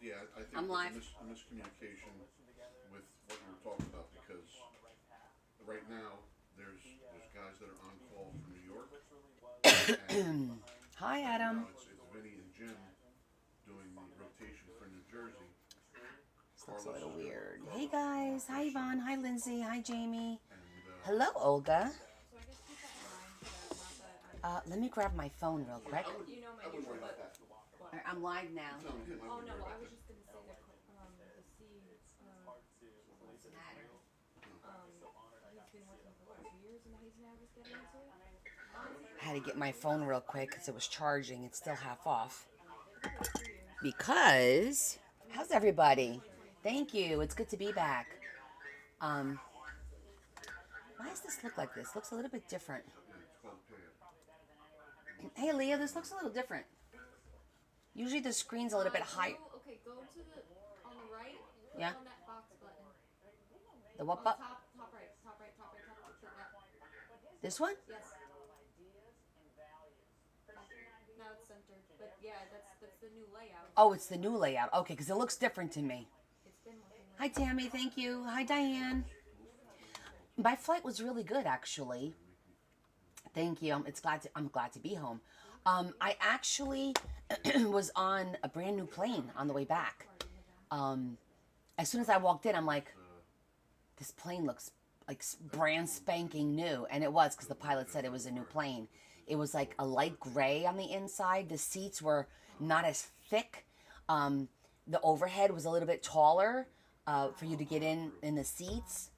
Yeah, I think I'm live. there's a miscommunication with what you were talking about because right now there's guys that are on call from New York, and Hi, right Adam. now it's Vinny and Jim doing the rotation for New Jersey. This looks a Carlos little is gonna weird. Hey, Carlos is gonna guys. work Hi, those Yvonne. shows, Hi, Lindsay. Hi, Jamie. and Hello, Olga. So I guess keep that in mind that not that I'm Let me grab my phone real quick. you know my I wouldn't nature, worry about but that. what? I'm live now. I'm telling him I Oh wouldn't no, worry well I about was that. just gonna say that the C What's the matter? he's been working for what 2 years and he's now just getting into it. I had to get my phone real quick because it was charging. It's still half off. Maybe like 2 years. Because, how's everybody? Thank you. It's good to be back. Um, why does this look like this? Looks a little bit different. Yeah, it's called pad. Hey, Leah, this looks a little different. Usually the screen's a little bit higher. Go to the on the right. Click Yeah. on that box button. The On what the button? top right, click that. This one? Yes. Now it's centered, but yeah, that's the new layout. Oh, it's the new layout. Okay, because it looks different to me. It's been looking like. Hi, Tammy. Thank you. Hi, Diane. My flight was really good, actually. Thank you. I'm glad to be home. I actually was on a brand new plane on the way back. As soon as I walked in, I'm like, this plane looks like brand spanking new, and it was because the pilot said it was a new plane. It was like a light gray on the inside. The seats were not as thick. The overhead was a little bit taller for you to get in the seats.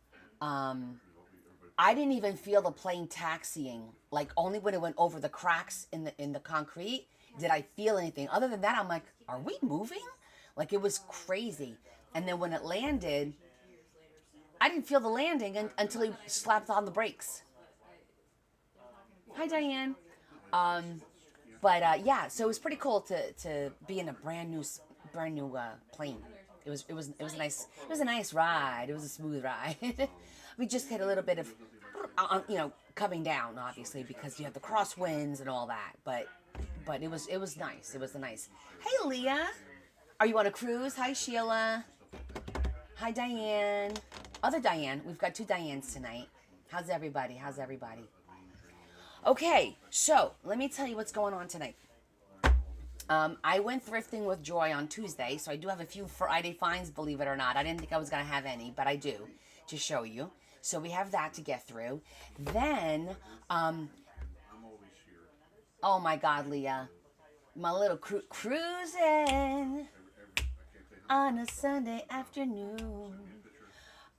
I didn't even feel the plane taxiing. Like only when it went over the cracks in the concrete did I feel anything. Other than that, I'm like, are we moving? Like it was crazy. And then when it landed, I didn't feel the landing until he slapped on the brakes. Hi, Diane. Yeah, so it was pretty cool to be in a brand new plane. It was a nice ride. It was a smooth ride. We just had a little bit of coming down, obviously, because you have the crosswinds and all that. But it was nice. It was nice. Hey, Leah, are you on a cruise? Hi, Sheila. Hi, Diane. Other Diane. We've got two Dianes tonight. How's everybody? Okay, so let me tell you what's going on tonight. I went thrifting with Joy on Tuesday, so I do have a few Friday finds, believe it or not. I didn't think I was going to have any, but I do, to show you. So we have that to get through. Then, I'm always here. oh my God, Leah. My little cruising I can't say how on a Sunday afternoon.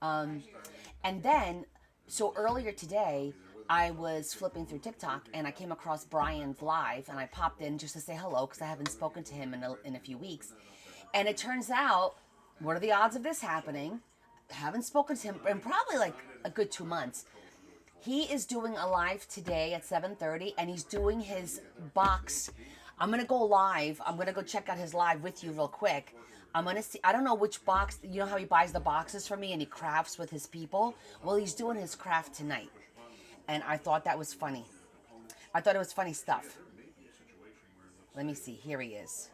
And then, so earlier today, I was flipping through TikTok and I came across Brian's live and I popped in just to say hello because I haven't spoken to him in a few weeks. And it turns out, what are the odds of this happening? Haven't spoken to him in probably like a good 2 months. He is doing a live today at 7:30 and he's doing his box. I'm going to go live. I'm going to go check out his live with you real quick. I'm going to see, I don't know which box, you know how he buys the boxes for me and he crafts with his people? Well, he's doing his craft tonight. And I thought that was funny. I thought it was funny stuff. Let me see. Here he is.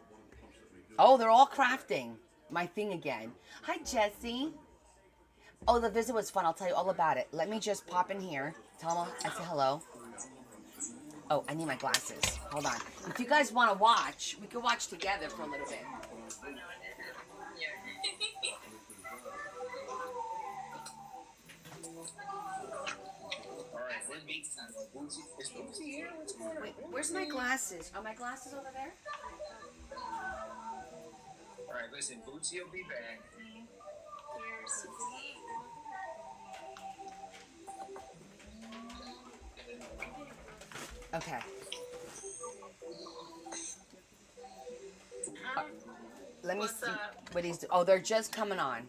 Oh, they're all crafting. My thing again. Hi, Jesse. Oh, the visit was fun. I'll tell you all about it. Let me just pop in here. Tell him I say hello. Oh, I need my glasses. Hold on. If you guys want to watch, we can watch together for a little bit. Is Bootsy here? What's going on? Wait, where's my glasses? Are my glasses over there? All right, listen, Bootsy will be back. Okay. Let me see what he's doing. Oh, they're just coming on.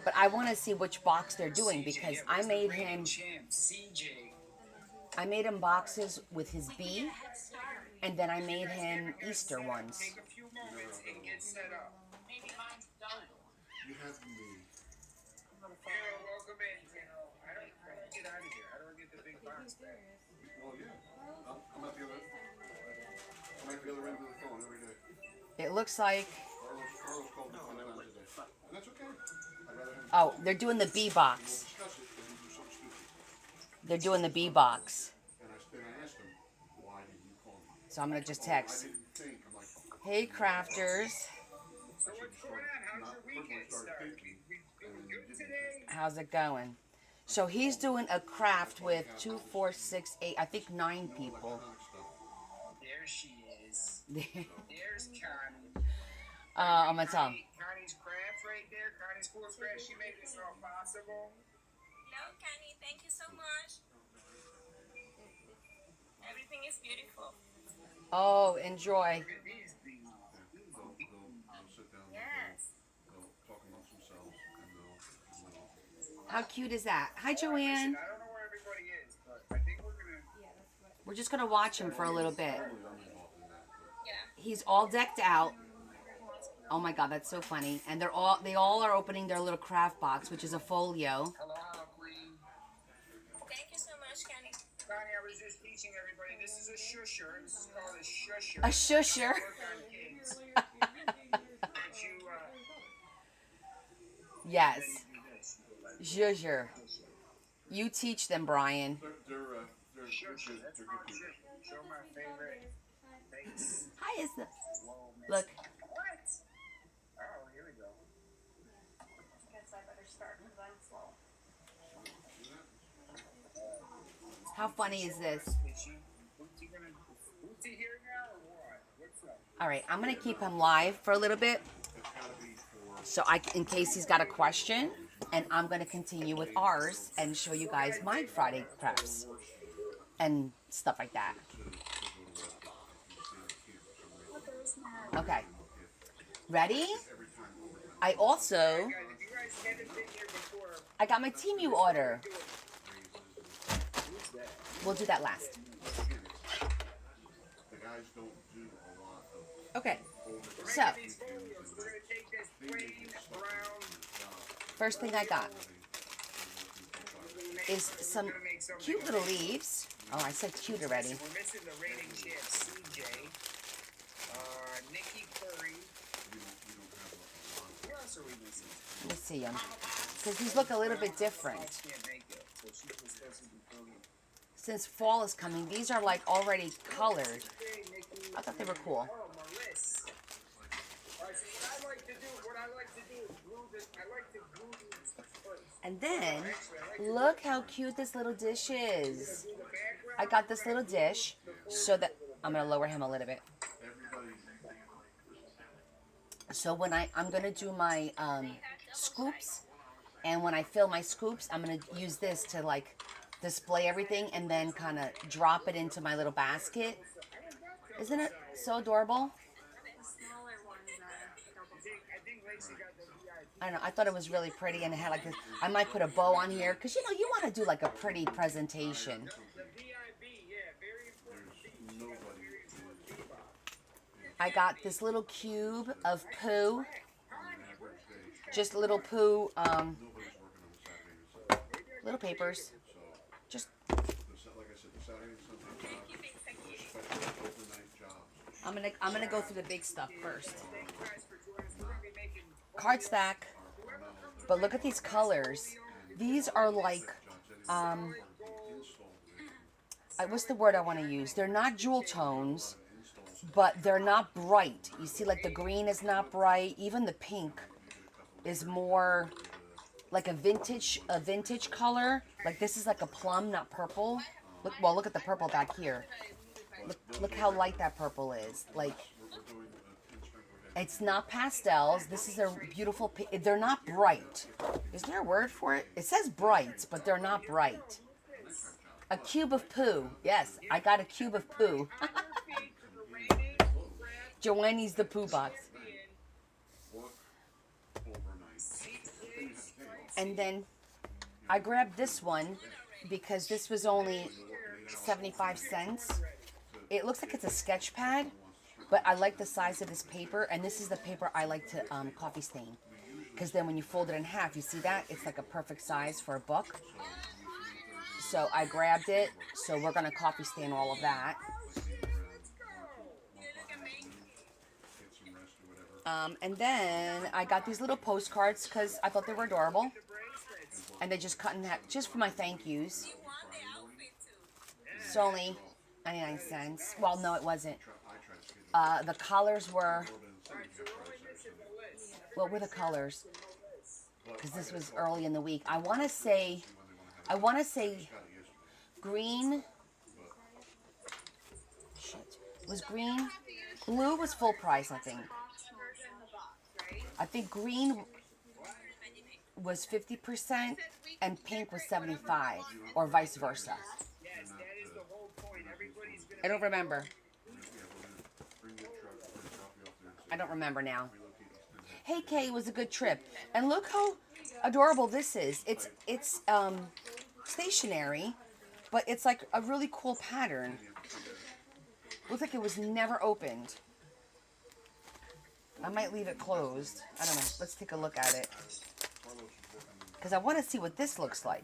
But I want to see which box they're doing because I made him boxes with his bee, and then I made him Easter ones. Take a few moments and get set up. you have me. Welcome in. I don't get out of here. I don't get the big box back. Well, yeah. I'm at the other end It looks like, Carlos called me 5 times a day. And that's okay. I'd rather him oh, they're doing the B box. discuss it than do something stupid. They're doing the B box. And I asked him, why did you call me? So I'm gonna just I text. didn't think. I'm like, Hey, crafters. So what's going on? How's your weekend started? We doing good today? How's it going? So he's doing a craft with 2, 4, 6, 8, I think 9 people. There she is. There's Connie. I'm gonna tell him. Connie's craft right there. Connie's cool craft. She made this all possible. Hello, Kenny. Thank you so much. Everything is beautiful. Oh, enjoy. Look at these things. They'll sit down. Yes. They'll talk amongst themselves. And they'll How cute is that? Hi, Joanne. Listen, I don't know where everybody is, but I think we're gonna. We're just gonna watch him for a little bit. I'm involved in that. Yeah. He's all decked out. Oh my God, that's so funny. And they all are opening their little craft box, which is a folio. Hello, Queen. Thank you so much, Kenny. Connie, I was just teaching everybody. This is a shusher. This is called a shusher. A shusher. Work on kids. That you, Yes. do this. Zhuzher. You teach them, Brian. They're Shusher. good. That's They're called good people. shusher. Show my favorite face. Hi, Isla. Whoa, miss. Look. What? Oh, here we go. Guess I better start because I'm slow. How funny is this? Is she? Who's here now or what? What's up? All right, I'm gonna keep him live for a little bit, so in case he's got a question, and I'm gonna continue with ours and show you guys my Friday crafts and stuff like that. Okay, ready? I also Guys, if you guys haven't been here before, I got my Temu order. who's that? We'll do that last. The guys don't do a lot of Okay, Right so to these folios, we're gonna take this plain brown. first thing I got is some We're gonna make something cute little amazing. leaves. Oh, I said cute already. We're missing the reigning champ, CJ. Nikki Curry. Who else are we missing? Let me see them, because these look a little bit different. Can't make it, so she was supposed to be brilliant. Since fall is coming, these are like already colored. Hey, Nikki. I thought they were cool. Oh, Maris. Alright, so what I like to do is glue this. I like to glue these first. And then, Actually, I like to look how cute this little dish is. glue the background. I got this little dish so that, I'm gonna lower him a little bit. So when I'm gonna do my scoops, and when I fill my scoops, I'm gonna use this to like display everything and then kind of drop it into my little basket. Isn't it so adorable? The smaller ones are double. I think Lacey got the VIP. I don't know, I thought it was really pretty and it had like this, I might put a bow on here because you know you want to do like a pretty presentation. The VIP, yeah, very important piece. She got a very important bebop. I got this little cube of poo, just little poo, little papers, just, like I said, the Saturday and Sunday jobs, special overnight jobs. I'm gonna go through the big stuff first. Thank you guys for joining us. We're gonna be making Card stack, but look at these colors. These are like, what's the word I want to use? They're not jewel tones, but they're not bright. You see, like the green is not bright. Even the pink is more like a vintage color. Like this is like a plum, not purple. Look, well, look at the purple back here. Look how light that purple is. Like, it's not pastels. This is a beautiful. They're not bright. Is there a word for it? It says bright, but they're not bright. A cube of poo. Yes, I got a cube of poo. Joanne's the poo box. And then I grabbed this one because this was only 75 cents. It looks like it's a sketch pad, but I like the size of this paper, and this is the paper I like to coffee stain. Because then when you fold it in half, you see that? It's like a perfect size for a book. So I grabbed it, so we're gonna coffee stain all of that. And then I got these little postcards because I thought they were adorable. And they just cut in half, just for my thank yous. It's only 99 cents. Well, no, it wasn't. The colors were, what were the colors? Because this was early in the week. I want to say green. Shit. Was green. Blue was full price, I think. I think green was 50% and pink was 75, or vice versa. Yes, that is the whole point. Everybody's gonna I don't remember. I don't remember now. Hey Kay, it was a good trip. And look how adorable this is. It's stationary, but it's like a really cool pattern. Looks like it was never opened. I might leave it closed. I don't know. Let's take a look at it. Because I want to see what this looks like.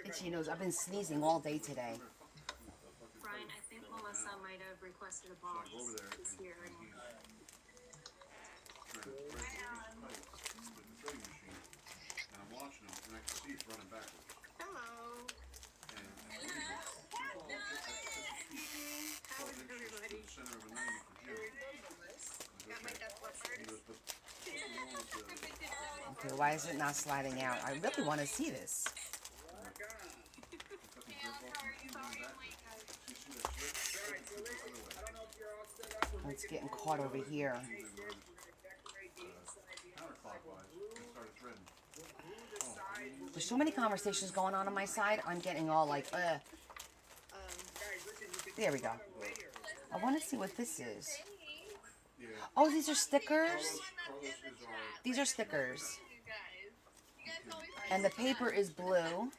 Itchy nose. I've been sneezing all day today. Brian, I think Melissa might have requested a box this year. Hello. How is everybody? Got my death leopard. Okay, why is it not sliding out? I really want to see this. It's getting caught over here. There's so many conversations going on my side. I'm getting all like, There we go. I want to see what this is. Oh, these are stickers? These are stickers. And the paper is blue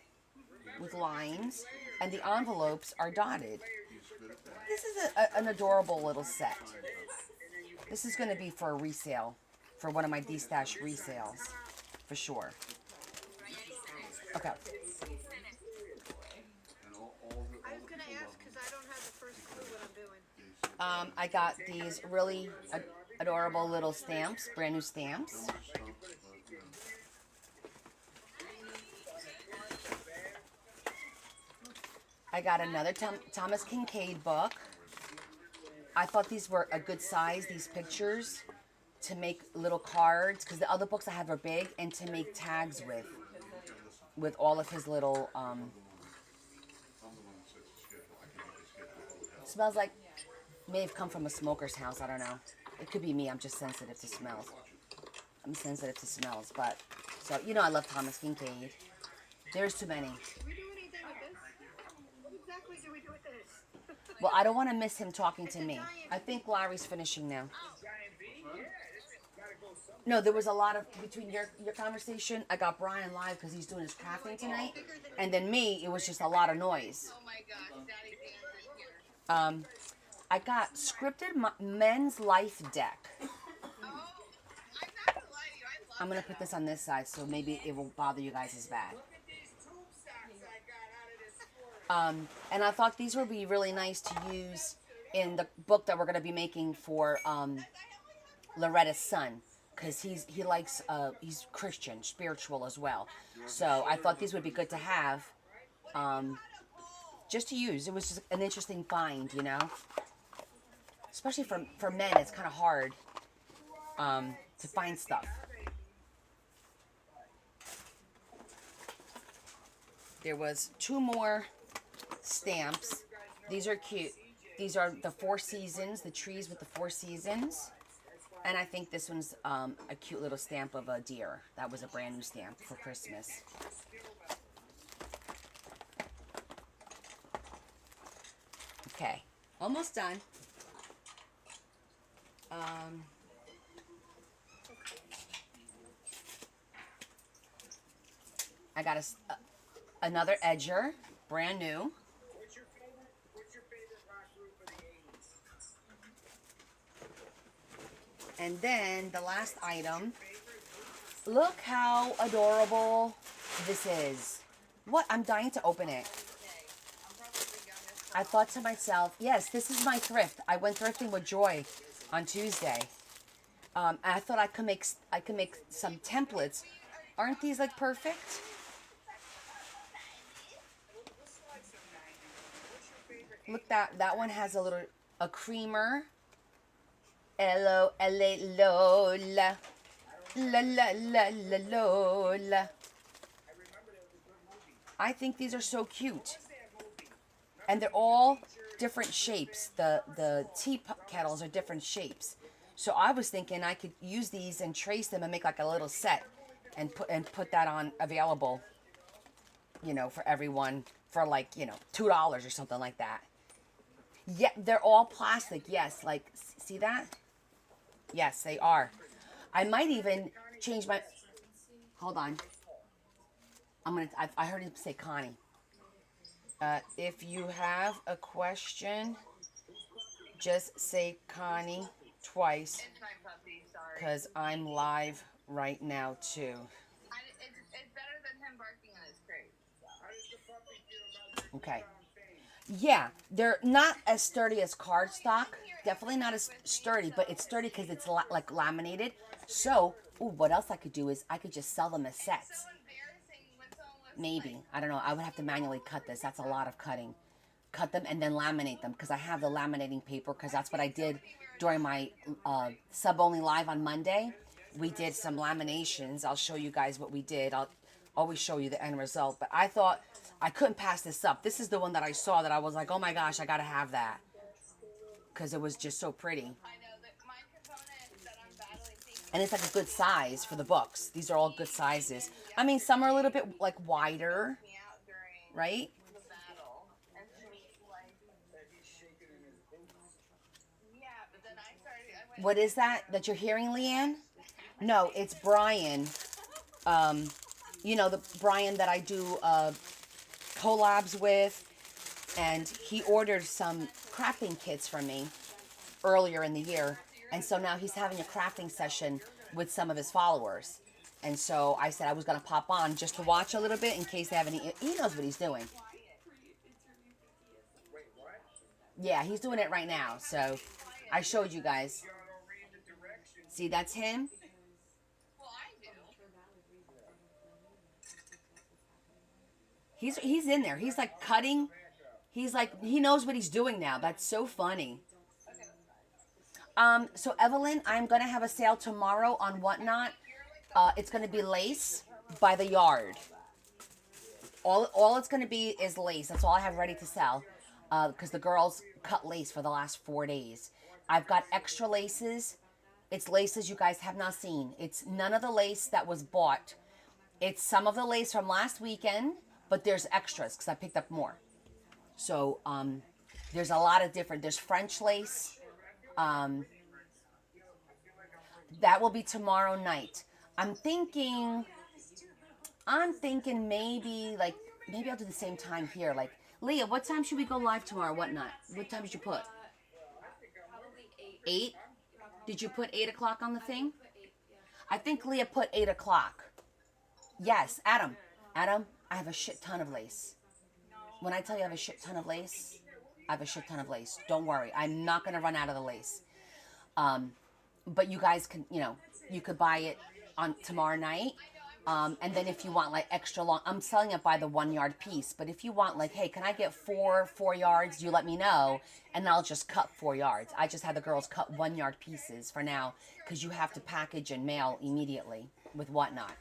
with lines, and the envelopes are dotted. This is an adorable little set. This is going to be for a resale, for one of my D-Stash resales, for sure. Okay. I was gonna ask because I don't have the first clue what I'm doing. I got these really adorable little stamps, brand new stamps. I got another Thomas Kincaid book. I thought these were a good size, these pictures, to make little cards, because the other books I have are big, and to make tags with all of his little, smells like, may have come from a smoker's house, I don't know. It could be me, I'm just sensitive to smells. I'm sensitive to smells, but, so, you know I love Thomas Kincaid. There's too many. Do we do anything with this? What exactly do we do with this? Well, I don't want to miss him talking to me. I think Larry's finishing now. No, there was a lot of, between your conversation, I got Brian live because he's doing his crafting tonight. And then me, it was just a lot of noise. Oh my gosh, Daddy's answer. I got scripted men's life deck. Oh, I'm not gonna lie to you, I love I'm going to put this on this side so maybe it won't bother you guys as bad. And I thought these would be really nice to use in the book that we're going to be making for Loretta's son, because he likes he's Christian, spiritual as well. So I thought these would be good to have, just to use. It was just an interesting find, you know, especially for men. It's kind of hard to find stuff. There was 2 more stamps. These are cute. These are the 4 seasons, the trees with the 4 seasons. And I think this one's a cute little stamp of a deer. That was a brand new stamp for Christmas. Okay, almost done. I got another edger, brand new. What's your favorite rock group of the 80s? And then the last item. Look how adorable this is. What? I'm dying to open it. I thought to myself, yes, this is my thrift. I went thrifting with Joy on Tuesday. And I thought I could make some templates. Aren't these like perfect? Look, that one has a creamer. Lola. La la la la Lola. I think these are so cute. And they're all different shapes. The tea kettles are different shapes. So I was thinking I could use these and trace them and make like a little set and put that on available, you know, for everyone for like, you know, $2 or something like that. Yeah, they're all plastic. Yes, like see that? Yes, they are. I might even change my. Hold on. I heard him say Connie. If you have a question, just say Connie twice, because I'm live right now too. It's better than him barking in his crate. Okay. Yeah, they're not as sturdy as cardstock. Definitely not as sturdy, but it's sturdy because it's like laminated. So, ooh, what else I could do is I could just sell them as sets. Maybe. I don't know. I would have to manually cut this. That's a lot of cutting. Cut them and then laminate them because I have the laminating paper because that's what I did during my sub-only live on Monday. We did some laminations. I'll show you guys what we did. I'll always show you the end result. But I thought I couldn't pass this up. This is the one that I saw that I was like, oh my gosh, I got to have that. Because it was just so pretty. And it's like a good size for the books. These are all good sizes. I mean, some are a little bit like wider, right? What is that you're hearing, Leanne? No, it's Brian. You know, the Brian that I do collabs with. And he ordered some crafting kits from me earlier in the year. And so now he's having a crafting session with some of his followers. And so I said I was going to pop on just to watch a little bit in case they have any. He knows what he's doing. Yeah, he's doing it right now. So I showed you guys. See, that's him. He's in there. He's like cutting. He's like, he knows what he's doing now. That's so funny. So Evelyn, I'm going to have a sale tomorrow on Whatnot. It's going to be lace by the yard. All it's going to be is lace. That's all I have ready to sell. Because the girls cut lace for the last 4 days. I've got extra laces. It's laces you guys have not seen. It's none of the lace that was bought. It's some of the lace from last weekend, but there's extras because I picked up more. So, there's a lot of different, there's French lace. That will be tomorrow night. I'm thinking maybe I'll do the same time here. Like, Leah, what time should we go live tomorrow? Whatnot? What time did you put? Probably 8? Did you put 8 o'clock on the thing? I think Leah put 8 o'clock. Yes, Adam, I have a shit ton of lace. When I tell you I have a shit ton of lace, I have a shit ton of lace. Don't worry. I'm not going to run out of the lace. But you guys can, you know, you could buy it on tomorrow night. And then if you want like extra long, I'm selling it by the 1 yard piece. But if you want like, hey, can I get 4 yards? You let me know. And I'll just cut 4 yards. I just had the girls cut 1 yard pieces for now. Because you have to package and mail immediately with Whatnot.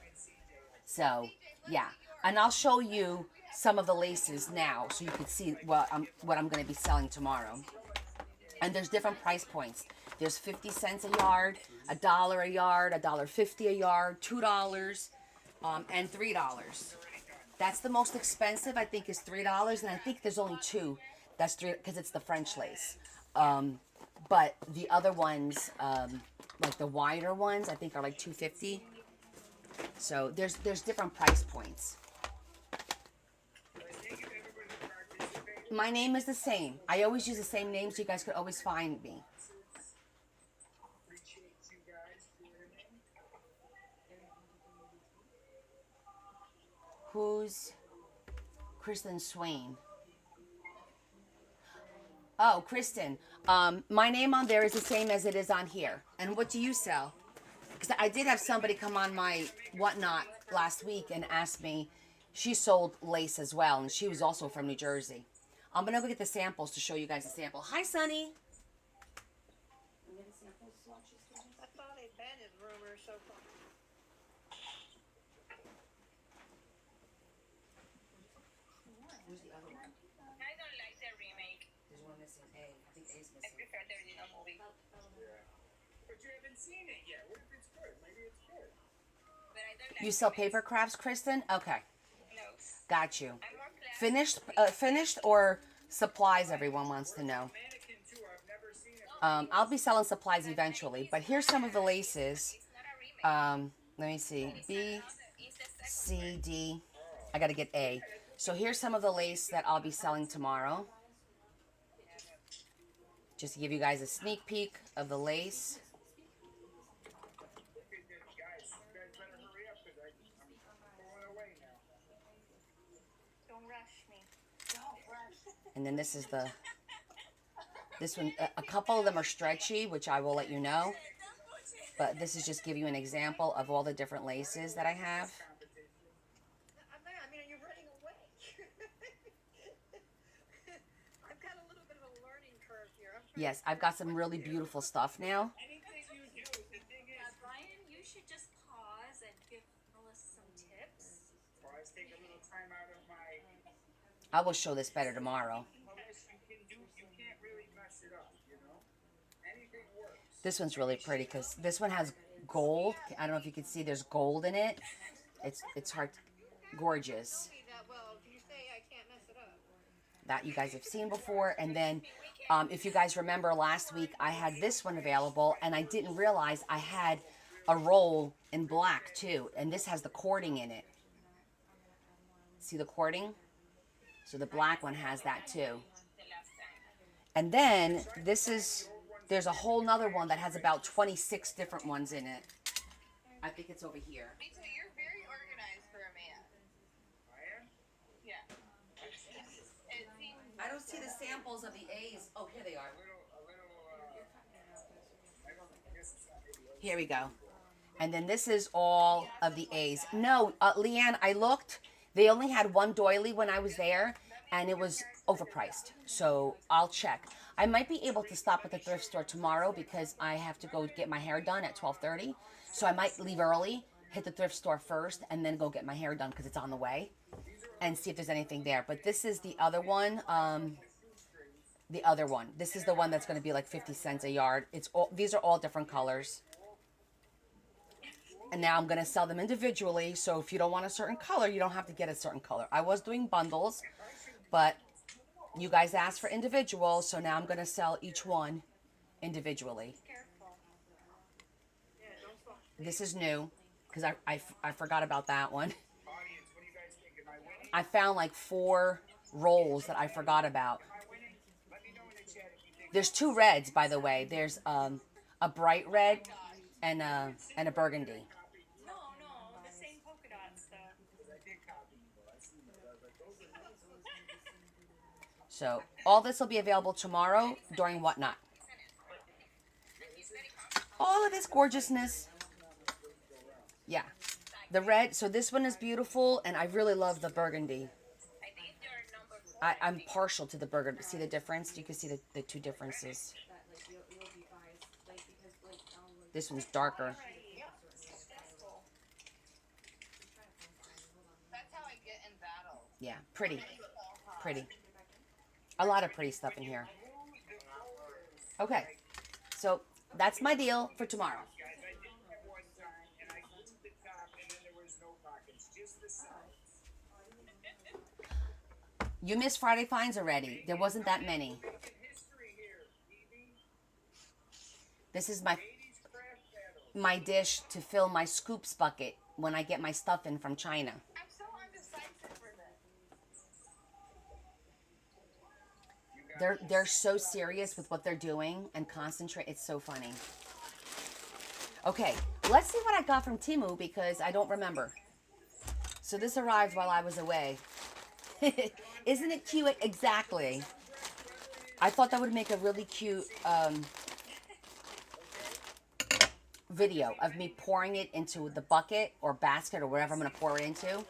So, yeah. And I'll show you some of the laces now so you can see what I'm going to be selling tomorrow. And there's different price points. There's 50 cents a yard, $1 a yard, $1.50 a yard, $2, and $3. That's the most expensive, I think, is $3, and I think there's only 2. That's 3 because it's the French lace. But the other ones, like the wider ones, I think are like $2.50. So there's different price points. My name is the same. I always use the same name so you guys could always find me. Who's Kristen Swain? Oh, Kristen, my name on there is the same as it is on here. And what do you sell? Because I did have somebody come on my whatnot last week and ask me. She sold lace as well, and she was also from New Jersey. I'm gonna go get the samples to show you guys the sample. Hi, Sonny. I thought it been in rumors so far. Where's the other one? I don't like the remake. There's one missing. A. I think A's I missing. prefer the original movie. But you haven't seen it yet. What if it's good? Maybe it's good. But I don't like You sell remakes. paper crafts, Kristen? Okay, No. got you. I'm more classy. Finished or supplies? Everyone wants to know. Mannequin too. I've never seen it. I'll be selling supplies eventually, but here's some of the laces. It's not a remake. Let me see. B, It's the second C, D. I gotta get A. So here's some of the lace that I'll be selling tomorrow. Just to give you guys a sneak peek of the lace. Guys, you guys better hurry up because I'm going away now. Don't rush me. Don't rush. And then this is this one, a couple of them are stretchy, which I will let you know. But this is just give you an example of all the different laces that I have. I mean, you're running away. I've got a little bit of a learning curve here. Yes, I've got some really beautiful stuff now. Anything you do, the thing is, Brian, you should just pause and give Melissa some tips. Pause, take a little time out of my. I will show this better tomorrow. Unless you can't really mess it up, you know? Anything works. This one's really pretty because this one has gold. I don't know if you can see there's gold in it. It's hard, gorgeous. Well, you say I can't mess it up. That you guys have seen before. And then if you guys remember last week, I had this one available and I didn't realize I had a roll in black too. And this has the cording in it. See the cording? So the black one has that too. And then there's a whole nother one that has about 26 different ones in it. I think it's over here. Me too. You're very organized for a man. I am? Yeah. It seems. I don't see the samples of the A's. Oh, here they are. I guess it's not maybe. Here we go. And then this is all of the A's. No, Leanne, I looked. They only had one doily when I was there, and it was overpriced. So I'll check. I might be able to stop at the thrift store tomorrow because I have to go get my hair done at 12:30. So I might leave early, hit the thrift store first, and then go get my hair done because it's on the way, and see if there's anything there. But this is the other one. The other one. This is the one that's going to be like 50 cents a yard. These are all different colors. And now I'm going to sell them individually. So if you don't want a certain color, you don't have to get a certain color. I was doing bundles, but you guys asked for individual. So now I'm going to sell each one individually. This is new because I forgot about that one. Audience, what do you guys think? Am I winning? I found like 4 rolls that I forgot about. Am I winning? Let me know in the chat if you think. There's 2 reds, by the way. There's a bright red and a burgundy. No, the same polka dots though. I did copy you, though. I seen it. I was like, those are So all this will be available tomorrow during Whatnot. All of this gorgeousness. Yeah. The red. So this one is beautiful, and I really love the burgundy. I think you're number 4. I'm partial to the burgundy. See the difference? You can see the 2 differences. This one's darker. That's how I get in battle. Yeah, pretty. Pretty. A lot of pretty stuff in here. Okay. So that's my deal for tomorrow. guys, I did that one time, and I glued the top, and then there was no pockets, just the sides. You missed Friday Finds already. There wasn't that many. Making history here, Evie. This is my 80s craft battle. dish to fill my scoops bucket when I get my stuff in from China. I'm so undecisive for this. They're so serious with what they're doing and concentrate. It's so funny. Okay, let's see what I got from Timu because I don't remember. So this arrived while I was away. Isn't it cute? Exactly. I thought that would make a really cute video of me pouring it into the bucket or basket or whatever I'm going to pour it into.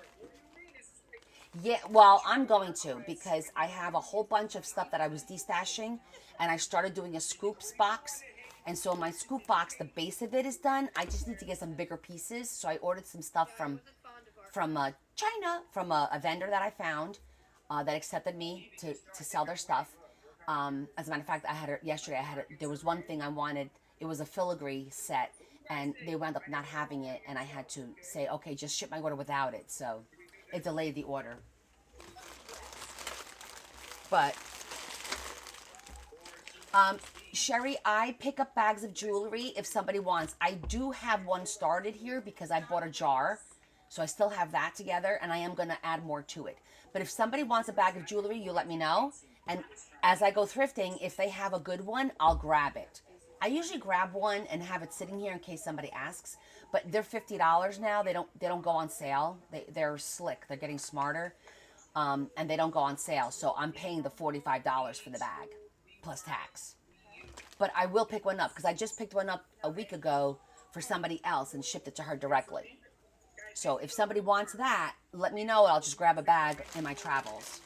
Yeah, well, I'm going to because I have a whole bunch of stuff that I was destashing, and I started doing a scoops box. And so my scoop box, the base of it is done. I just need to get some bigger pieces. So I ordered some stuff from China, from a vendor that I found that accepted me to sell their stuff. As a matter of fact, I had it yesterday. There was one thing I wanted. It was a filigree set, and they wound up not having it, and I had to say, okay, just ship my order without it. So it delayed the order. But Sherry, I pick up bags of jewelry if somebody wants. I do have one started here because I bought a jar. So I still have that together, and I am going to add more to it. But if somebody wants a bag of jewelry, you let me know. And as I go thrifting, if they have a good one, I'll grab it. I usually grab one and have it sitting here in case somebody asks. But they're $50 now. They don't go on sale. They're slick. They're getting smarter. And they don't go on sale. So I'm paying the $45 for the bag, plus tax. But I will pick one up because I just picked one up a week ago for somebody else and shipped it to her directly. So if somebody wants that, let me know. I'll just grab a bag in my travels.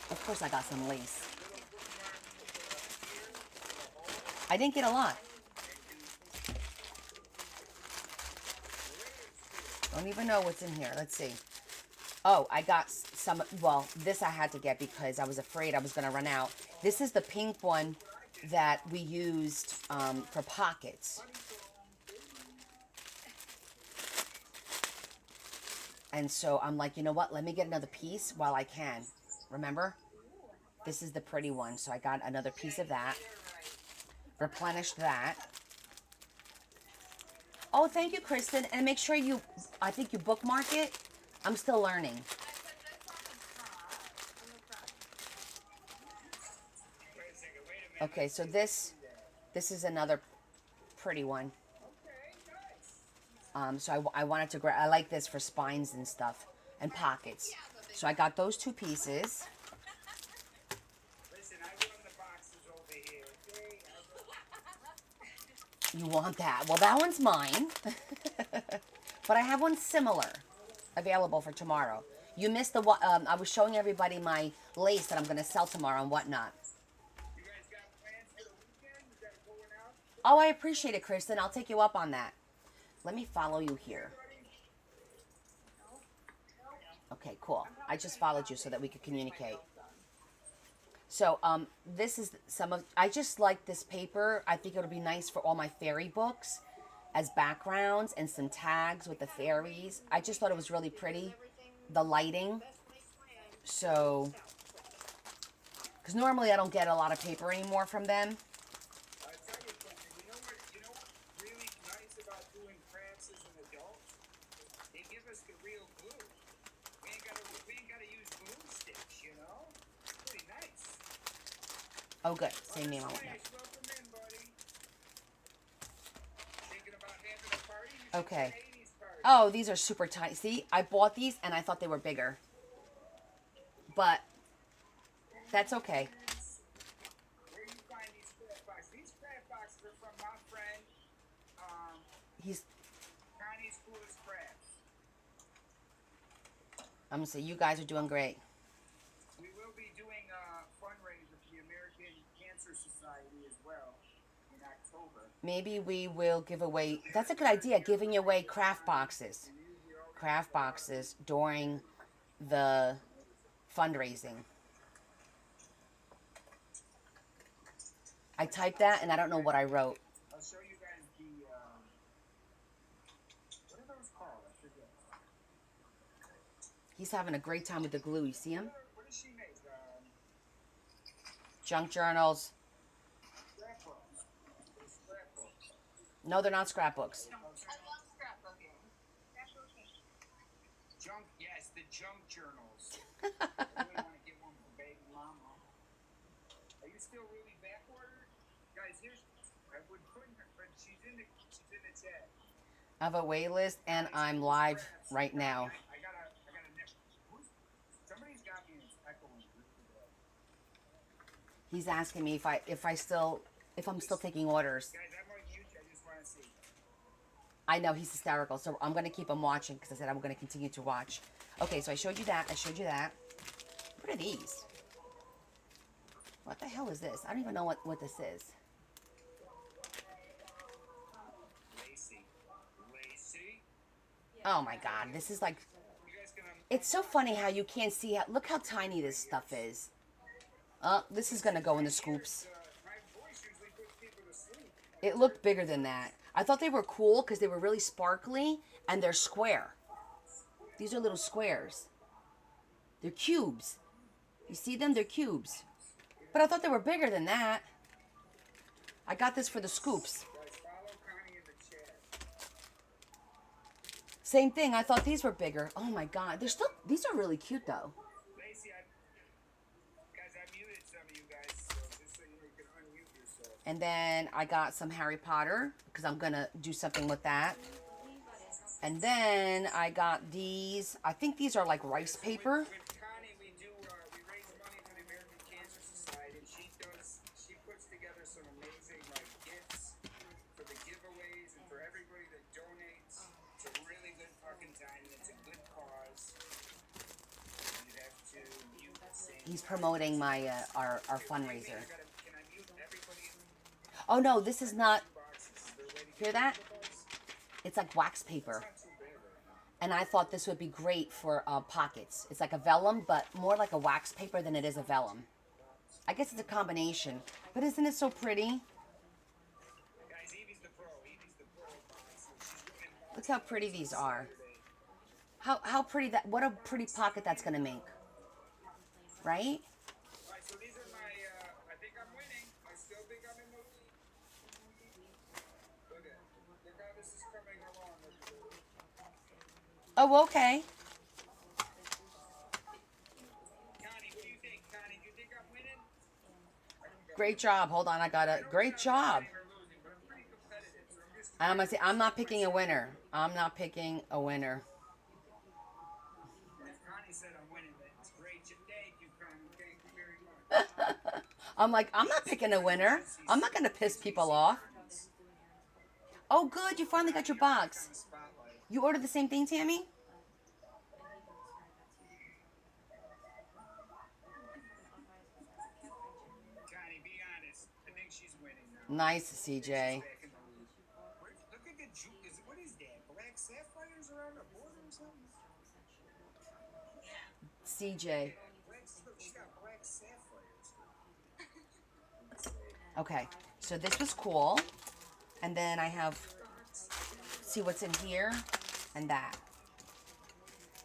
Of course I got some lace. I didn't get a lot. Don't even know what's in here. Let's see. Oh, I got some. Well, this I had to get because I was afraid I was going to run out. This is the pink one that we used for pockets. And so I'm like, you know what? Let me get another piece while I can. Remember? This is the pretty one. So I got another piece of that. Replenished that. Oh, thank you, Kristen. And make sure I think you bookmark it. I'm still learning. Okay, so this is another pretty one. So I wanted to grab, I like this for spines and stuff, and pockets. So I got those two pieces. Listen, I run the boxes over here, okay? You want that? Well, that one's mine. But I have one similar available for tomorrow. You missed the one, I was showing everybody my lace that I'm going to sell tomorrow and whatnot. You guys got plans for the weekend? You got going out? Oh, I appreciate it, Kristen. I'll take you up on that. Let me follow you here. Okay, cool. I just followed you so that we could communicate. So, this is I just like this paper. I think it'll be nice for all my fairy books as backgrounds and some tags with the fairies. I just thought it was really pretty, the lighting. So, because normally I don't get a lot of paper anymore from them. I tell you something. You know what's really nice about doing crafts as an adult? They give us the real glue. We ain't gotta use glue sticks, you know? It's pretty nice. Oh, good. Same name. I won't know. Nice. Welcome in, buddy. Thinking about having a party? You should Okay. do an 80s party. Oh, these are super tiny. See, I bought these and I thought they were bigger. But that's okay. Where you find these craft boxes? These craft boxes are from my friend, He's. Connie's Coolest Crafts. I'm gonna say you guys are doing great. We will be doing a fundraiser for the American Cancer Society as well in October. Maybe we will give away. That's a good idea. Giving away craft boxes. Craft boxes during the fundraising. I typed that and I don't know what I wrote. I'll show you guys the, what are those called? I forget. He's having a great time with the glue. You see him? What does she make? Junk journals. Scrapbooks. Scrapbooks. No, they're not scrapbooks. I love scrapbooking. Junk, yes, the junk journals. I really want to get one for baby mama. Are you still really backordered? Guys, I would put her, but she's in the chat. I have a wait list and I'm live right now. I got a somebody's got me echoing really bad. He's asking me if I'm still taking orders. Guys, I'm on mute. I just want to see. I know he's hysterical, so I'm gonna keep him watching because I said I'm gonna continue to watch. Okay, so I showed you that. What are these? What the hell is this? I don't even know what this is. Lacey. Lacey? Oh my god, this is like, You guys gonna... it's so funny how you can't see how, look how tiny this stuff is. This is gonna go in the scoops. My voice usually puts people to sleep. It looked bigger than that. I thought they were cool because they were really sparkly and they're square. These are little squares. They're cubes. You see them? They're cubes. But I thought they were bigger than that. I got this for the scoops. Guys, follow Connie in the chat. Same thing. I thought these were bigger. Oh my god. These are really cute though. Lacey, guys, I muted some of you guys, so just so you know, you can unmute yourself. And then I got some Harry Potter because I'm going to do something with that. And then I got these. I think these are like rice paper. With Connie, we raise money for the American Cancer Society, and she puts together some amazing gifts for the giveaways and for everybody that donates. It's a really good fucking time, and it's a good cause. You have to mute the same. He's promoting my our fundraiser. Can I mute everybody? Oh no, this is not. Boxes. They're ready to Hear that? It's like wax paper. not too bad right now. And I thought this would be great for pockets. It's like a vellum, but more like a wax paper than it is a vellum. I guess it's a combination. But isn't it so pretty? Guys, Evie's the pro. Evie's the pro box. She's winning Look how pretty these are. How pretty that, what a pretty pocket that's gonna make. Right? Alright, so these are my, I think I'm winning. I still think I'm in the lead. Look how this is coming along. Oh, okay. Connie, what do you think? Connie, do you think I'm winning? Great job. Hold on, I got a great job. Winning or losing, but I'm pretty competitive, so I'm just... I'm gonna say I'm not picking a winner. I'm not picking a winner. Connie said I'm winning. That's great. Thank you, Connie. Thank you very much. I'm like, I'm not picking a winner. I'm not gonna piss people off. Oh, good. You finally got your box. Spotlight. You ordered the same thing, Tammy? Connie, be honest. I think she's winning now. Nice, CJ. Back in the lead. Look at the what is that? Black sapphires around the border or something? CJ. Look, she got black sapphires. Okay, so this was cool. And then I have, see what's in here and that.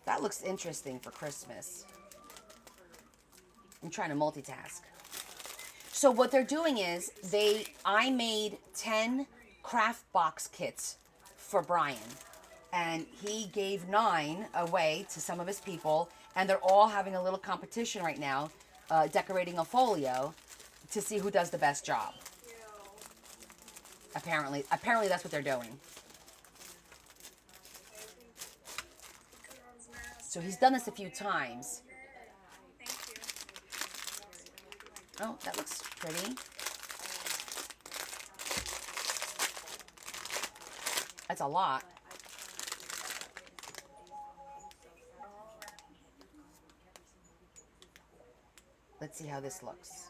That looks interesting for Christmas. I'm trying to multitask. So what they're doing is I made 10 craft box kits for Brian. And he gave 9 away to some of his people. And they're all having a little competition right now, decorating a folio to see who does the best job. Apparently that's what they're doing. So he's done this a few times. Oh, that looks pretty. That's a lot. Let's see how this looks.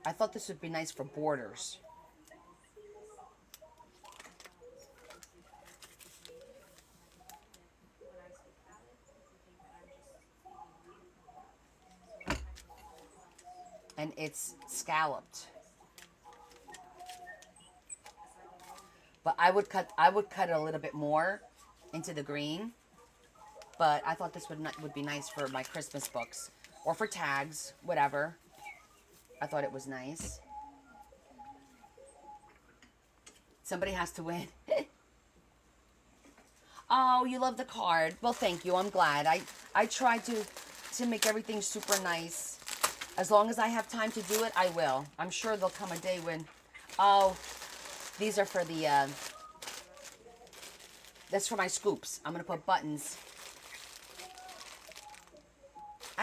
I thought this would be nice for borders. And it's scalloped. But I would cut it a little bit more into the green. But I thought this would be nice for my Christmas books or for tags, whatever. I thought it was nice. Somebody has to win. Oh, you love the card. Well, thank you. I'm glad. I tried to make everything super nice. As long as I have time to do it, I will. I'm sure there'll come a day when... Oh, these are for the... that's for my scoops. I'm going to put buttons.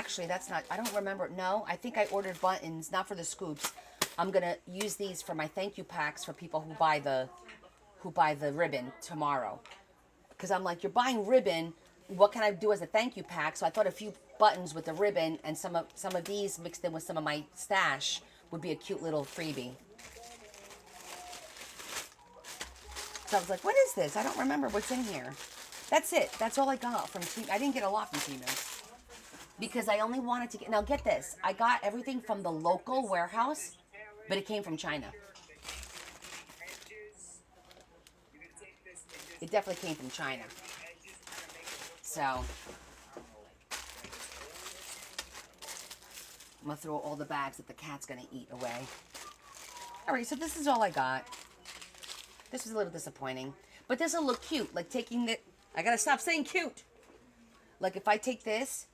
Actually, that's not, I don't remember. No, I think I ordered buttons, not for the scoops. I'm going to use these for my thank you packs for people who buy the ribbon tomorrow. Because I'm like, you're buying ribbon, what can I do as a thank you pack? So I thought a few buttons with the ribbon and some of these mixed in with some of my stash would be a cute little freebie. So I was like, what is this? I don't remember what's in here. That's it. That's all I got from Temu. I didn't get a lot from Temu. Because I only wanted to get... Now, get this. I got everything from the local warehouse, but it came from China. It definitely came from China. So... I'm going to throw all the bags that the cat's going to eat away. Alright, so this is all I got. This was a little disappointing. But this will look cute. Like taking the... I gotta stop saying cute. Like if I take this,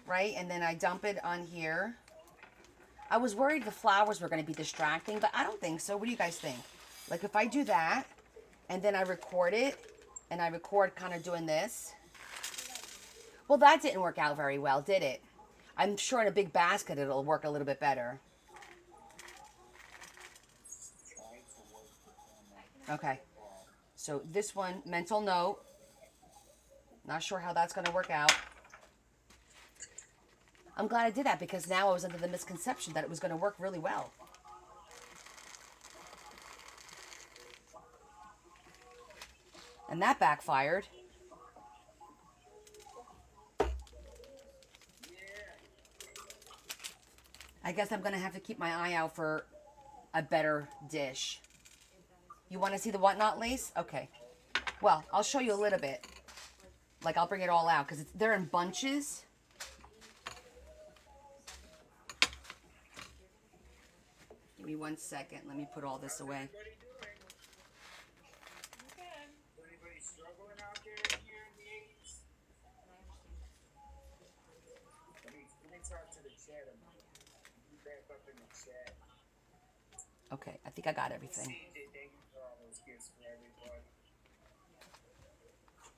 right, and then I dump it on here. I was worried the flowers were gonna be distracting, but I don't think so. What do you guys think? Like if I do that, and then I record it, and I record kind of doing this. Well, that didn't work out very well, did it? I'm sure in a big basket it'll work a little bit better. Okay. So this one, mental note. Not sure how that's going to work out. I'm glad I did that because now I was under the misconception that it was going to work really well. And that backfired. I guess I'm going to have to keep my eye out for a better dish. You want to see the whatnot lace? Okay. Well, I'll show you a little bit. Like, I'll bring it all out because they're in bunches. Give me 1 second. Let me put all this away. Anybody struggling out there here in the 80s? Let me talk to the chat a minute. You back up in the chat. Okay, I think I got everything. CJ, thank you for all those gifts for everybody.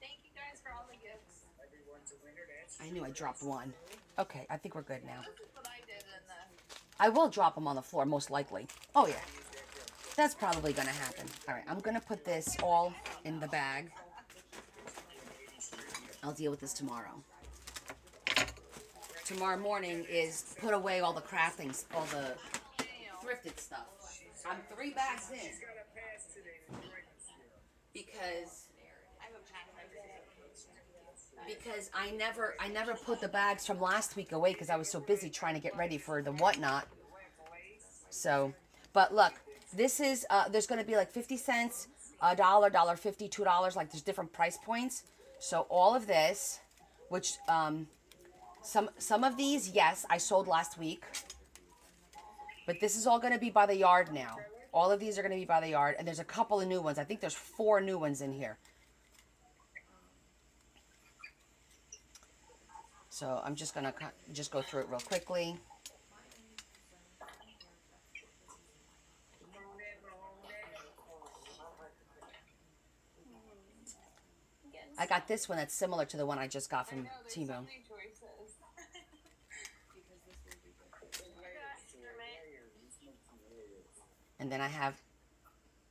Thank you guys for all the gifts. Everyone's a winner. That's I knew I dropped one. Okay, I think we're good now. This is what I did in the... I will drop them on the floor, most likely. Oh, yeah. That's probably going to happen. All right, I'm going to put this all in the bag. I'll deal with this tomorrow. Tomorrow morning is put away all the craftings, all the thrifted stuff. I'm 3 bags in. Because I never put the bags from last week away because I was so busy trying to get ready for the whatnot. So, but look, this is there's going to be like 50 cents, $1, $1.50, $2, like there's different price points. So all of this, which some of these, yes, I sold last week. But this is all going to be by the yard now. All of these are going to be by the yard. And there's a couple of new ones. I think there's 4 new ones in here. So I'm just going to just go through it real quickly. I got this one that's similar to the one I just got from Temu. So many choices. And then I have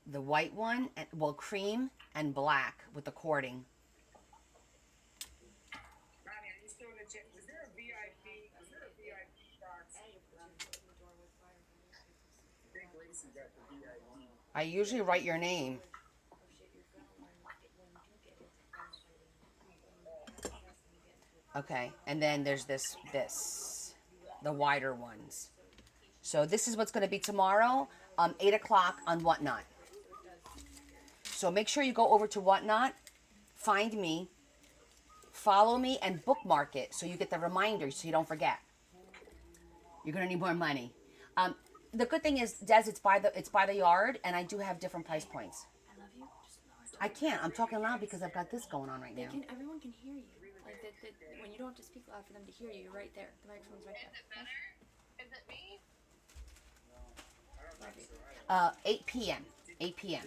the white one, and, well, cream and black with the cording. Ronnie, are you still in the chat? Was there a VIP? Was there a VIP box? I think Lacey got the VIP. I usually write your name. Okay, and then there's this, the wider ones. So this is what's going to be tomorrow, 8 o'clock on Whatnot. So make sure you go over to Whatnot, find me, follow me, and bookmark it so you get the reminder so you don't forget. You're going to need more money. The good thing is, Des, it's by the yard, and I do have different price points. I love you. Just I can't. I'm talking loud because I've got this going on right now. Everyone can hear you. Like when you don't have to speak loud for them to hear you, you're right there. The microphone's right Is there. it better? Is it me? 8 p.m. 8 p.m.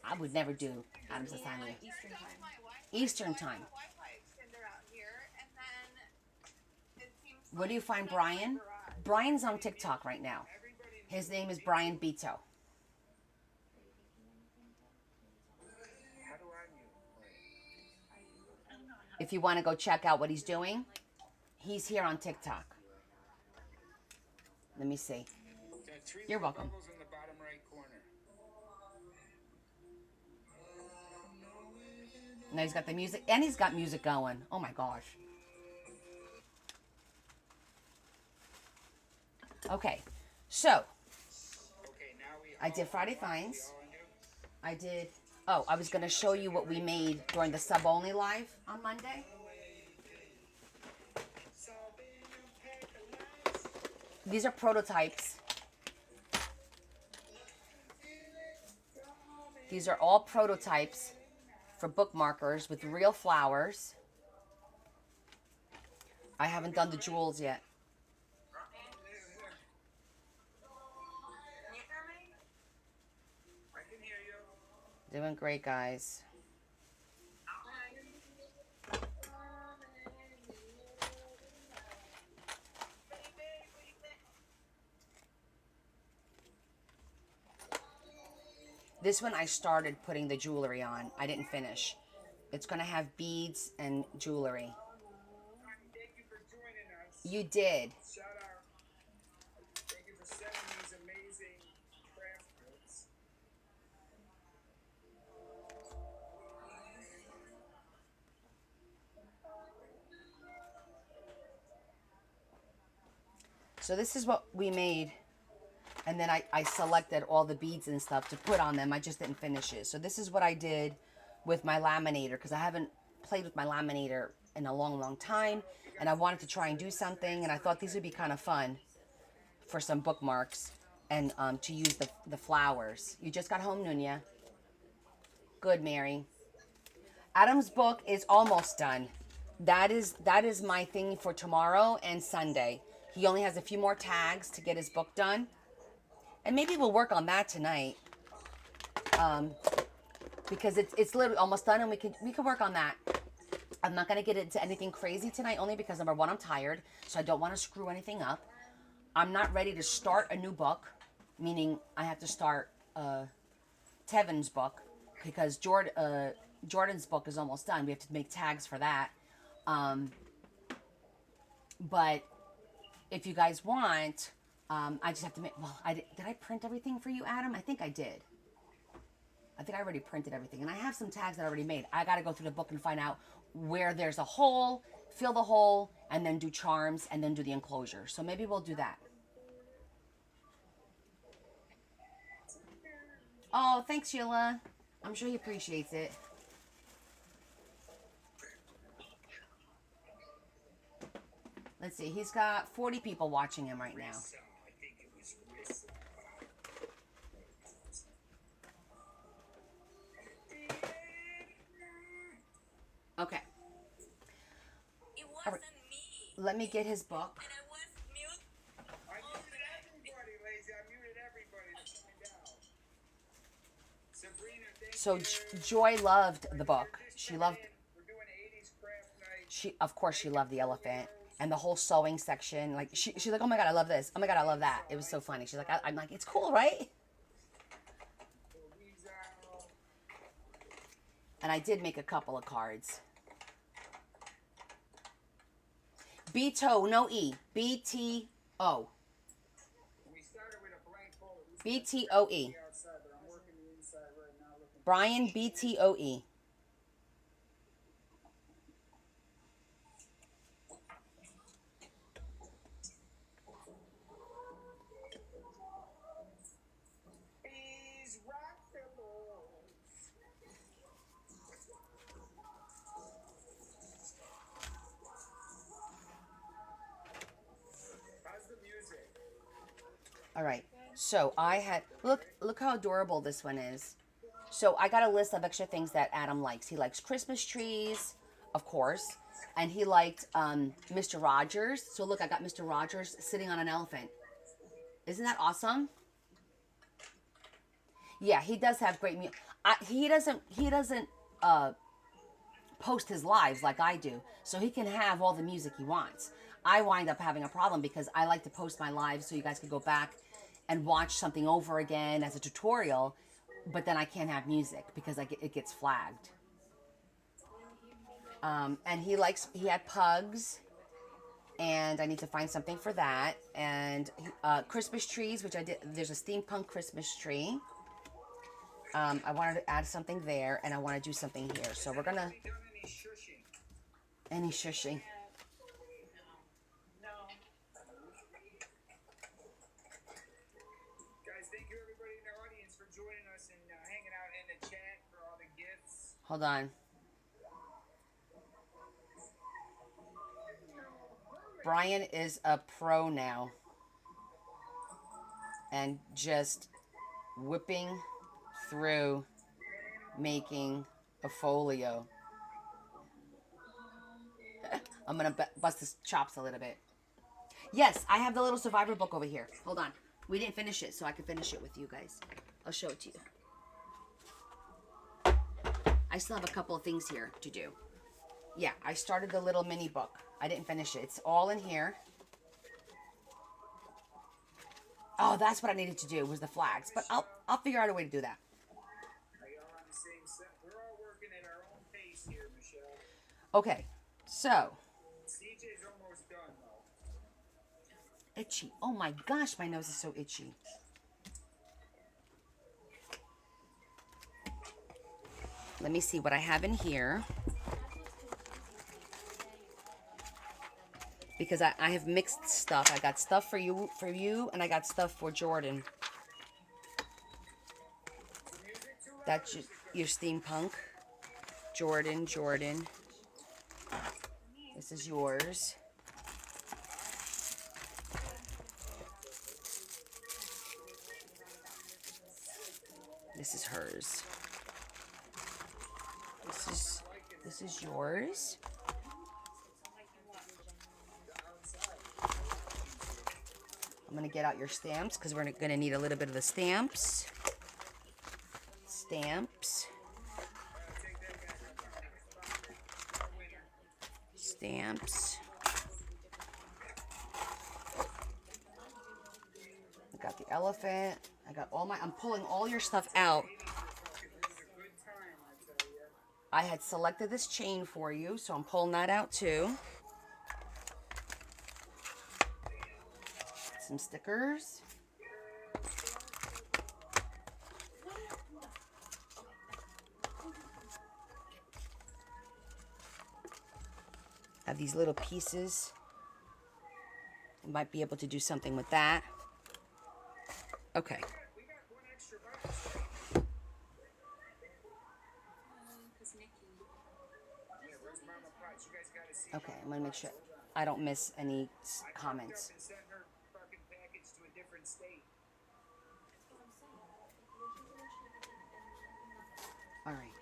I would never do Adam's Assignment. Eastern time. My Wi-Fi. Eastern I have time. a Wi-Fi extender out here, and then Where do you find Brian? Brian's on TikTok right now. Everybody His name is Brian Beto. How do I mute? If you want to go check out what he's doing, he's here on TikTok. Let me see. There are three You're little welcome. bubbles in the bottom right corner. Now he's got the music, and he's got music going. Oh my gosh. Okay, so Okay, now we I did all Friday unlock, we Finds. all undo. I did. Oh, I was going to show you what we made during the sub only live on Monday. These are prototypes. These are all prototypes for bookmarkers with real flowers. I haven't done the jewels yet. I can hear you. Doing great, guys. This one I started putting the jewelry on. I didn't finish. It's going to have beads and jewelry. Thank you for joining us. You did. Shout out. Thank you for sending these amazing craft books. So this is what we made. And then I selected all the beads and stuff to put on them. I just didn't finish it. So this is what I did with my laminator, because I haven't played with my laminator in a long, long time. And I wanted to try and do something. And I thought these would be kind of fun for some bookmarks and to use the flowers. You just got home, Nunya. Good, Mary. Adam's book is almost done. That is my thing for tomorrow and Sunday. He only has a few more tags to get his book done. And maybe we'll work on that tonight, because it's literally almost done, and we can work on that. I'm not gonna get into anything crazy tonight, only because number one, I'm tired, so I don't want to screw anything up. I'm not ready to start a new book, meaning I have to start Tevin's book, because Jordan's book is almost done. We have to make tags for that. But if you guys want. I just have to make, well, did I print everything for you, Adam? I think I did. I think I already printed everything. And I have some tags that I already made. I got to go through the book and find out where there's a hole, fill the hole, and then do charms, and then do the enclosure. So maybe we'll do that. Oh, thanks, Sheila. I'm sure he appreciates it. Let's see. He's got 40 people watching him right now. I think it was with. Okay. It All wasn't right. me. Let me get his book. And I was mute. I muted everybody, lazy. I muted everybody to find out. Sabrina, thank So you. Joy loved the book. She loved. We're doing 80s craft night. Of course, she loved the elephant and the whole sewing section. Like she's like, oh my god, I love this. Oh my god, I love that. It was so funny. She's like, I'm like, it's cool, right? And I did make a couple of cards. Beto, no E. B-T-O. We started with a blank folder. B-T-O-E. Outside, but I'm working the inside right now looking. Brian, B-T-O-E. These Rockefellers. How's the music? All right. So I had, look how adorable this one is. So I got a list of extra things that Adam likes. He likes Christmas trees, of course. And he liked Mr. Rogers. So look, I got Mr. Rogers sitting on an elephant. Isn't that awesome? Yeah, he does have great music. He doesn't post his lives like I do. So he can have all the music he wants. I wind up having a problem because I like to post my lives so you guys can go back and watch something over again as a tutorial, but then I can't have music because it gets flagged. And he had pugs, and I need to find something for that. And Christmas trees, which I did. There's a steampunk Christmas tree. I wanted to add something there, and I want to do something here. So we're gonna. Any shushing. Guys, thank you everybody in the audience for joining us and hanging out in the chat for all the gifts. Hold on. Brian is a pro now. And just whipping through making a folio. I'm going to bust his chops a little bit. Yes, I have the little survivor book over here. Hold on. We didn't finish it, so I can finish it with you guys. I'll show it to you. I still have a couple of things here to do. Yeah, I started the little mini book. I didn't finish it. It's all in here. Oh, that's what I needed to do was the flags. But I'll figure out a way to do that. Are y'all on the same set? We're all working at our own pace here, Michelle. Okay, so. CJ's almost done, though. Itchy. Oh my gosh, my nose is so itchy. Let me see what I have in here. Because I have mixed stuff. I got stuff for you, and I got stuff for Jordan. That's your steampunk. Jordan. This is yours. This is hers. This is yours. I'm going to get out your stamps because we're going to need a little bit of the stamps. Stamps. I got the elephant. I got I'm pulling all your stuff out. I had selected this chain for you, so I'm pulling that out too. Some stickers. Have these little pieces. I might be able to do something with that. Okay. Okay, I'm gonna make sure I don't miss any comments. All right.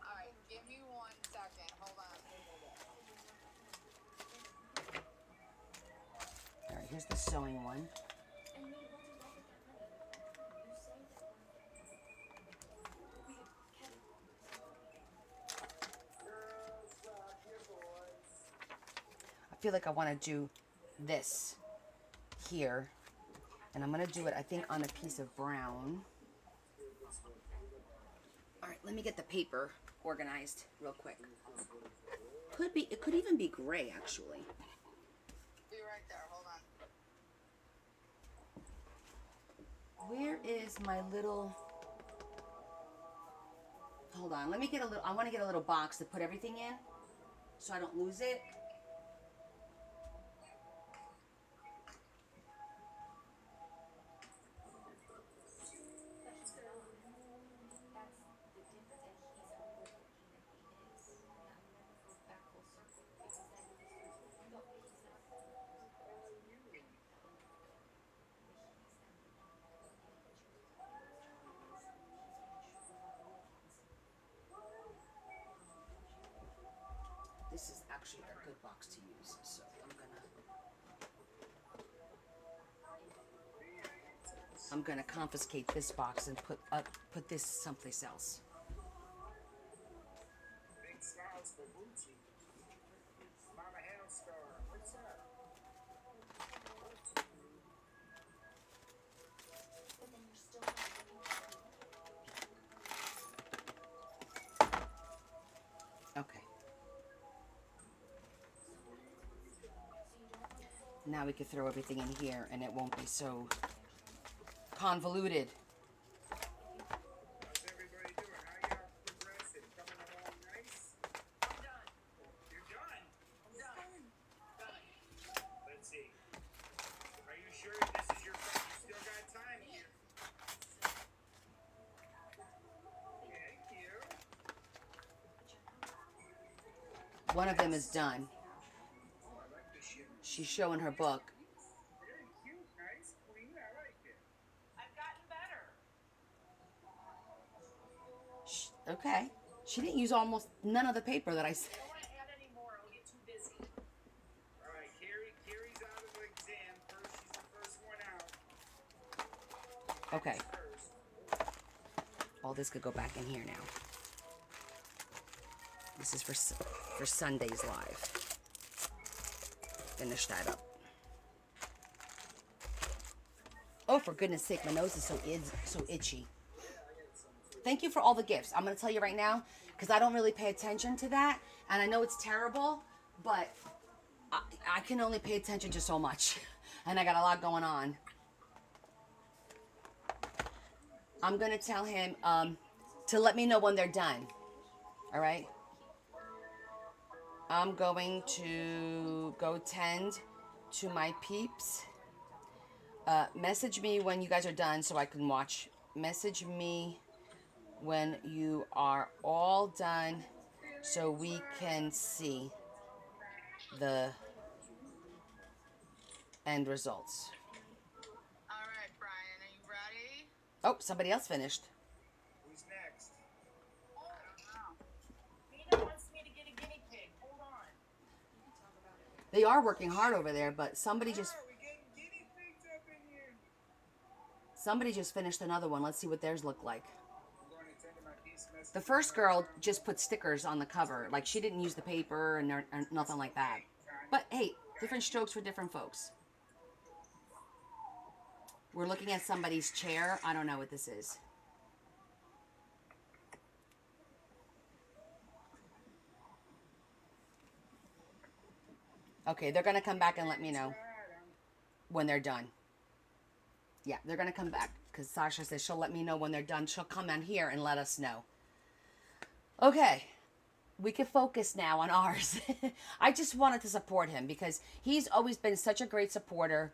Alright, give me 1 second. Hold on. All right, here's the sewing one. I feel like I want to do this here, and I'm going to do it, I think, on a piece of brown. All right, let me get the paper organized real quick. It could even be gray, actually. Be right there. Hold on. Where is my little... Hold on, let me get a little... I want to get a little box to put everything in so I don't lose it. This is actually a good box to use, so I'm gonna confiscate this box and put this someplace else. Big smiles for Gucci. Mama Hellstar. What's up? Now we can throw everything in here and it won't be so convoluted. How's everybody doing? How y'all progressing? Coming along nice? I'm done. You're done? I'm done. Let's see. Are you sure this is your phone? You still got time here. Thank you. One of them is done. Oh, I like this shit. She's showing her book. Very cute, nice, clean. I like it. I've gotten better. Okay. She didn't use almost none of the paper that I said. I don't want to add any more. I'll get too busy. All right, Carrie's out of the exam first. She's the first one out. Okay. First. All this could go back in here now. This is for Sunday's live. Finish that up. Oh, for goodness sake, my nose is so itchy. Thank you for all the gifts. I'm going to tell you right now, because I don't really pay attention to that. And I know it's terrible, but I can only pay attention to so much. And I got a lot going on. I'm going to tell him to let me know when they're done. All right? I'm going to go tend to my peeps. Message me when you guys are done so I can watch. Message me when you are all done so we can see the end results. All right, Brian, are you ready? Oh, somebody else finished. Who's next? I don't know. Mina wants me to get a guinea pig. Hold on. They are working hard over there, but somebody just Oh, we getting guinea pigs up in here. finished another one. Let's see what theirs look like. I'm going to tend to my piece message. The first girl just put stickers on the cover. Like, she didn't use the paper and or nothing like that. But, hey, different strokes for different folks. We're looking at somebody's chair. I don't know what this is. Okay, they're going to come back and let me know when they're done. Yeah, they're going to come back because Sasha says she'll let me know when they're done. She'll come on here and let us know. Okay, we can focus now on ours. I just wanted to support him because he's always been such a great supporter.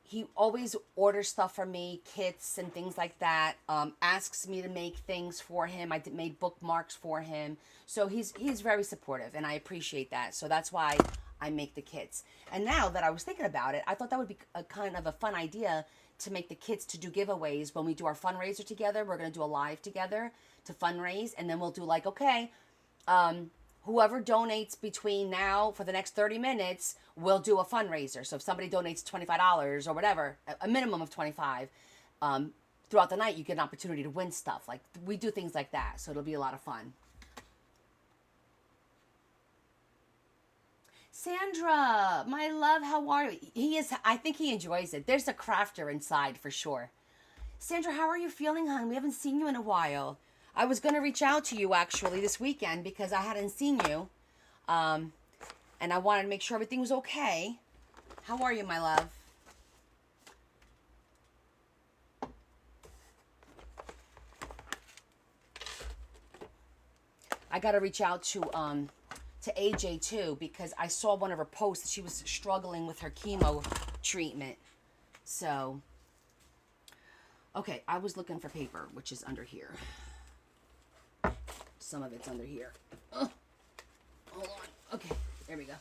He always orders stuff for me, kits and things like that. Asks me to make things for him. I made bookmarks for him. So he's very supportive, and I appreciate that. So that's why I make the kits. And now that I was thinking about it, I thought that would be a kind of a fun idea to make the kits to do giveaways when we do our fundraiser together. We're going to do a live together to fundraise, and then we'll do like, okay, whoever donates between now for the next 30 minutes, we'll do a fundraiser. So if somebody donates $25 or whatever, a minimum of $25, throughout the night, you get an opportunity to win stuff. Like, we do things like that. So it'll be a lot of fun. Sandra, my love, how are you? I think he enjoys it. There's a crafter inside for sure. Sandra, how are you feeling, hon? We haven't seen you in a while. I was going to reach out to you actually this weekend because I hadn't seen you. And I wanted to make sure everything was okay. How are you, my love? I got to reach out to AJ too because I saw one of her posts that she was struggling with her chemo treatment. So, okay, I was looking for paper, which is under here. Some of it's under here. Ugh. Hold on. Okay, there we go.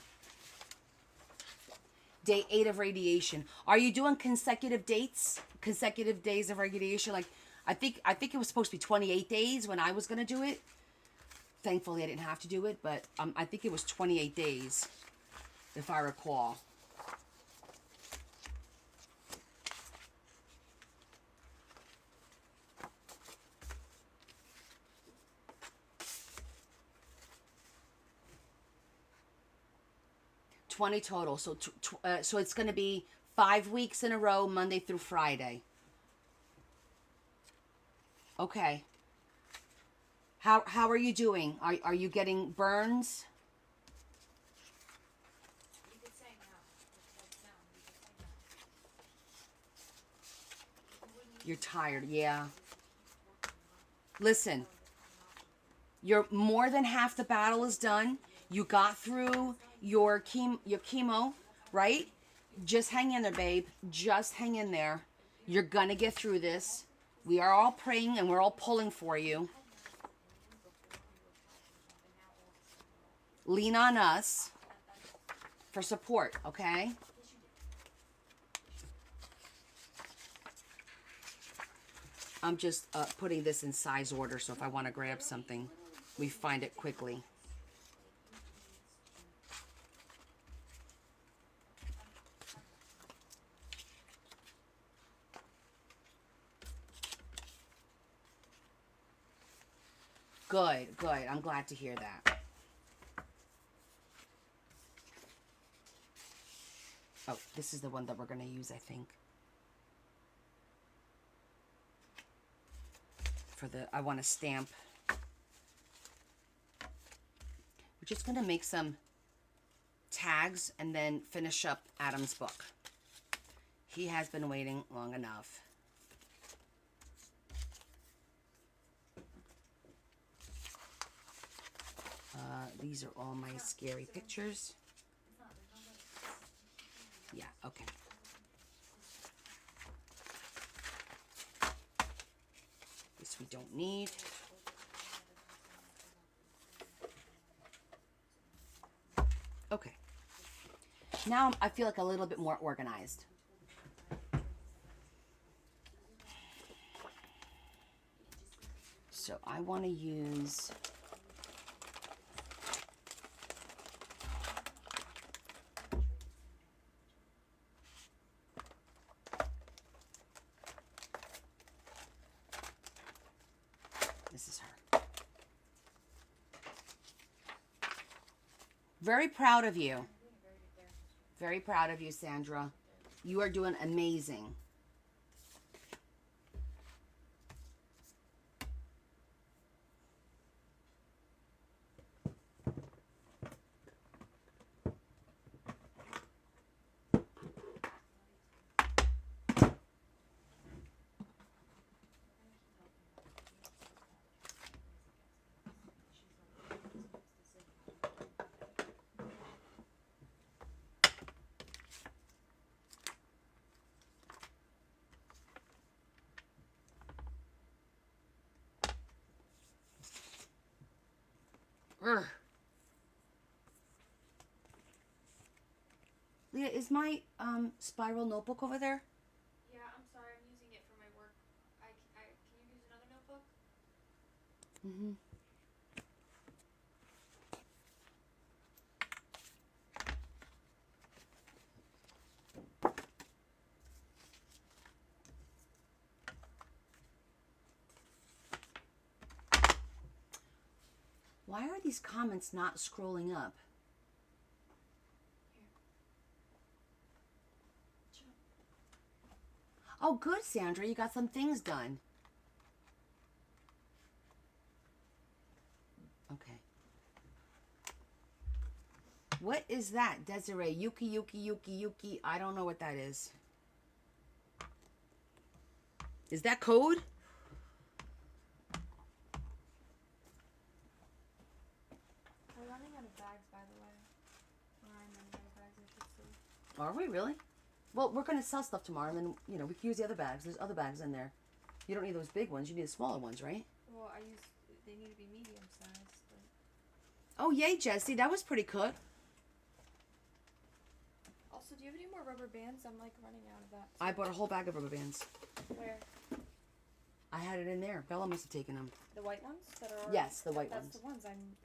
Day 8 of radiation. Are you doing consecutive dates? Consecutive days of radiation? Like, I think it was supposed to be 28 days when I was going to do it. Thankfully, I didn't have to do it, but I think it was 28 days, if I recall. $20 total. So so it's going to be 5 weeks in a row, Monday through Friday. Okay. How are you doing? Are you getting burns? You did saying You're tired, yeah. Listen, you're more than half the battle is done. You got through your chemo, right? Just hang in there, babe. Just hang in there. You're gonna get through this. We are all praying and we're all pulling for you. Lean on us for support, okay? I'm just putting this in size order, so if I want to grab something, we find it quickly. Good, good. I'm glad to hear that. Oh, this is the one that we're going to use, I think. For the, I want to stamp. We're just going to make some tags and then finish up Adam's book. He has been waiting long enough. These are all my scary pictures. Yeah, okay. This we don't need. Okay. Now I feel like a little bit more organized. So I want to use this is her. Very proud of you. Very proud of you, Sandra. You are doing amazing. Urgh. Leah, is my spiral notebook over there? Yeah, I'm sorry. I'm using it for my work. Can you use another notebook? Mm-hmm. Why are these comments not scrolling up? Oh, good, Sandra. You got some things done. Okay. What is that, Desiree? Yuki, Yuki, Yuki, Yuki. I don't know what that is. Is that code? We're running out of bags, by the way. Or I'm running out of bags, I should say. Are we really? Well, we're going to sell stuff tomorrow, and then, you know, we can use the other bags. There's other bags in there. You don't need those big ones. You need the smaller ones, right? Well, they need to be medium sized, but... Oh, yay, Jessie. That was pretty good. Also, do you have any more rubber bands? I'm, like, running out of that. I bought a whole bag of rubber bands. Where? I had it in there. Bella must have taken them. The white ones that are... Yes, the white That's ones. the ones.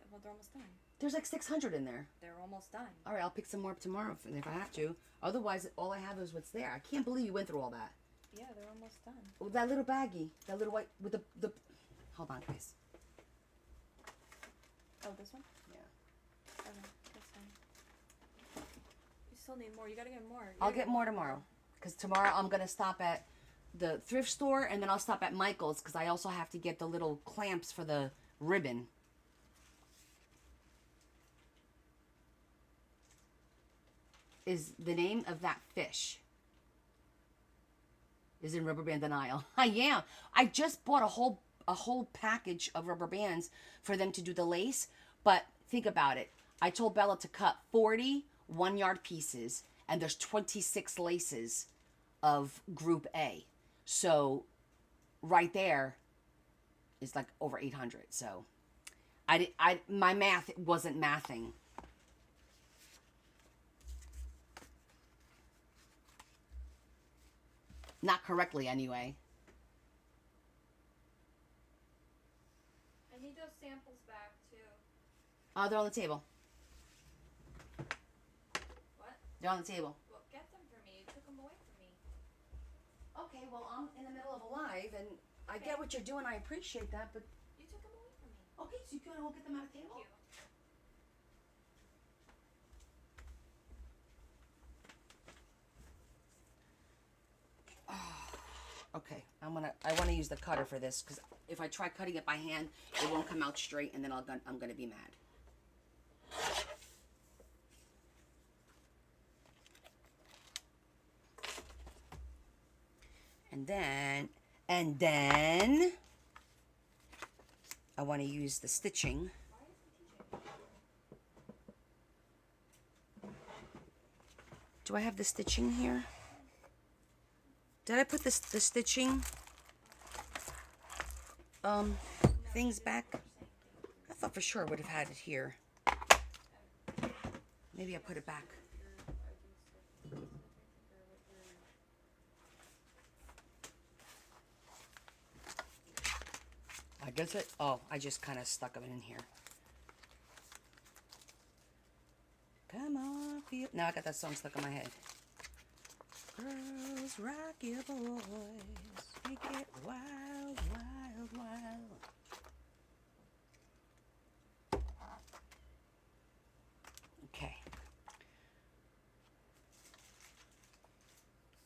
Well, they're almost done. There's like 600 in there. They're almost done. All right, I'll pick some more up tomorrow if I have to. Otherwise, all I have is what's there. I can't believe you went through all that. Yeah, they're almost done. Oh, that little baggie. That little white with the... Hold on, guys. Oh, this one? Yeah. Okay, that's fine. You still need more. You gotta get more. I'll get more tomorrow. Because tomorrow I'm going to stop at the thrift store and then I'll stop at Michael's because I also have to get the little clamps for the ribbon. Is the name of that fish. is in rubber band denial. I am. I just bought a whole package of rubber bands for them to do the lace. But think about it. I told Bella to cut 40 1-yard pieces, and there's 26 laces of group A. So right there is like over 800. So my math wasn't mathing. Not correctly, anyway. I need those samples back too. They're on the table. What? They're on the table. Well, get them for me. You took them away from me. Okay, well, I'm in the middle of a live, and I get what you're doing. I appreciate that, but... You took them away from me. Okay, so you can go get them out of the table? Thank you. Okay, I want to use the cutter for this, because if I try cutting it by hand, it won't come out straight, and then I'm gonna be mad. And then I want to use the stitching. Do I have the stitching here? Did I put the stitching things back? I thought for sure I would have had it here. Maybe I put it back. I guess it. Oh, I just kind of stuck them in here. Come on, feel. Now I got that song stuck in my head. Girls, rock your boys, make it wild, wild, wild. Okay.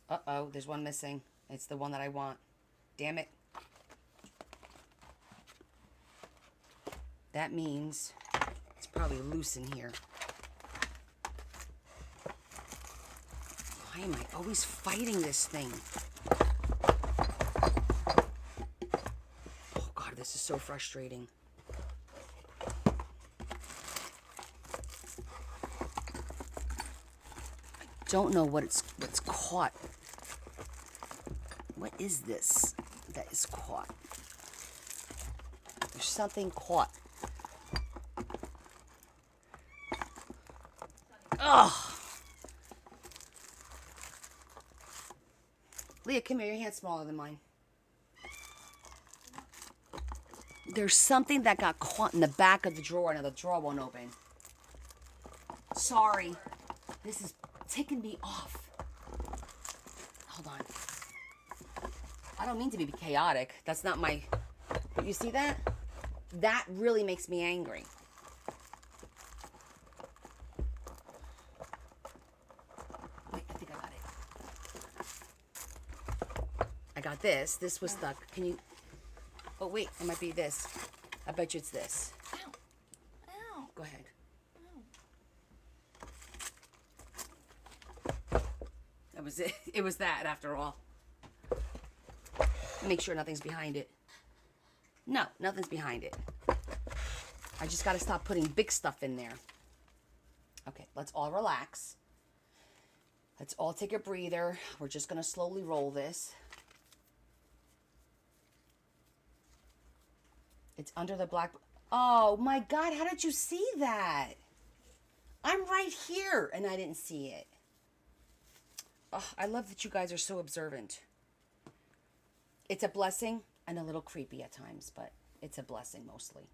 Uh-oh, there's one missing. It's the one that I want. Damn it. That means it's probably loose in here. Why am I always fighting this thing? Oh God, this is so frustrating. I don't know what's caught. What is this that is caught? There's something caught. Ugh. Leah, come here. Your hand's smaller than mine. There's something that got caught in the back of the drawer. Now the drawer won't open. Sorry. This is ticking me off. Hold on. I don't mean to be chaotic. That's not my... You see that? That really makes me angry. Wait, I think I got it. I got this. This was stuck. Can you... Oh, wait. It might be this. I bet you it's this. Ow. Ow. Go ahead. That was it. It was that, after all. Make sure nothing's behind it. No, nothing's behind it. I just got to stop putting big stuff in there. Okay, let's all relax. Let's all take a breather. We're just going to slowly roll this. It's under the black... Oh, my God, how did you see that? I'm right here, and I didn't see it. Oh, I love that you guys are so observant. It's a blessing and a little creepy at times, but it's a blessing mostly.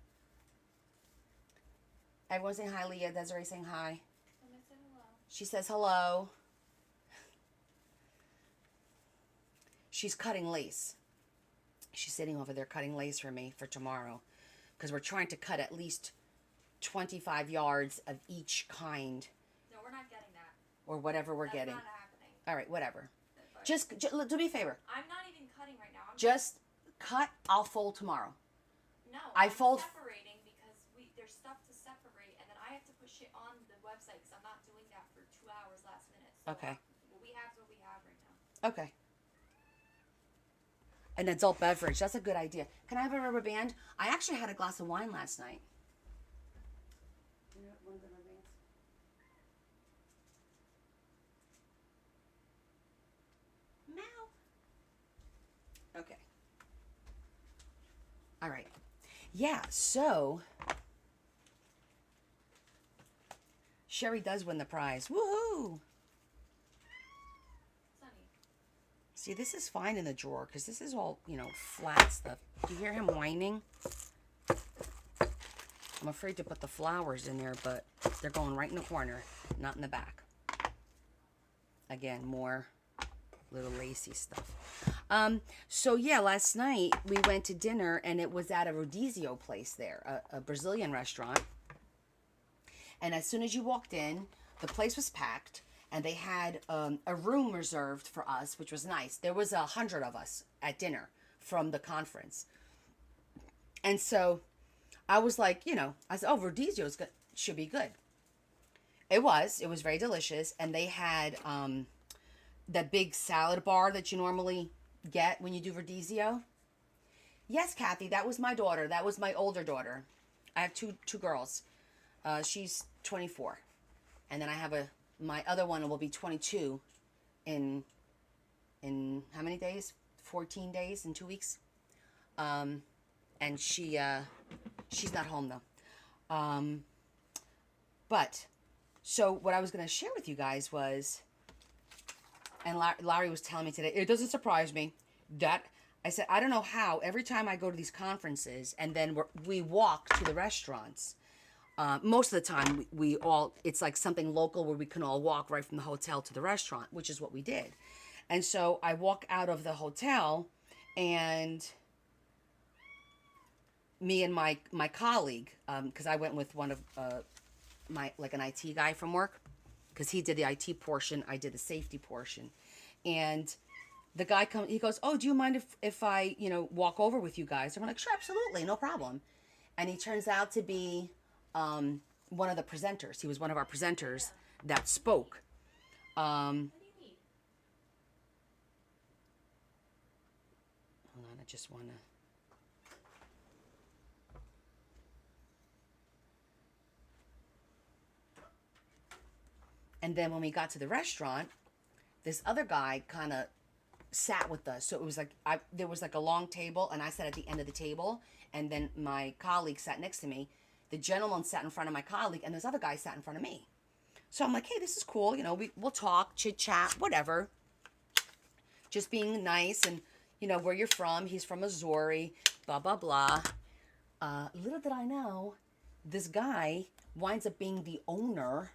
Everyone's saying hi, Leah. Desiree saying hi. She says hello. She's cutting lace. She's sitting over there cutting lace for me for tomorrow, because we're trying to cut at least 25 yards of each kind. No, we're not getting that. Or whatever we're That's getting. not happening. All right, whatever. But Just do me a favor. I'm not even cutting right now. Just cut. I'll fold tomorrow. No, I I'm fold- separating because there's stuff to separate, and then I have to put shit on the website because I'm not doing that for 2 hours last minute. So Okay. what we have is what we have right now. Okay. an adult beverage. That's a good idea. Can I have a rubber band? I actually had a glass of wine last night. You know, one of the rubber bands? Meow. Okay. All right. Yeah, so Sherry does win the prize. Woohoo! Sunny. See, this is fine in the drawer because this is all, you know, flat stuff. Do you hear him whining? I'm afraid to put the flowers in there, but they're going right in the corner, not in the back. Again, more little lacy stuff. So yeah, last night we went to dinner and it was at a rodizio place there, a Brazilian restaurant. And as soon as you walked in, the place was packed and they had a room reserved for us, which was nice. There was 100 of us at dinner from the conference. And so I was like, you know, I said, oh, rodizio should be good. It was very delicious. And they had that big salad bar that you normally get when you do rodizio. Yes, Kathy, that was my daughter. That was my older daughter. I have two girls. She's 24. And then I have my other one will be 22 in how many days? 14 days, in 2 weeks. And she's not home though. But so what I was going to share with you guys was, and Larry was telling me today, it doesn't surprise me that I said, I don't know how every time I go to these conferences and then we walk to the restaurants, most of the time we all, it's like something local where we can all walk right from the hotel to the restaurant, which is what we did. And so I walk out of the hotel and me and my colleague, because I went with one of like an IT guy from work, because he did the IT portion, I did the safety portion. And the guy he goes, oh, do you mind if I, you know, walk over with you guys? And we're like, sure, absolutely, no problem. And he turns out to be one of the presenters. He was one of our presenters that spoke. What do you need? Hold on, I just want to... And then when we got to the restaurant, this other guy kind of sat with us. So it was like, there was like a long table and I sat at the end of the table. And then my colleague sat next to me. The gentleman sat in front of my colleague and this other guy sat in front of me. So I'm like, hey, this is cool. You know, we'll talk, chit chat, whatever. Just being nice and, you know, where you're from. He's from Missouri, blah, blah, blah. Little did I know, this guy winds up being the owner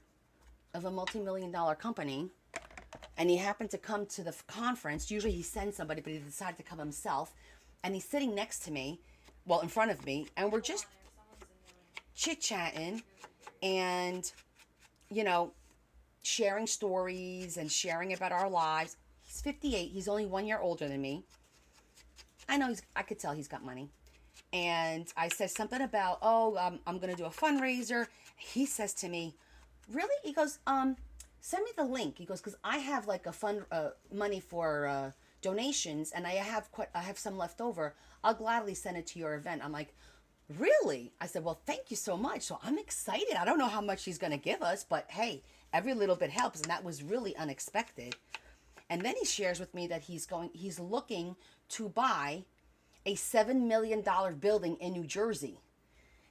of a multi-million-dollar company, and he happened to come to the conference. Usually he sends somebody, but he decided to come himself, and he's sitting next to me, well, in front of me, and we're just chit-chatting and, you know, sharing stories and sharing about our lives. He's 58. He's only 1 year older than me. I know I could tell he's got money. And I said something about, I'm going to do a fundraiser. He says to me, really? He goes, send me the link. He goes, because I have like a fund money for donations, and I have some left over. I'll gladly send it to your event. I'm like, really? I said, well, thank you so much. So I'm excited. I don't know how much he's going to give us, but hey, every little bit helps, and that was really unexpected. And then he shares with me that he's looking to buy a $7 million building in New Jersey.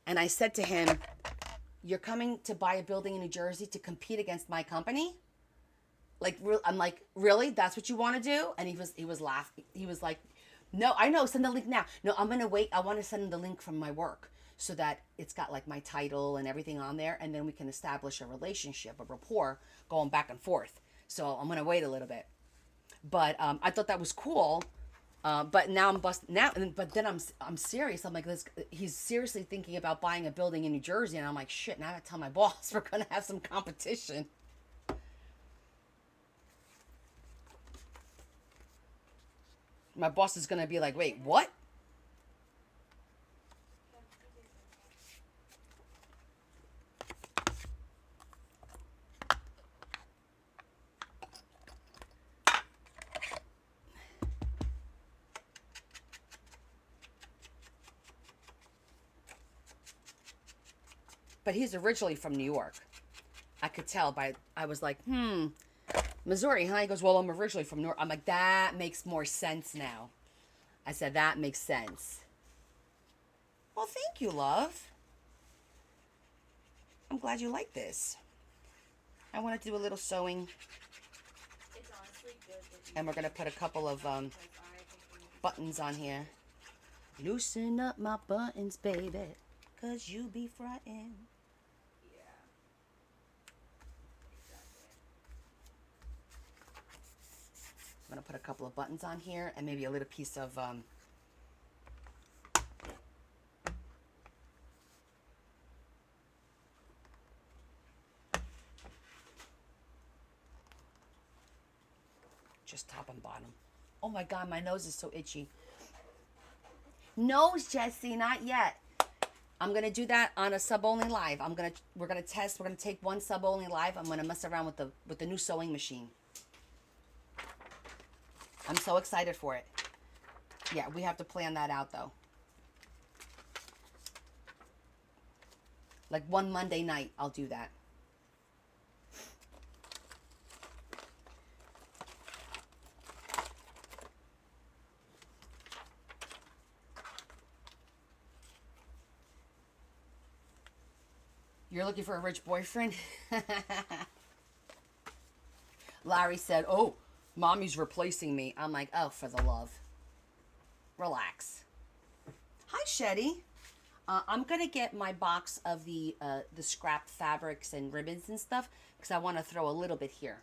And I said to him, you're coming to buy a building in New Jersey to compete against my company? Like, I'm like, really? That's what you want to do? And he was laughing. He was like, no, I know. Send the link now. No, I'm going to wait. I want to send him the link from my work so that it's got like my title and everything on there. And then we can establish a relationship, a rapport going back and forth. So I'm going to wait a little bit. But I thought that was cool. But now I'm busting now. But then I'm serious. I'm like, he's seriously thinking about buying a building in New Jersey, and I'm like, shit. Now I gotta tell my boss we're gonna have some competition. My boss is gonna be like, wait, what? But he's originally from New York. I could tell I was like, Missouri, huh? He goes, well, I'm originally from New York. I'm like, that makes more sense now. I said, that makes sense. Well, thank you, love. I'm glad you like this. I wanted to do a little sewing. It's honestly good that you And we're going to put a couple of because I think we need to buttons on here. Loosen up my buttons, baby, 'cause you be frightened. yeah. Exactly. I'm going to put a couple of buttons on here and maybe a little piece of just top and bottom. Oh my God, my nose is so itchy. Nose, Jesse, not yet. I'm gonna do that on a sub only live. We're gonna test. We're gonna take one sub only live. I'm gonna mess around with the new sewing machine. I'm so excited for it. Yeah, we have to plan that out though. Like one Monday night, I'll do that. You're looking for a rich boyfriend? Larry said, oh, mommy's replacing me. I'm like, oh, for the love. Relax. Hi, Shetty. I'm going to get my box of the scrap fabrics and ribbons and stuff because I want to throw a little bit here.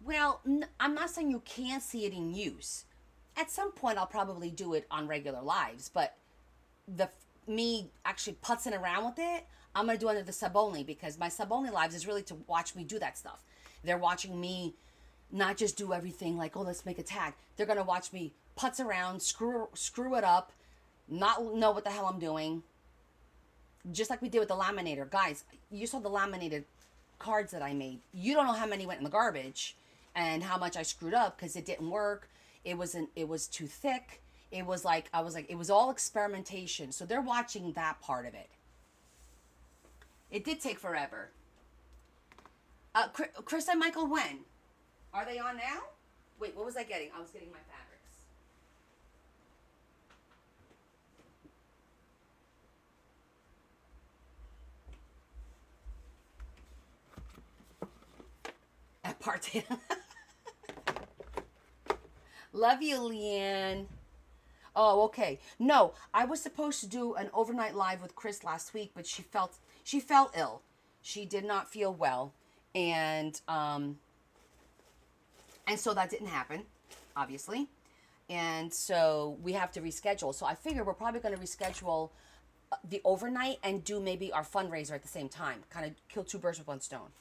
Well, I'm not saying you can't see it in use. At some point, I'll probably do it on regular lives, but me actually putzing around with it, I'm going to do under the sub only because my sub only lives is really to watch me do that stuff. They're watching me not just do everything like, oh, let's make a tag. They're going to watch me putz around, screw it up, not know what the hell I'm doing. Just like we did with the laminator. Guys, you saw the laminated cards that I made. You don't know how many went in the garbage and how much I screwed up because it didn't work. It was too thick. It was like, it was all experimentation. So they're watching that part of it. It did take forever. Chris and Michael, when? Are they on now? Wait, what was I getting? I was getting my fabrics. At part-time. Love you, Leanne. Oh, okay. No, I was supposed to do an overnight live with Chris last week, but she felt ill. She did not feel well, and so that didn't happen, obviously. And so we have to reschedule. So I figure we're probably going to reschedule the overnight and do maybe our fundraiser at the same time. Kind of kill two birds with one stone.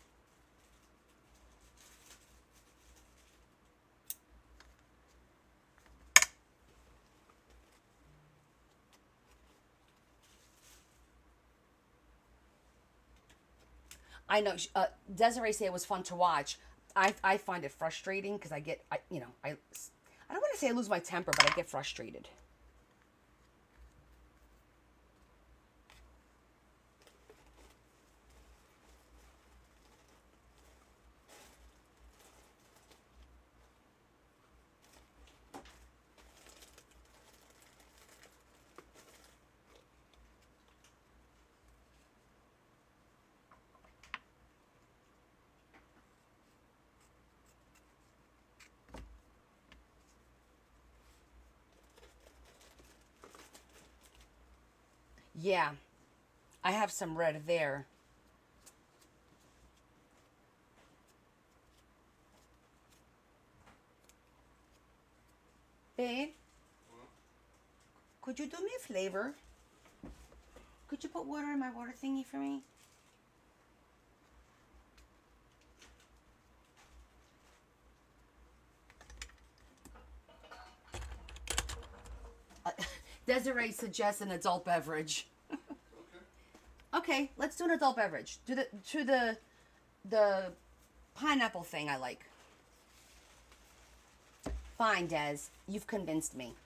I know Desiree said it was fun to watch. I find it frustrating because I don't want to say I lose my temper, but I get frustrated. Yeah, I have some red there. Babe, could you do me a favor? Could you put water in my water thingy for me? Desiree suggests an adult beverage. Okay, let's do an adult beverage. Do the pineapple thing I like. Fine, Des. You've convinced me.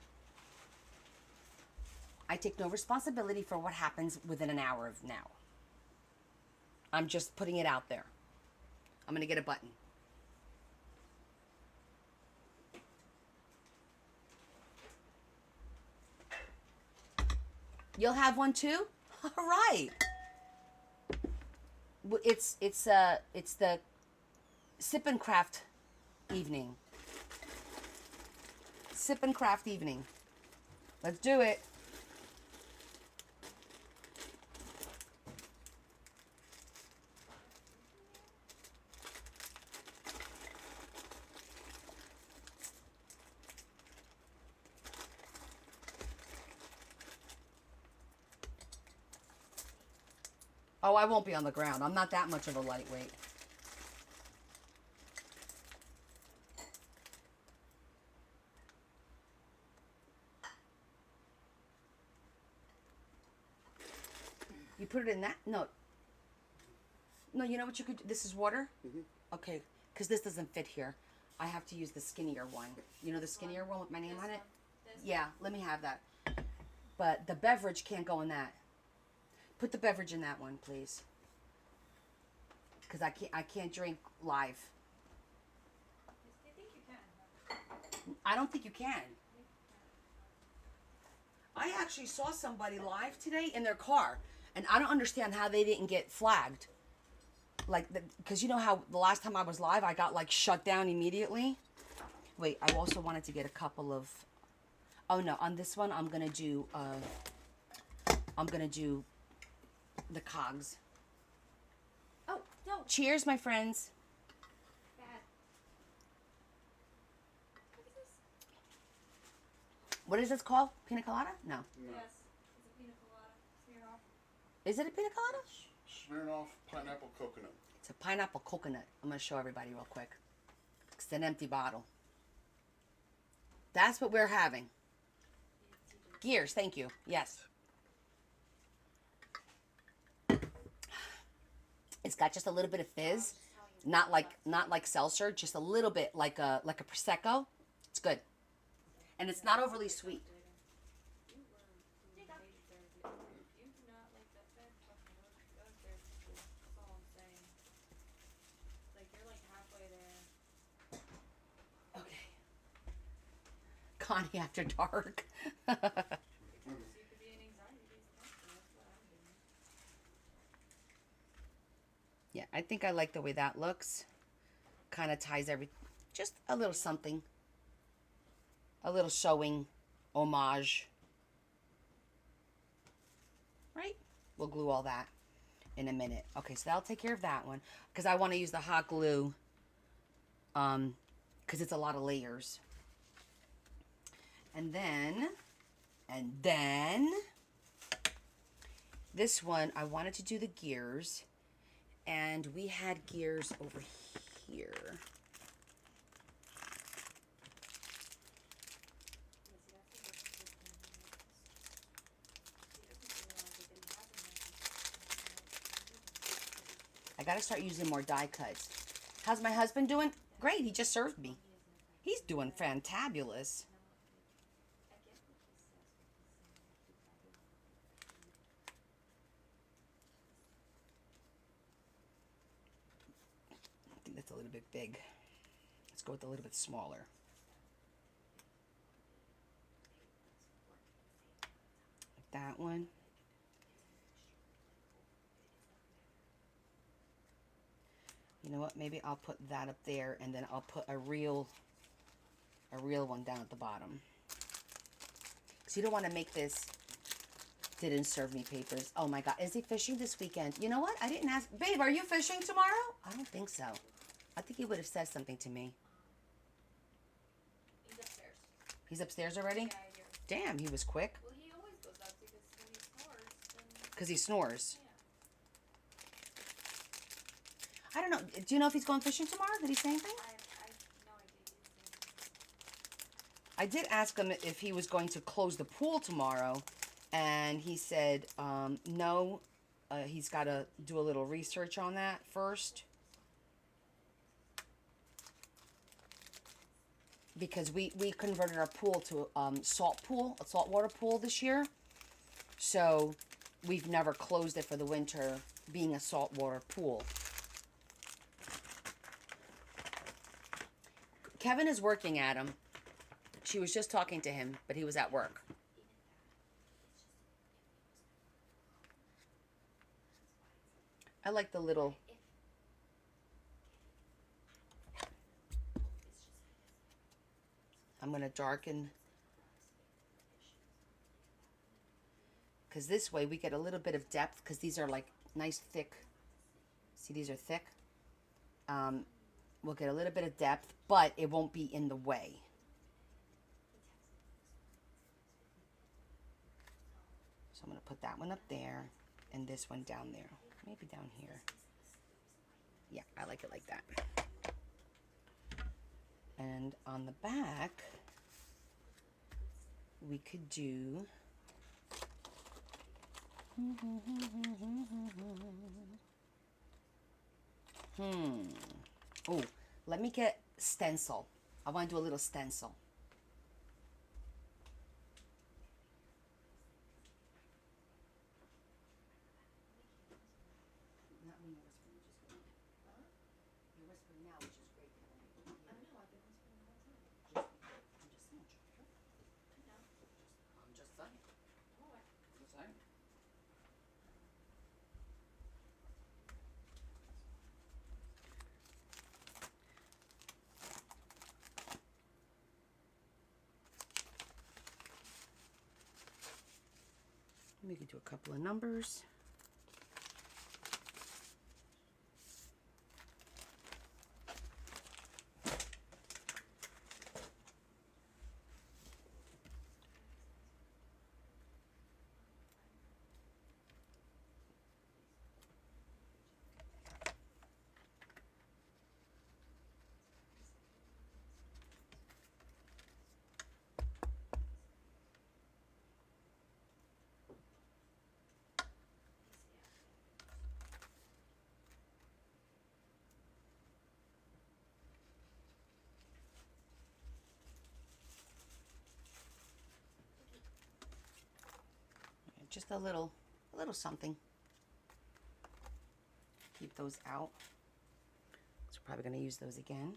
I take no responsibility for what happens within an hour of now. I'm just putting it out there. I'm going to get a button. You'll have one too? All right. It's the Sip and Craft evening. Sip and Craft evening. Let's do it. Oh, I won't be on the ground. I'm not that much of a lightweight. You put it in that? No. No, you know what you could do? This is water? Mm-hmm. Okay, because this doesn't fit here. I have to use the skinnier one. You know the skinnier one with my name on it? Yeah, let me have that. But the beverage can't go in that. Put the beverage in that one, please. Because I can't drink live. I think you can. I don't think you can. I actually saw somebody live today in their car, and I don't understand how they didn't get flagged. Like, because you know how the last time I was live, I got like shut down immediately. Wait, I also wanted to get a couple of. Oh no, on this one I'm gonna do the cogs. Oh, no. Cheers, my friends. Bad. What is this? What is this called? Pina colada? No. No. Yes. It's a pina colada. Smear off. Is it a pina colada? Smirnoff pineapple coconut. It's a pineapple coconut. I'm gonna show everybody real quick. It's an empty bottle. That's what we're having. Gears, thank you. Yes. It's got just a little bit of fizz, not like seltzer, just a little bit like a prosecco. It's good, and it's not overly sweet. You do not like that bed. Fucking go upstairs. That's all I'm saying. Like, you're like halfway there. Okay. Connie after dark. Because you could be an anxiety-based monster. That's what I'm doing. Yeah, I think I like the way that looks. Kind of ties just a little something. A little showing homage. Right? We'll glue all that in a minute. Okay, so that'll take care of that one. Because I want to use the hot glue. Because it's a lot of layers. And then, this one, I wanted to do the gears. And we had gears over here. I gotta start using more die cuts. How's my husband doing? Great, he just served me. He's doing fantabulous. I think that's a little bit big. Let's go with a little bit smaller. Like that one. You know what? Maybe I'll put that up there, and then I'll put a real one down at the bottom. Because you don't want to make this didn't serve me papers. Oh my God. Is he fishing this weekend? You know what? I didn't ask. Babe, are you fishing tomorrow? I don't think so. I think he would have said something to me. He's upstairs. He's upstairs already? Yeah, I hear him. Damn, he was quick. Well, he always goes up because when he snores, then... Because he snores. Yeah. I don't know. Do you know if he's going fishing tomorrow? Did he say anything? I have no idea. I did ask him if he was going to close the pool tomorrow, and he said no. He's got to do a little research on that first. Because we converted our pool to a saltwater pool this year. So we've never closed it for the winter, being a saltwater pool. Kevin is working, Adam. She was just talking to him, but he was at work. I like the little... I'm going to darken... because this way we get a little bit of depth, because these are like nice thick. See, these are thick. We'll get a little bit of depth, but it won't be in the way. So I'm going to put that one up there and this one down there. Maybe down here. Yeah, I like it like that. And on the back, we could do... Oh, let me get stencil. I want to do a little stencil. Not when you're whispering, which is good. Huh? You're whispering now, which is great. I know, I've been whispering the whole time. I'm just saying, Joshua. I know. I'm just saying. What? Just saying. We could do a couple of numbers. Just a little something. Keep those out. So we're probably going to use those again.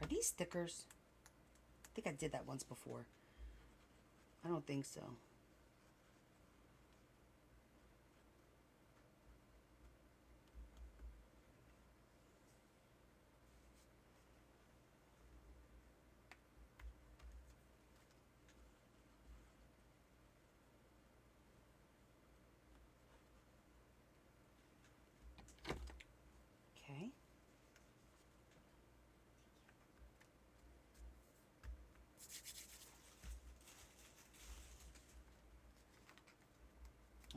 Are these stickers? I think I did that once before. I don't think so. Okay.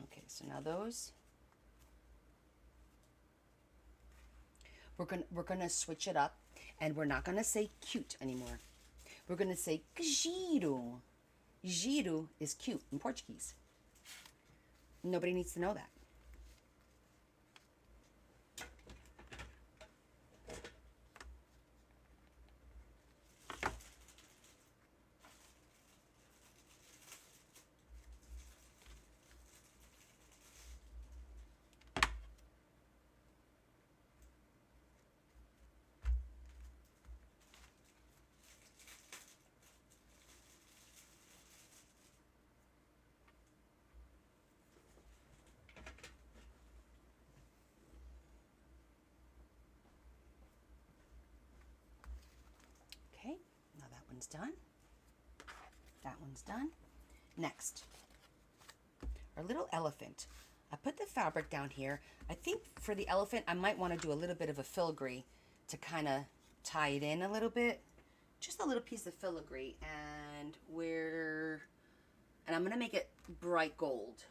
Okay, so now those we're gonna switch it up, and we're not gonna say cute anymore. We're gonna say giro. Giro is cute in Portuguese. Nobody needs to know that. Okay, now that one's done. That one's done. Next, our little elephant. I put the fabric down here. I think for the elephant, I might want to do a little bit of a filigree to kind of tie it in a little bit. Just a little piece of filigree, and I'm going to make it bright gold.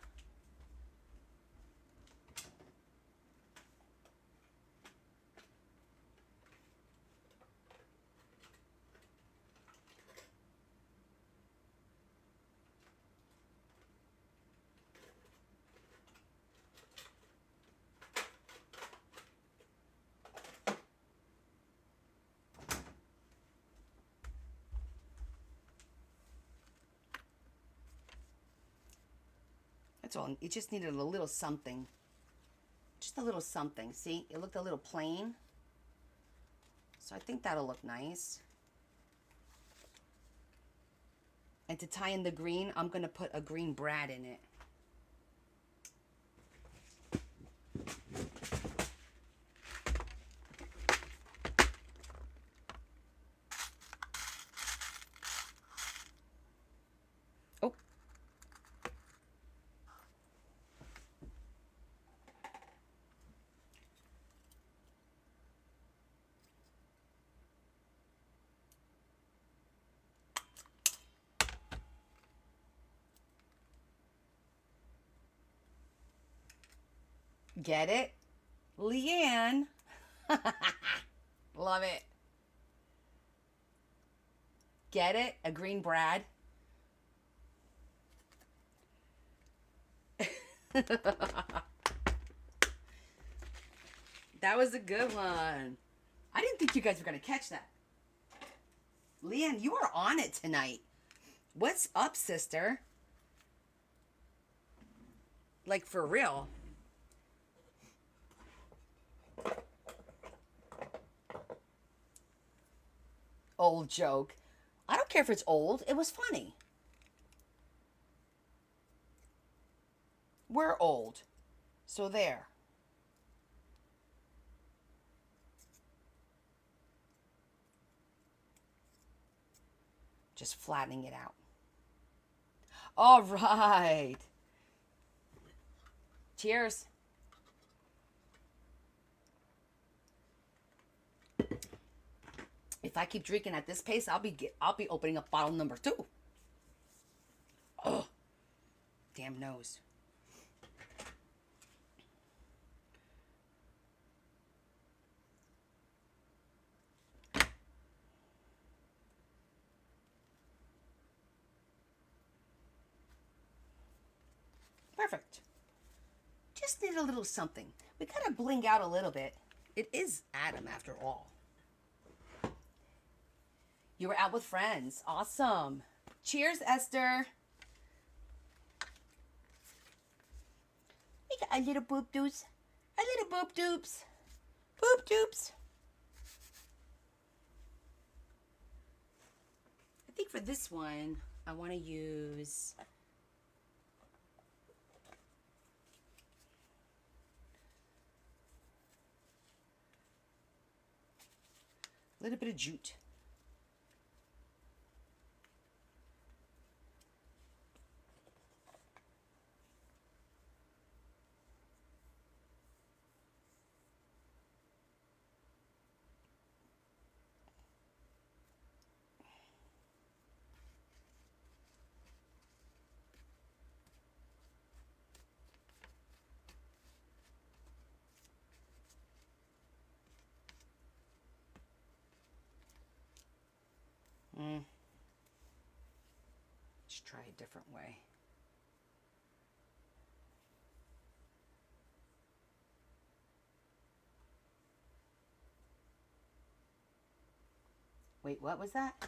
That's all. It just needed a little something. Just a little something. See? It looked a little plain. So I think that'll look nice. And to tie in the green, I'm going to put a green brad in it. Oh. Get it? Leanne. Love it. Get it? A green brad. That was a good one. I didn't think you guys were going to catch that. Leanne, you are on it tonight. What's up, sister? Like, for real. Old joke. I don't care if it's old. It was funny. We're old. So there. Just flattening it out. All right. Cheers. If I keep drinking at this pace, I'll be opening up bottle number 2. Oh, damn nose. Perfect. Just need a little something. We gotta bling out a little bit. It is Adam after all. You were out with friends. Awesome. Cheers, Esther. We got a little boop doops. A little boop doops. Boop doops. I think for this one, I want to use a little bit of jute. Let's try a different way. Wait, what was that?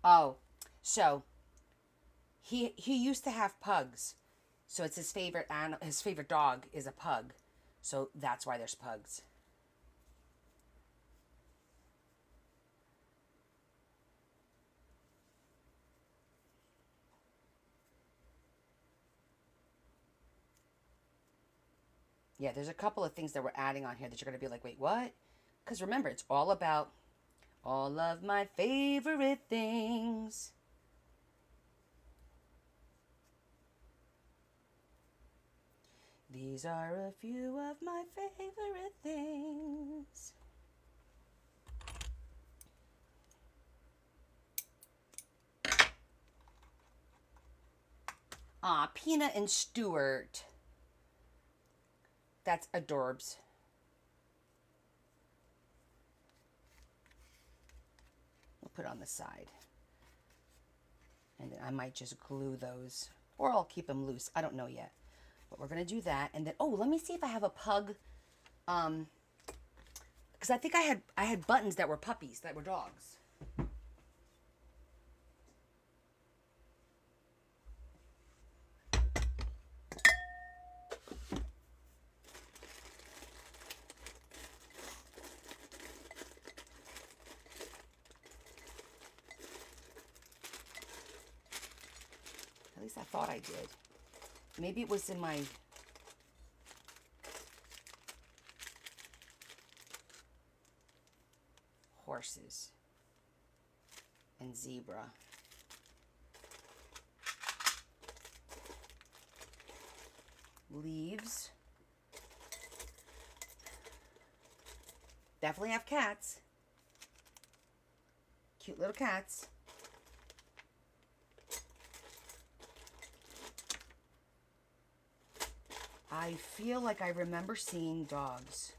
Oh, so he used to have pugs. So it's his favorite animal, his favorite dog is a pug. So that's why there's pugs. Yeah, there's a couple of things that we're adding on here that you're going to be like, wait, what? Because remember, it's all about all of my favorite things. These are a few of my favorite things. Ah, Peanut and Stuart. That's adorbs. We'll put it on the side. And then I might just glue those. Or I'll keep them loose. I don't know yet. But we're going to do that. And then, oh, let me see if I have a pug. Because I think I had buttons that were puppies, that were dogs. I thought I did. Maybe it was in my... horses and zebra. Leaves. Definitely have cats. Cute little cats. I feel like I remember seeing dogs.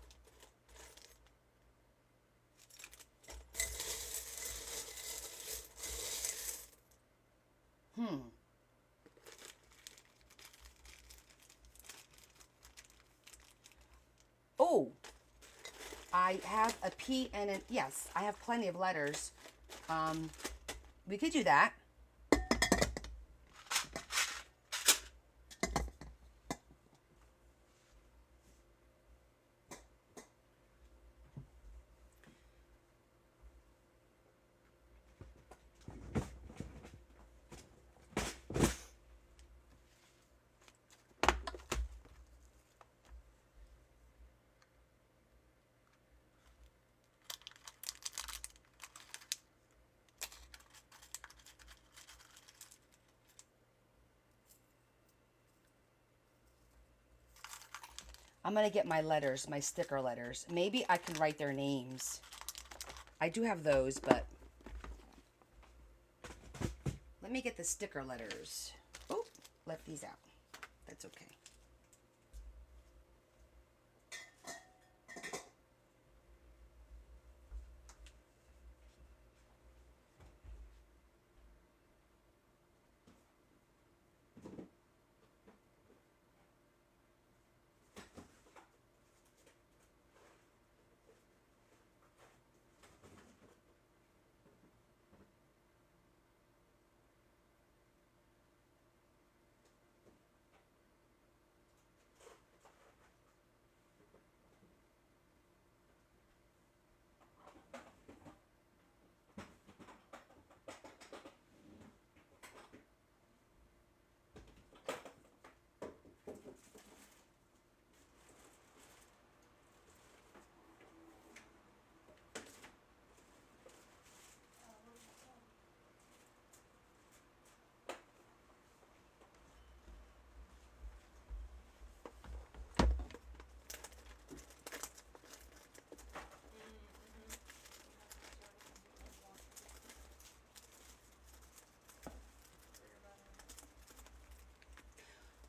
Oh, I have a P and an... Yes, I have plenty of letters. We could do that. I'm going to get my letters, my sticker letters. Maybe I can write their names. I do have those, but... Let me get the sticker letters. Oh, left these out. That's okay.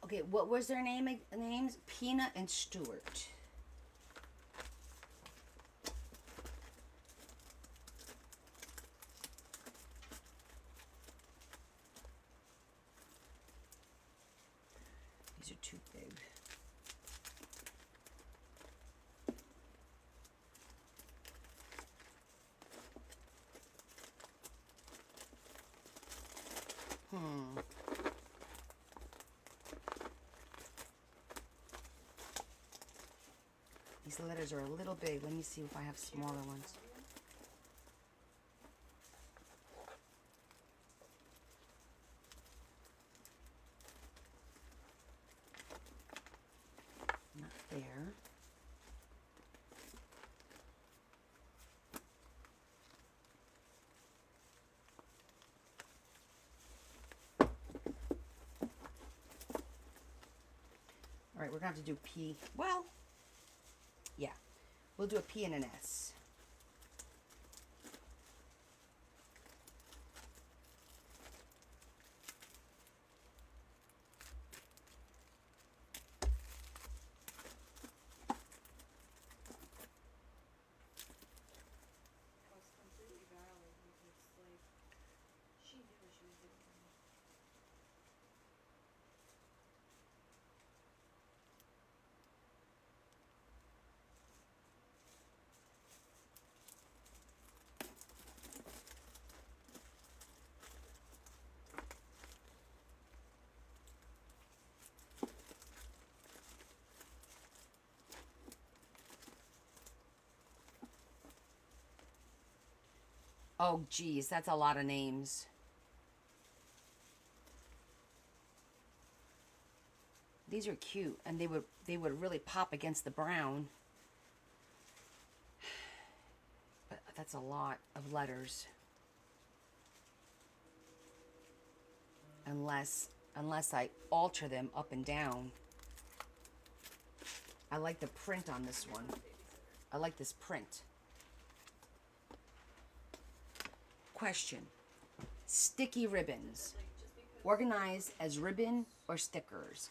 Okay, what was their names? Pina and Stuart. These are too big. These letters are a little big. Let me see if I have smaller ones. Not there. All right, we're going to have to do P. Well, yeah. We'll do a P and an S. I was completely valid because, like, she knew what she was doing. Oh, geez, that's a lot of names. These are cute, and they would really pop against the brown. But that's a lot of letters. Unless I alter them up and down. I like the print on this one. I like this print. Question. Sticky ribbons. Organized as ribbon or stickers.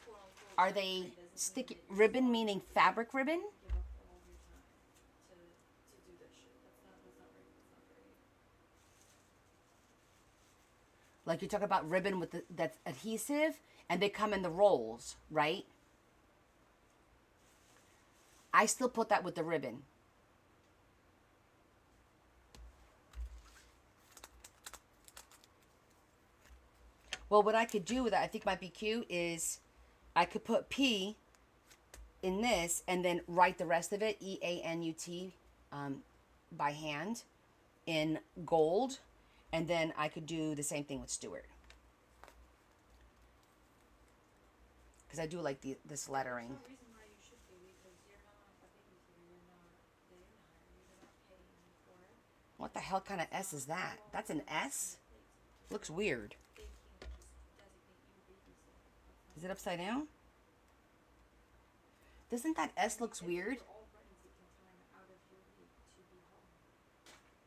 Are they sticky ribbon meaning fabric ribbon? Give up all of your time to do this shit. That's not right. That's not great. Like you talk about ribbon with that's adhesive, and they come in the rolls, right? I still put that with the ribbon. Well, what I could do that I think might be cute is I could put P in this and then write the rest of it, E-A-N-U-T, by hand in gold. And then I could do the same thing with Stuart. Because I do like this lettering. There's no reason why you should be, because you're not a babysitter. They didn't hire you. They're not paying you for it. What the hell kind of S is that? That's an S? Looks weird. They can't just designate you babysitter. Is it upside down? Doesn't that S looks weird? You're already taking time out of your week to be home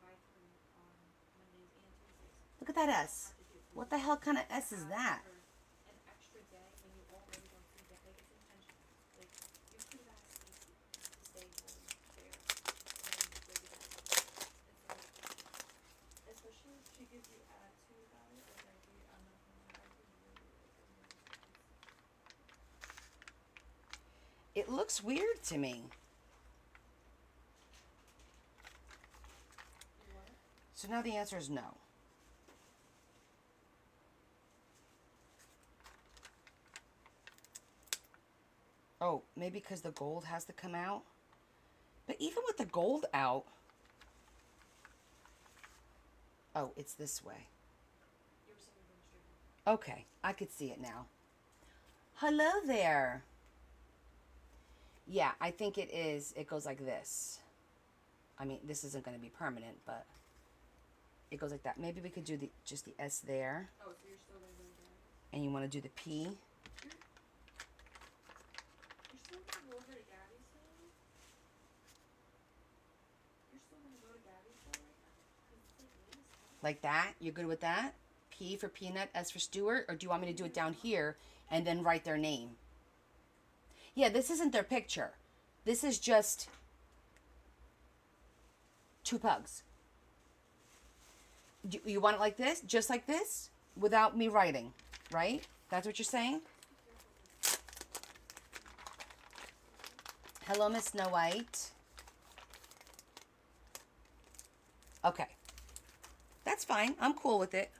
by 3 on Mondays and Tuesdays. Look at that S. What the hell kind of S is that? An extra day when you already don't see that, like, it's intentional. Like, you could have asked Stacey to stay home there and break it down. Especially if she gives you attitude about it. Like, I'm not gonna lie, I really like It looks weird to me. So now the answer is no. Oh, maybe because the gold has to come out. But even with the gold out... Oh, it's this way. You were saying you're going straight. Okay, I could see it now. Hello there. Yeah, I think it is. It goes like this. I mean, this isn't going to be permanent, but it goes like that. Maybe we could do just the S there. Oh, so you're still gonna go to Gabby's? And you want to do the P. You're still gonna go over to Gabby's though? You're still gonna go to Gabby's though right now? 'Cause it's like late as hell. Like that. You're good with that? P for peanut, S for Stuart? Or do you want me to do it down here and then write their name? Yeah, this isn't their picture. This is just 2 pugs. You want it like this? Just like this? Without me writing, right? That's what you're saying? Hello, Miss Snow White. Okay. That's fine. I'm cool with it.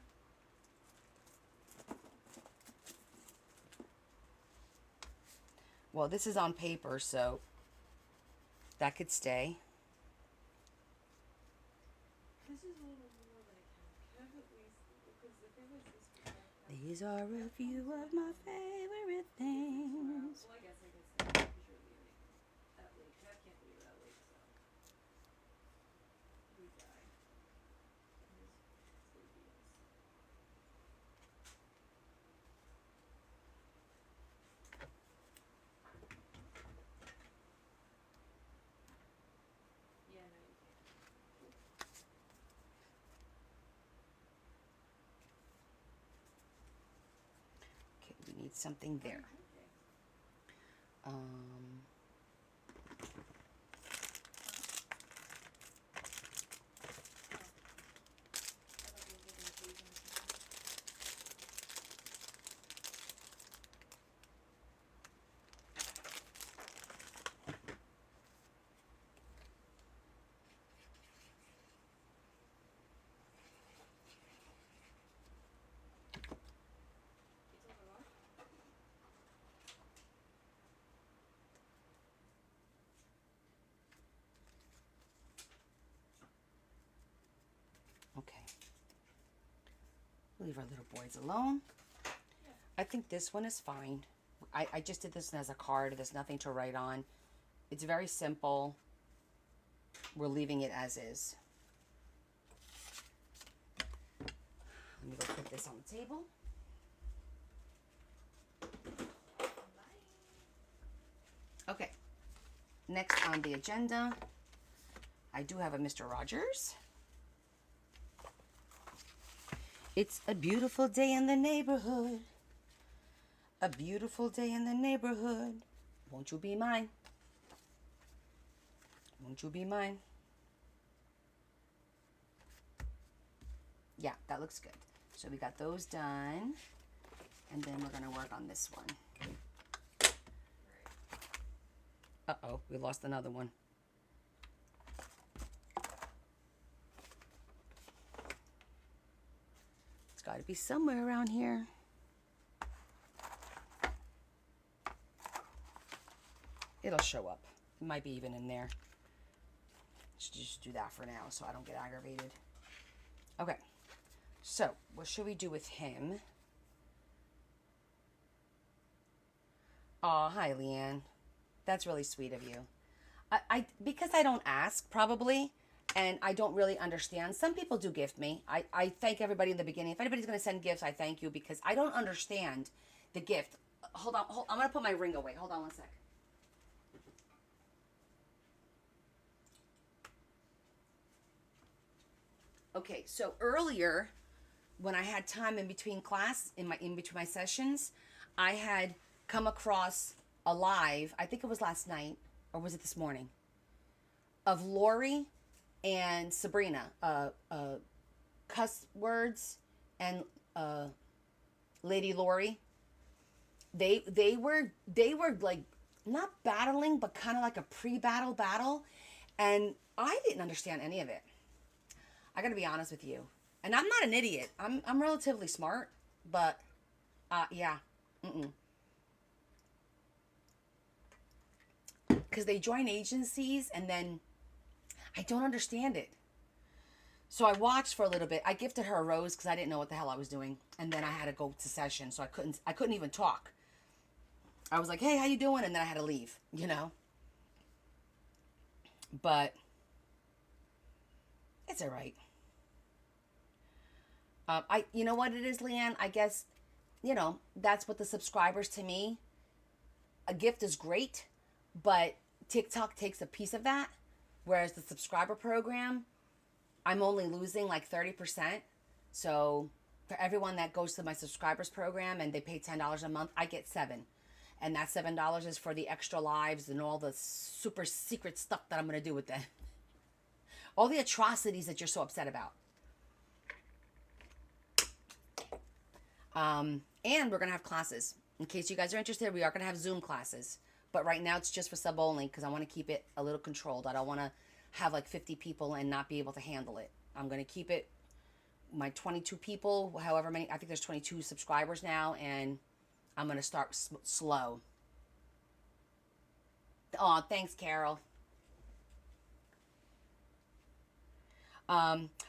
Well, this is on paper, so that could stay. This is a little more than a cat. At least, because if it was this big, These are a few of my favorite things. well, I guess because you're leaving that late. Cat can't leave that late, so you would die. And his sleepiness. Yeah, no, you can't. Okay, we need something there. Okay. Um, I thought you were taking a page in or something. You told her what? okay. Leave our little boys alone. I think this one is fine I just did this as a card. There's nothing to write on. It's very simple. We're leaving it as is. Let me go put this on the table. Okay. Next on the agenda, I do have a Mr. Rogers. It's a beautiful day in the neighborhood. A beautiful day in the neighborhood. Won't you be mine? Won't you be mine? Yeah, that looks good. So we got those done. And then we're going to work on this one. Uh-oh, we lost another one. It's got to be somewhere around here. It'll show up. It might be even in there. Let's just do that for now so I don't get aggravated. Okay, so what should we do with him? Aw, hi, Leanne. That's really sweet of you. I because I don't ask, probably, and I don't really understand. Some people do gift me. I thank everybody in the beginning. If anybody's going to send gifts, I thank you because I don't understand the gift. Hold on. I'm going to put my ring away. Hold on one sec. Okay, so earlier, when I had time in between class, in between my sessions, I had come across a live, I think it was last night, or was it this morning, of Lori and Sabrina, cuss words, and Lady Lori. They were like not battling, but kind of like a pre-battle battle, and I didn't understand any of it. I gotta be honest with you, and I'm not an idiot. I'm relatively smart, but yeah, because they join agencies and then I don't understand it. So I watched for a little bit. I gifted her a rose because I didn't know what the hell I was doing, and then I had to go to session, so I couldn't even talk. I was like, "Hey, how you doing?" And then I had to leave, you know. But it's all right. You know what it is, Leanne? I guess, you know, that's what the subscribers to me. A gift is great, but TikTok takes a piece of that, whereas the subscriber program, I'm only losing like 30%. So for everyone that goes to my subscribers program and they pay $10 a month, I get $7. And that $7 is for the extra lives and all the super secret stuff that I'm going to do with them. All the atrocities that you're so upset about. And we're going to have classes. In case you guys are interested, we are going to have Zoom classes. But right now it's just for sub only because I want to keep it a little controlled. I don't want to have like 50 people and not be able to handle it. I'm going to keep it my 22 people, however many. I think there's 22 subscribers now, and I'm going to start slow. Oh, thanks, Carol.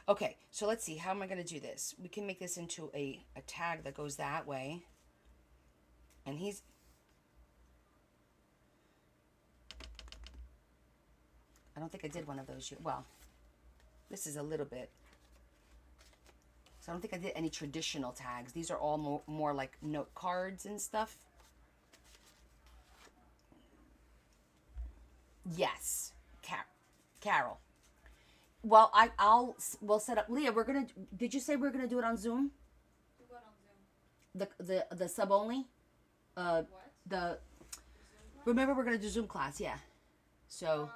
Okay, so let's see. How am I going to do this? We can make this into a tag that goes that way. And he's... I don't think I did one of those yet. Well, this is a little bit. So I don't think I did any traditional tags. These are all more like note cards and stuff. Yes, Carol. Well, we'll set up. Leah, we're gonna. Did you say we're gonna do it on Zoom? Do what on Zoom? The sub only. What? The. Remember, we're gonna do Zoom class. Yeah. So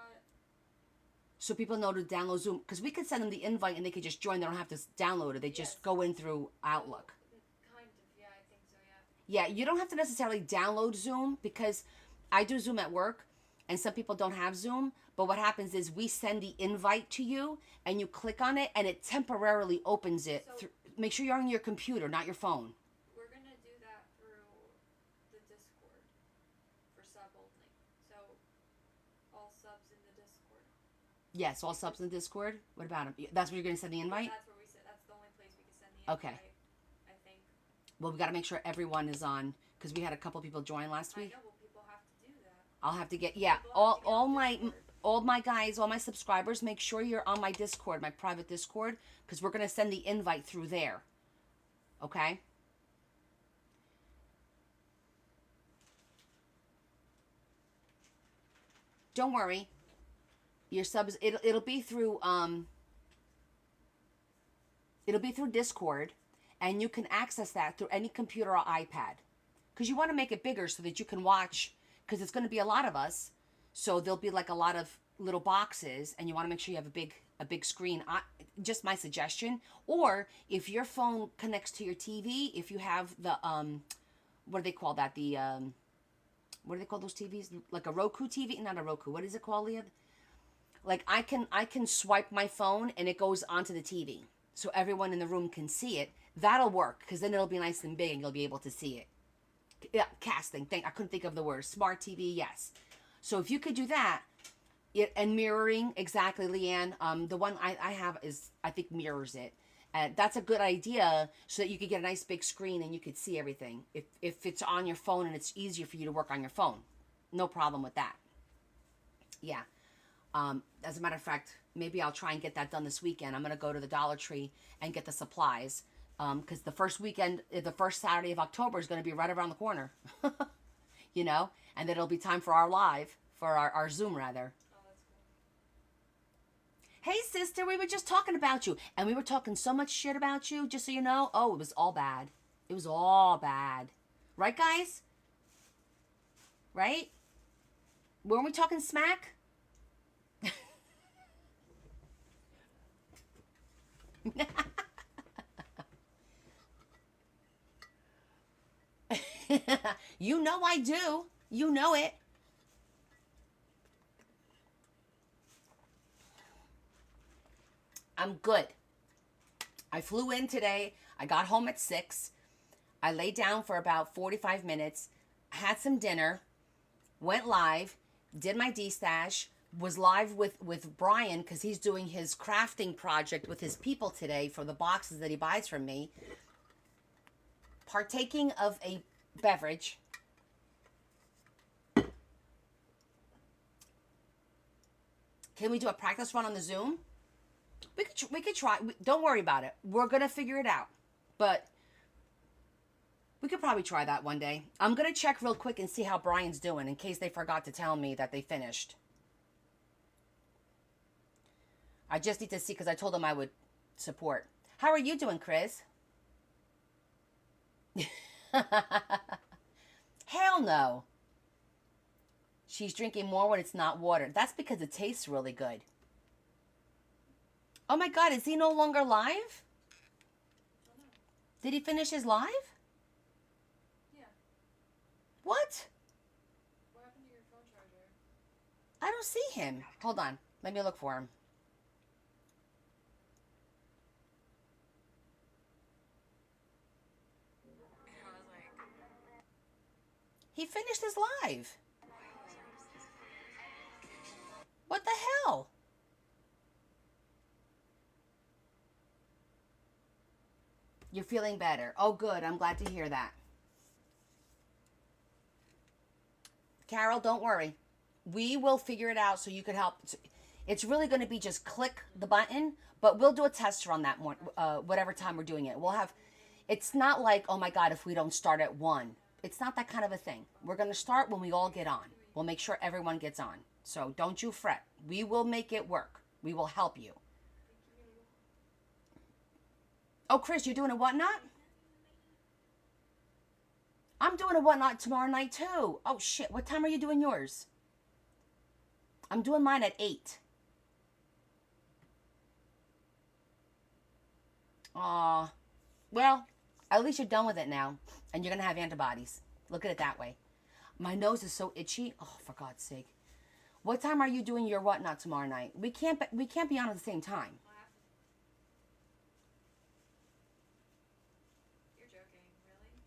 people know to download Zoom, because we could send them the invite and they could just join. They don't have to download it. They just go in through Outlook. Kind of, yeah, I think so, yeah. Yeah, you don't have to necessarily download Zoom, because I do Zoom at work and some people don't have Zoom. But what happens is we send the invite to you and you click on it and it temporarily opens it. So, make sure you're on your computer, not your phone. We're going to do that through the Discord for sub only. So all subs in the Discord. Yes, all subs in the Discord. What about them? That's where you're going to send the invite? That's where we said. That's the only place we can send the invite. Okay. I think. Well, we got to make sure everyone is on, because we had a couple people join last I week. know, well, people have to do that. I'll have to get, yeah, People have to get all on my Discord. all my guys, all my subscribers, make sure you're on my Discord, my private Discord, because we're gonna send the invite through there. Okay. Don't worry. Your subs, it'll be through it'll be through Discord, and you can access that through any computer or iPad, because you want to make it bigger so that you can watch, because it's going to be a lot of us, so there'll be like a lot of little boxes, and you want to make sure you have a big screen. Just my suggestion. Or if your phone connects to your TV, if you have the what do they call that, the what do they call those TVs, like a Roku TV? Not a Roku, what is it called, Leah? Like I can swipe my phone and it goes onto the TV, so everyone in the room can see it. That'll work, because then it'll be nice and big and you'll be able to see it. Yeah, casting. I couldn't think of the word. Smart TV, yes. So if you could do that, and mirroring, exactly, Leanne. The one I have is, I think, mirrors it. That's a good idea, so that you could get a nice big screen and you could see everything. If it's on your phone and it's easier for you to work on your phone, no problem with that. Yeah. As a matter of fact, maybe I'll try and get that done this weekend. I'm going to go to the Dollar Tree and get the supplies. Because the first Saturday of October is going to be right around the corner. You know? And then it'll be time for our Zoom rather. Oh, that's Hey cool. sister, we were just talking about you. And we were talking so much shit about you, just so you know. Oh, it was all bad. It was all bad. Right, guys? Right? Weren't we talking smack? You know I do. You know it. I'm good. I flew in today. I got home at 6. I laid down for about 45 minutes, had some dinner, went live, did my D-stash, was live with Brian because he's doing his crafting project with his people today for the boxes that he buys from me. Partaking of a beverage. Can we do a practice run on the Zoom? We could try. Don't worry about it. We're going to figure it out. But we could probably try that one day. I'm going to check real quick and see how Brian's doing in case they forgot to tell me that they finished. I just need to see because I told them I would support. How are you doing, Chris? Hell no. She's drinking more when it's not water. That's because it tastes really good. Oh my God, is he no longer live? Did he finish his live? Yeah. What? What happened to your phone charger? I don't see him. Hold on. Let me look for him. He finished his live. What the hell? You're feeling better. Oh, good. I'm glad to hear that. Carol, don't worry. We will figure it out so you can help. It's really going to be just click the button, but we'll do a test run that morning, whatever time we're doing it. We'll have, it's not like, oh my God, if we don't start at 1. It's not that kind of a thing. We're going to start when we all get on. We'll make sure everyone gets on. So don't you fret. We will make it work. We will help you. Oh, Chris, you're doing a whatnot? I'm doing a whatnot tomorrow night too. Oh shit, what time are you doing yours? I'm doing mine at 8. Aw. Well, at least you're done with it now. And you're going to have antibodies. Look at it that way. My nose is so itchy. Oh, for God's sake. What time are you doing your whatnot tomorrow night? We can't be on at the same time. You're joking, really?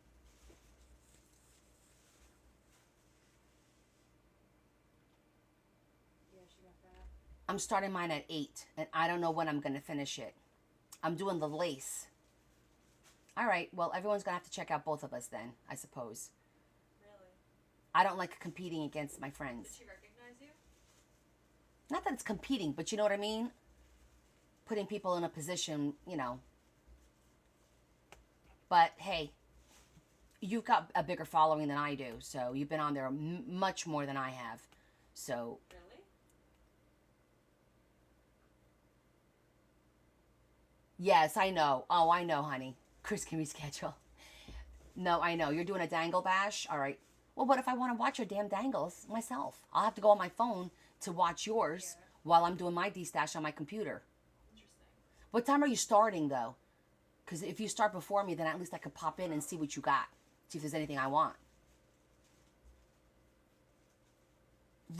Yeah, she got fat. I'm starting mine at 8. And I don't know when I'm going to finish it. I'm doing the lace. All right. Well, everyone's going to have to check out both of us then, I suppose. I don't like competing against my Did friends. she recognize you? Not that it's competing, but you know what I mean? Putting people in a position, you know. But hey, you've got a bigger following than I do, so you've been on there much more than I have. So, Really? yes, I know. Oh, I know, honey. Chris can reschedule. No, I know. You're doing a dangle bash? All right. Well, what if I want to watch your damn dangles myself? I'll have to go on my phone to watch yours while I'm doing my D-stash on my computer. Interesting. What time are you starting, though? Because if you start before me, then at least I could pop in and see what you got. See if there's anything I want.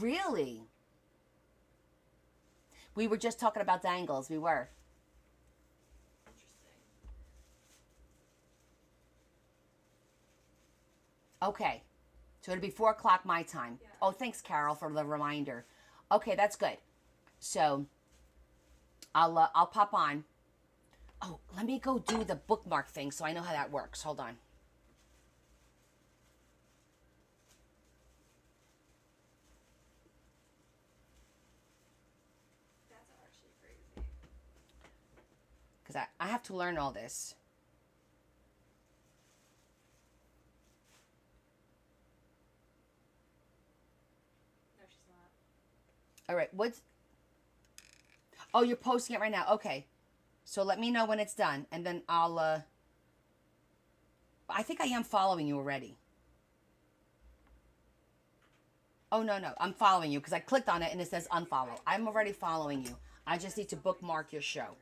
Really? We were just talking about dangles. We were. Interesting. Okay. So it'll be 4 o'clock my time. Yeah. Oh, thanks, Carol, for the reminder. Okay, that's good. So I'll pop on. Oh, let me go do the bookmark thing so I know how that works. Hold on. That's actually crazy. Because I have to learn all this. No, she's not. All right, what's... Oh, you're posting it right now. Okay. So let me know when it's done, and then I'll... I think I am following you already. Oh, no. I'm following you, because I clicked on it, and it says unfollow. I'm already following you. I just need to bookmark your show.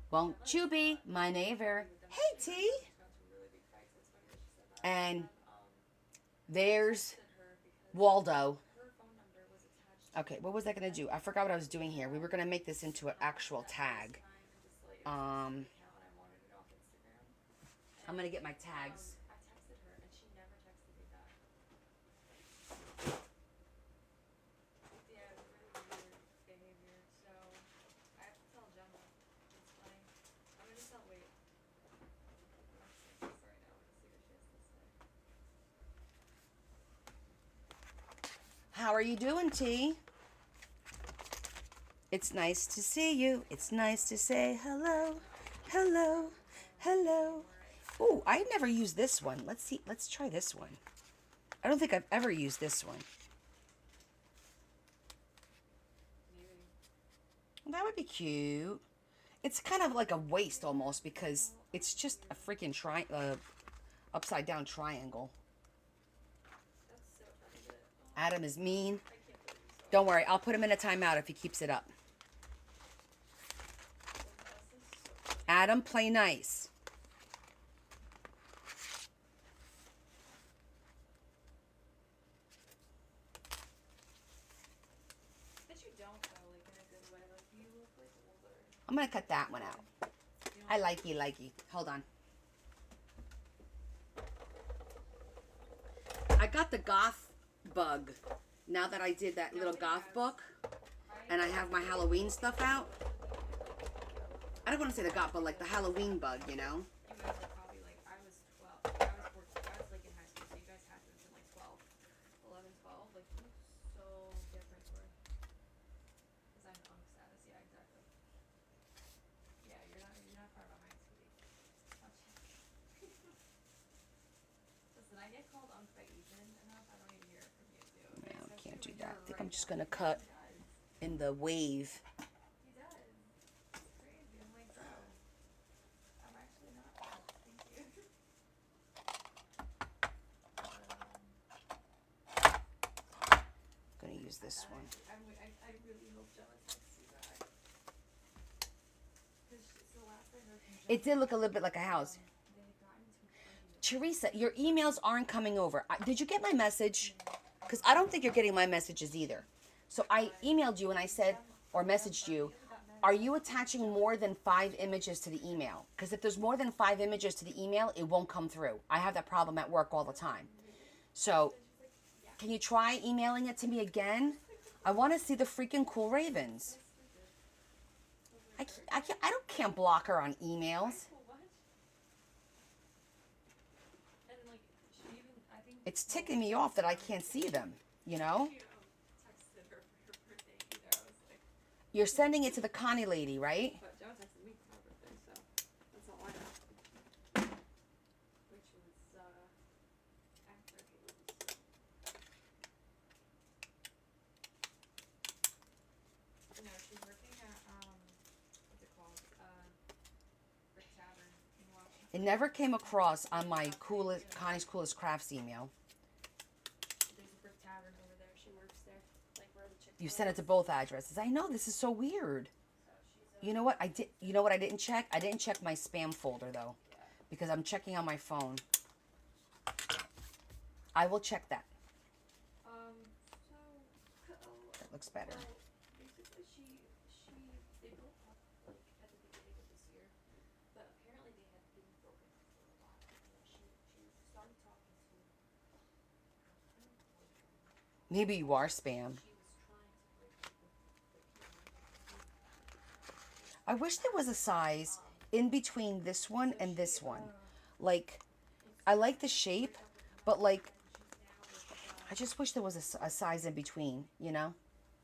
Won't you be my neighbor? Hey, T. And there's Waldo. Okay, what was I going to do? I forgot what I was doing here. We were going to make this into an actual tag. I'm going to get my tags. I texted her and she never texted me back. Yeah, it was really weird behavior. So I have to tell Gemma. It's funny. I'm gonna tell. Wait. I'm not saying this right now. I'm gonna see what she has to say. How are you doing, T? It's nice to see you. It's nice to say hello, hello, hello. Ooh, I never used this one. Let's see. Let's try this one. I don't think I've ever used this one. That would be cute. It's kind of like a waist almost because it's just a freaking upside down triangle. That's so funny. Adam is mean. I can't believe you saw Don't worry, I'll put him in a timeout if he keeps it up. Adam, play nice. But you don't though, like in a good way. Like you look like older. I'm gonna cut that one out. I likey. Hold on. I got the goth bug now that I did that little goth book and I have my Halloween stuff out. I don't want to say the goth, but like the Halloween bug, you know? You guys are probably like, I was 12. I was 14. I was like in high school, so you guys had to have been like 12. 11, 12. Like, you look so different, Tori. Because I'm unk status. Yeah, exactly. Yeah, you're not far behind, sweetie. Listen, I get called unk by Ethan enough. I don't even hear it from you, too. Okay? No, Especially can't do when that. I you're think right I'm just now. gonna cut He does. in the wave. He does. It's crazy. I'm like, bro. I'm actually not. Thank you. Gonna use this one. I really hope Gemma texts you back. Because it's the last I heard from Gemma. It did look a little bit like a house. They had gotten into an argument. Teresa, your emails aren't coming over. Did you get my message? Because I don't think you're getting my messages either. So I emailed you and I said, or messaged you, are you attaching more than 5 images to the email? Because if there's more than 5 images to the email, it won't come through. I have that problem at work all the time. So can you try emailing it to me again? I want to see the freaking cool ravens. I can't block her on emails. What? And like, she even, I think It's ticking me off that I can't see them, you know? She texted her for her birthday either. I was like, You're sending it to the Connie lady, right? but Joe texted me for my birthday, so that's all I got. Which was after Haley's. No, she's working at what's it called? Brick Tavern in Washington. It never came across on my Connie's Coolest Crafts email. There's a Brick Tavern over there. She works there, like where the Chick-fil-A You sent it to is. both addresses. I know, this is so weird. So she's You know what? You know what I didn't check? I didn't check my spam folder though, because I'm checking on my phone. I will check that. That looks better. Well, basically they broke up like at the beginning of this year, but apparently they had been broken up for a while. And then she started talking to her current boyfriend. Maybe you are spam. She was trying to break up with the I wish there was a size in between this one and this one. Like, I like the shape, but like, I just wish there was a size in between, you know?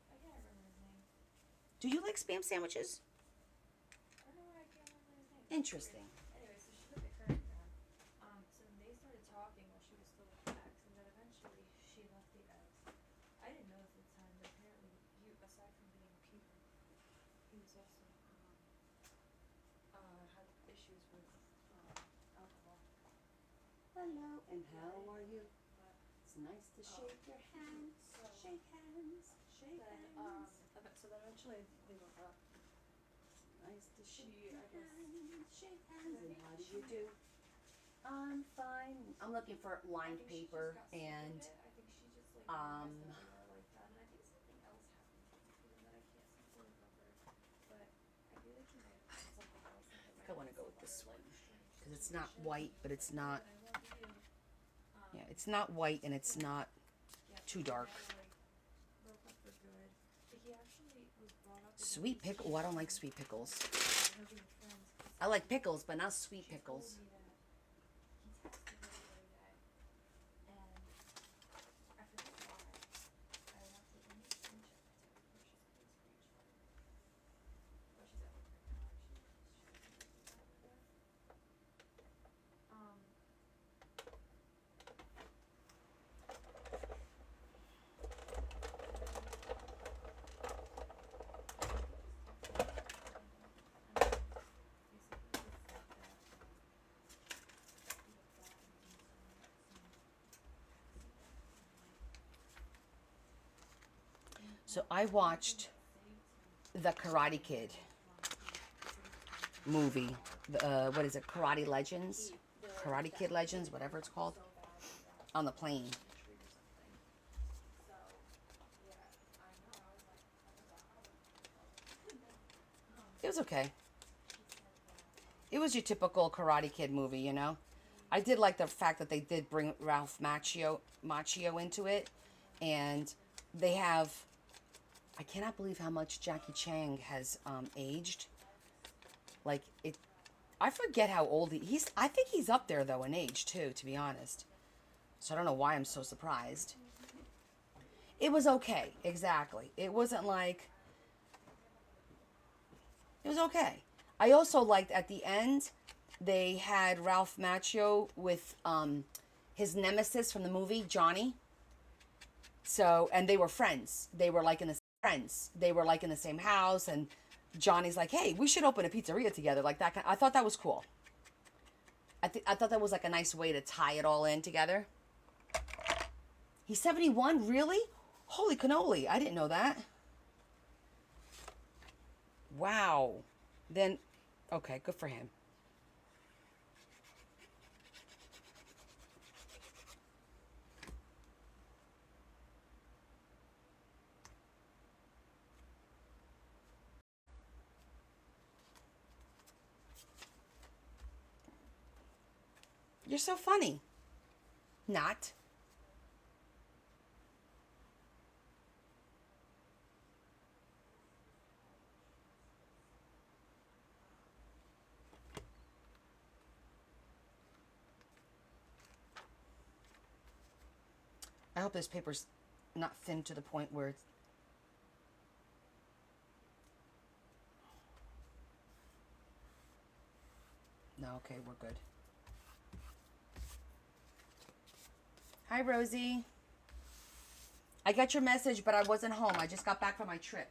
I can't remember his name. Do you like spam sandwiches? I don't know why I can't remember his name. Interesting. Anyway, so she's with the current guy. So then they started talking while she was still with the ex, and then eventually she left the ex. I didn't know this at the time, but apparently he, aside from being a puber, he was also had issues with alcohol. Hello, and how are you? But It's nice to shake your hand. Shake hands. Shake hands. so then eventually they broke up. Nice to shake She, your I guess, hands. Shake hands. And how do she- you do? I'm fine. I'm looking for lined I think she paper just got sick of and it. I think she just like realized um, that they were like that, and I think something else happened between them that I can't seem to remember. But I feel like he might have done something else. And I wanna go with this one, because it's not situation. white, but it's not. And I love you. Yeah, it's not white and it's not Yeah, too they dark. kinda, like, broke up for good. But he actually was brought up with Sweet this pickle. Oh, I don't like sweet pickles. her being friends, 'cause I like pickles, but not sweet she pickles. told me that he texted her the other day, and I forget why. I would have to let me screenshot that to her before she's a good screenshot. Oh, she's at work right now, actually. She doesn't do that over there. So I watched the Karate Kid movie. What is it? Karate Legends? Karate Kid Legends, whatever it's called. On the plane. It was okay. It was your typical Karate Kid movie, you know? I did like the fact that they did bring Ralph Macchio into it. And they have... I cannot believe how much Jackie Chan has aged. Like, it... I forget how old he's... I think he's up there, though, in age, too, to be honest. So I don't know why I'm so surprised. It was okay, exactly. It wasn't like... It was okay. I also liked, at the end, they had Ralph Macchio with his nemesis from the movie, Johnny. So, and they were friends. They were like in the same house, and Johnny's like, hey, we should open a pizzeria together, like that kind. I thought that was cool. I thought that was like a nice way to tie it all in together. He's 71, really? Holy cannoli, I didn't know that. Wow. Then, okay, good for him. You're so funny. Not. hope this paper's not thin to the point where it's... No, okay, we're good. Hi, Rosie. I got your message, but I wasn't home. I just got back from my trip.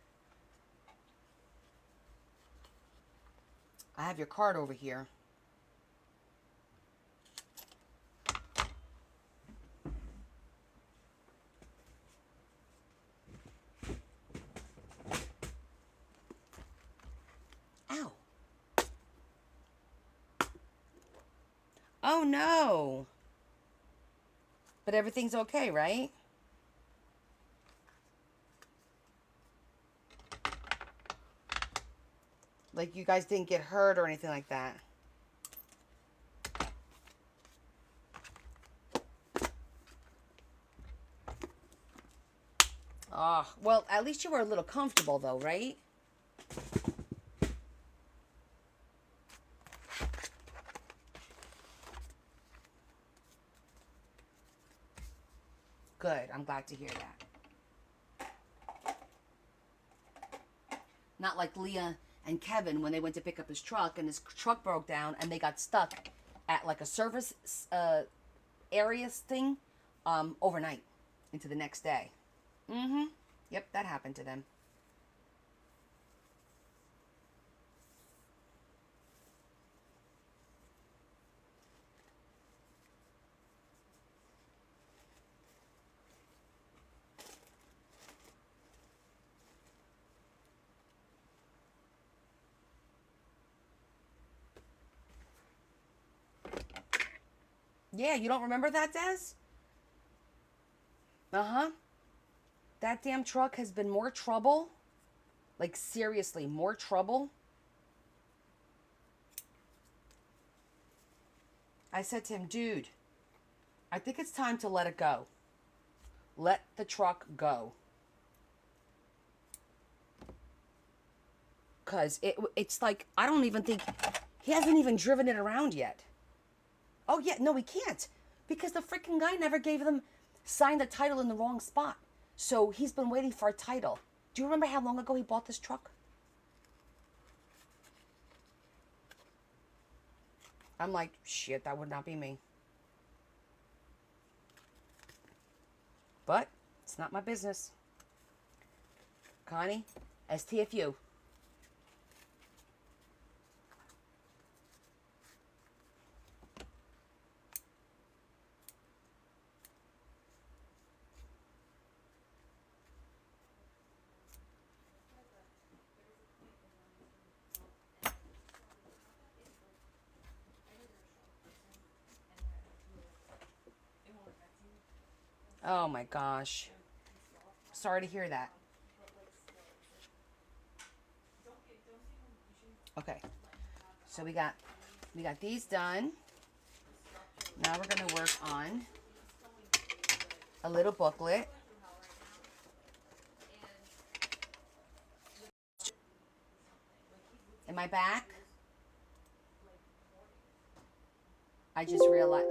I have your card over here. Ow. Oh, no. But everything's okay, right? Like you guys didn't get hurt or anything like that. Oh, well, at least you were a little comfortable though, right? Good. I'm glad to hear that. Not like Leah and Kevin when they went to pick up his truck and his truck broke down and they got stuck at like a service area thing overnight into the next day. Mm-hmm. Yep, that happened to them. Yeah, you don't remember that, Des? Uh-huh. That damn truck has been more trouble. Like, seriously, more trouble. I said to him, dude, I think it's time to let it go. Let the truck go. Because it's like, I don't even think, he hasn't even driven it around yet. Oh, yeah, no, he can't. Because the freaking guy never gave them, signed the title in the wrong spot. So he's been waiting for a title. Do you remember how long ago he bought this truck? I'm like, shit, that would not be me. But it's not my business. Connie, STFU. Oh my gosh. Sorry to hear that. Okay. So we got these done. Now we're going to work on a little booklet. Am I back? I just realized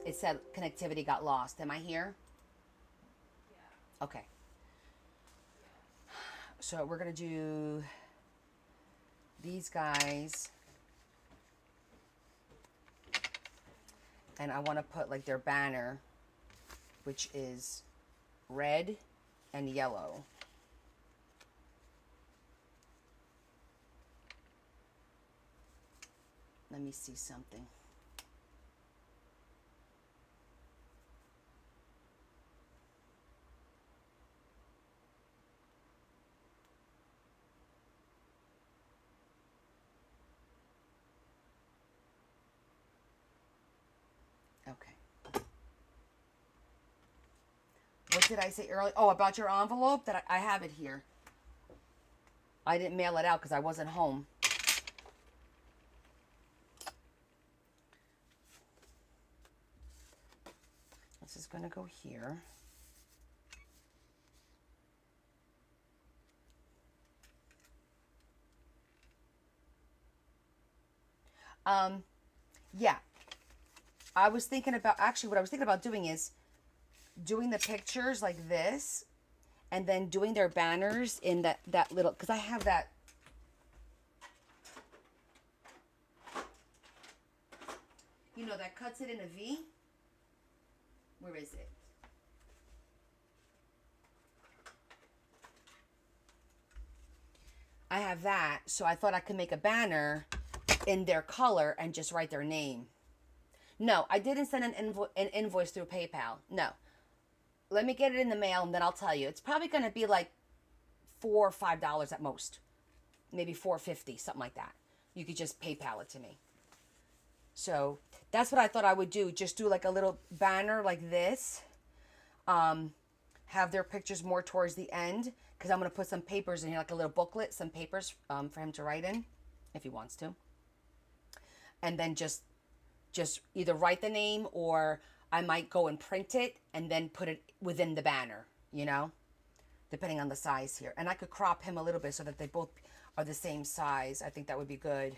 it said connectivity got lost. Am I here? Okay. So we're going to do these guys. And I want to put like their banner, which is red and yellow. Let me see something. Okay. What did I say earlier? Oh, about your envelope? That I have it here. I didn't mail it out because I wasn't home. This is going to go here. Yeah. I was thinking about, actually what I was thinking about doing is doing the pictures like this, and then doing their banners in that little, because I have that. You know, that cuts it in a V. Where is it? I have that, so I thought I could make a banner in their color and just write their name. No, I didn't send an invoice through PayPal. No. Let me get it in the mail and then I'll tell you. It's probably going to be like $4 or $5 at most. Maybe $4.50, something like that. You could just PayPal it to me. So that's what I thought I would do. Just do like a little banner like this. Have their pictures more towards the end, because I'm going to put some papers in here, like a little booklet, some papers for him to write in if he wants to. And then just either write the name, or I might go and print it and then put it within the banner, you know, depending on the size here. And I could crop him a little bit so that they both are the same size. I think that would be good.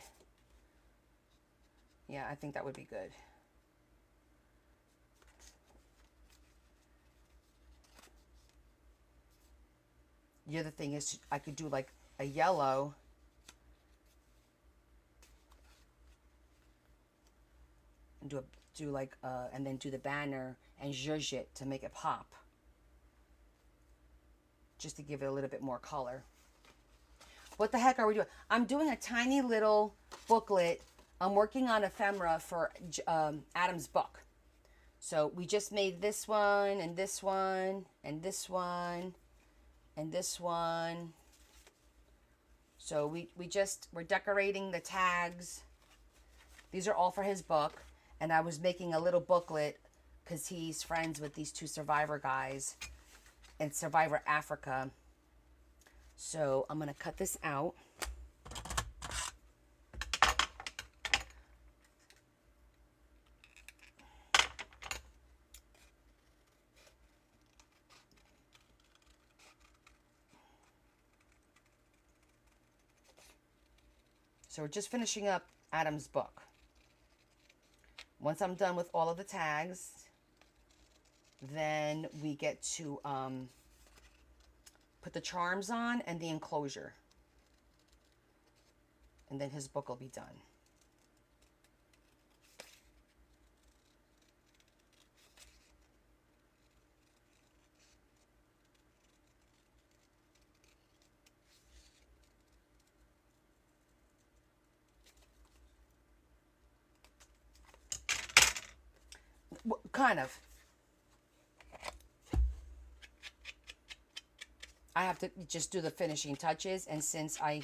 Yeah, I think that would be good. The other thing is I could do like a yellow. And and then do the banner and zhuzh it to make it pop. Just to give it a little bit more color. What the heck are we doing? I'm doing a tiny little booklet. I'm working on ephemera for Adam's book. So we just made this one and this one and this one and this one. So we're decorating the tags. These are all for his book. And I was making a little booklet because he's friends with these two Survivor guys in Survivor Africa. So I'm going to cut this out. So we're just finishing up Adam's book. Once I'm done with all of the tags, then we get to put the charms on and the enclosure. And then his book will be done. Kind of. I have to just do the finishing touches, and since I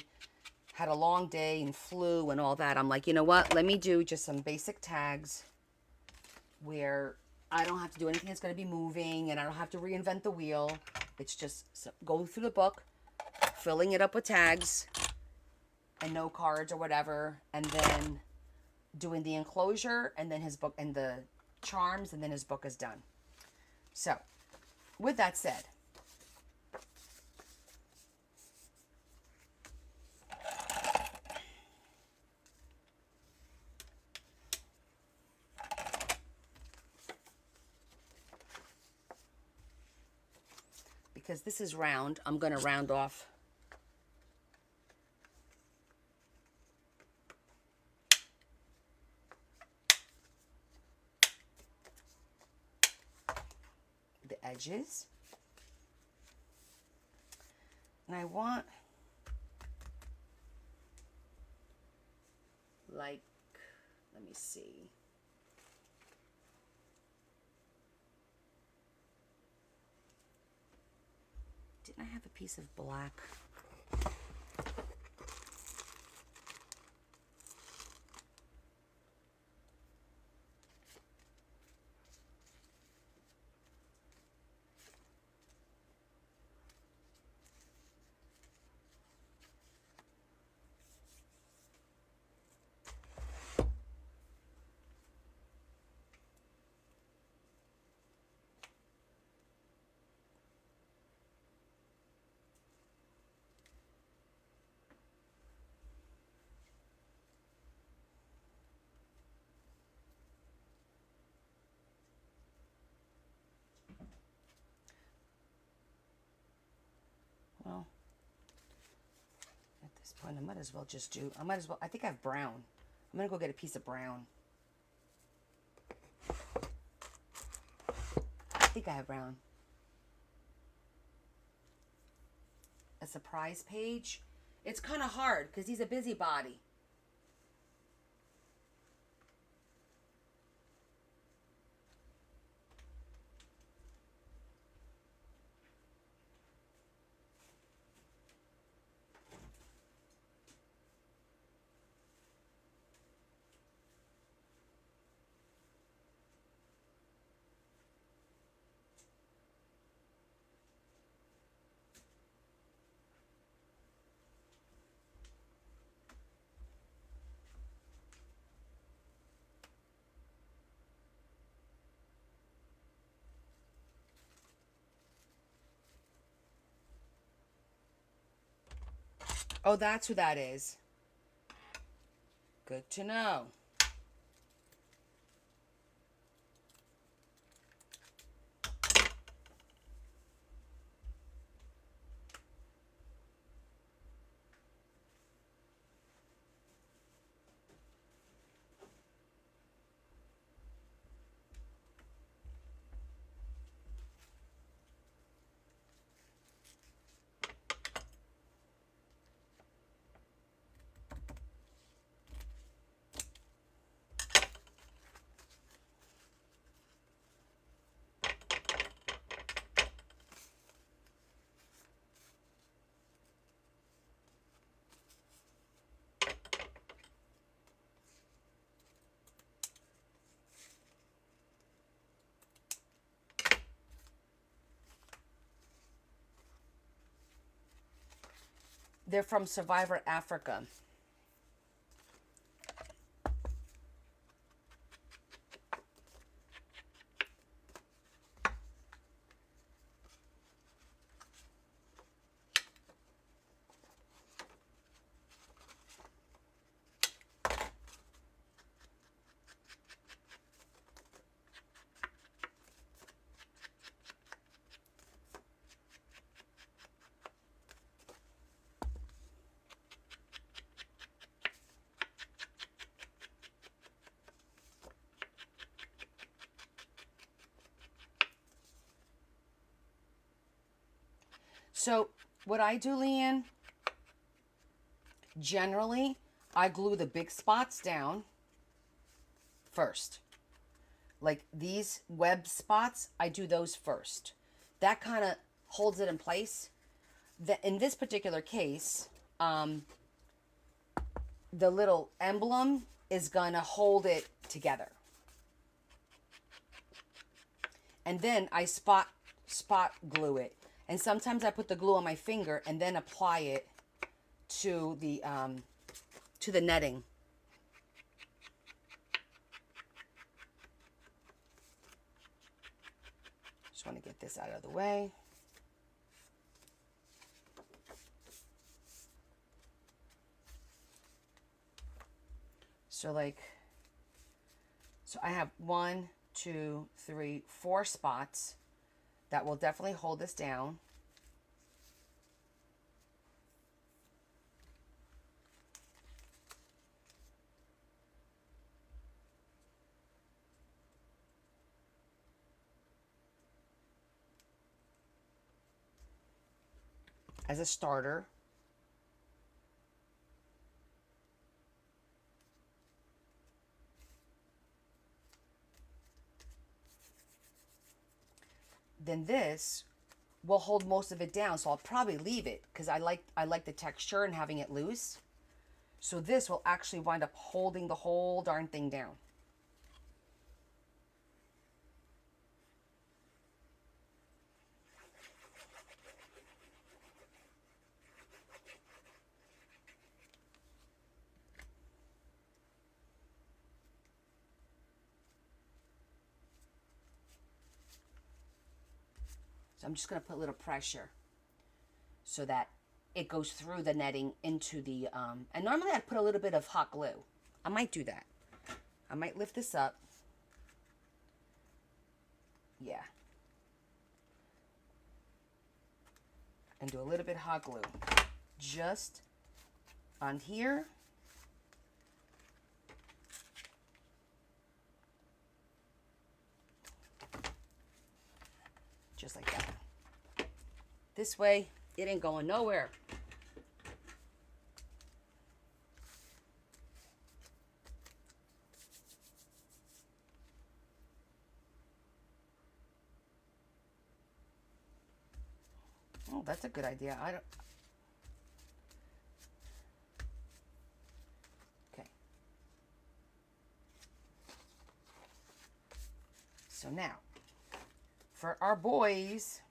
had a long day and flu and all that, I'm like, you know what? Let me do just some basic tags where I don't have to do anything that's going to be moving, and I don't have to reinvent the wheel. It's just go through the book, filling it up with tags and no cards or whatever, and then doing the enclosure and then his book and the charms, and then his book is done. So with that said, because this is round, I'm going to round off the edges. And I want like, let me see. Didn't I have a piece of black? Fine, I might as well just do, I think I have brown. I'm going to go get a piece of brown. I think I have brown. A surprise page. It's kind of hard because he's a busybody. Oh, that's who that is. Good to know. They're from Survivor Africa. So what I do, Leanne, generally, I glue the big spots down first. Like these web spots, I do those first. That kind of holds it in place. In this particular case, the little emblem is gonna hold it together. And then I spot glue it. And sometimes I put the glue on my finger and then apply it to the netting. Just want to get this out of the way. So I have 1, 2, 3, 4 spots that will definitely hold this down. As a starter. Then this will hold most of it down, so I'll probably leave it because I like the texture and having it loose. So this will actually wind up holding the whole darn thing down. So I'm just going to put a little pressure so that it goes through the netting into the, and normally I'd put a little bit of hot glue. I might do that. I might lift this up. Yeah. And do a little bit hot glue. Just on here. Just like that. This way, it ain't going nowhere. Oh, that's a good idea. I don't. Okay. So now, for our boys,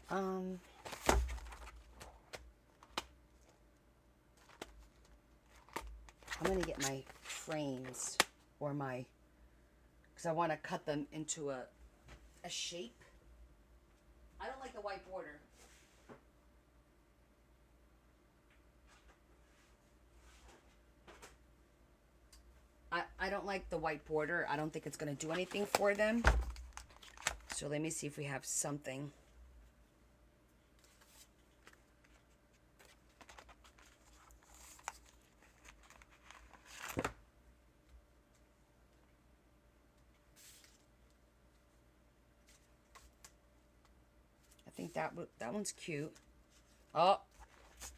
I'm going to get my frames or because I want to cut them into a shape. I don't like the white border. I don't like the white border. I don't think it's going to do anything for them. So let me see if we have something. I think that one's cute. Oh,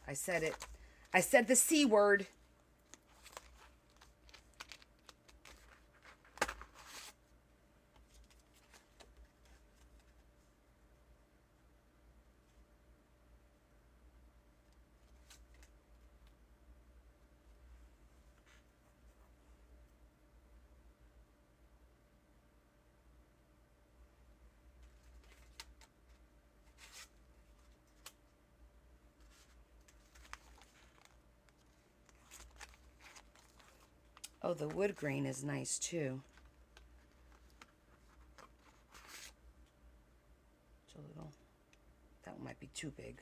I said it. I said the C word. Oh, the wood grain is nice too. It's a little, that one might be too big.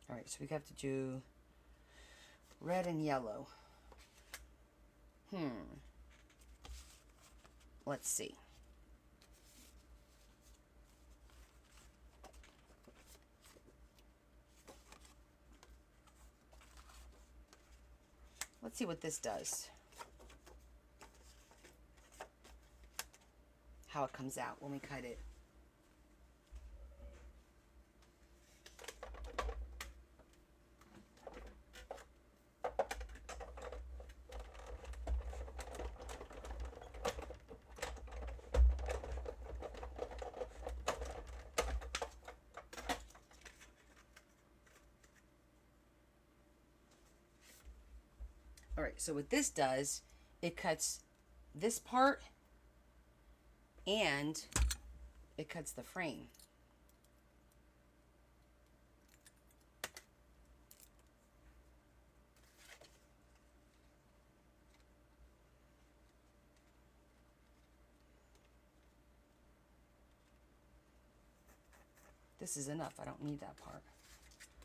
All right, so we have to do red and yellow. Let's see. Let's see what this does. How it comes out when we cut it. All right, so what this does, it cuts this part and it cuts the frame. This is enough. I don't need that part.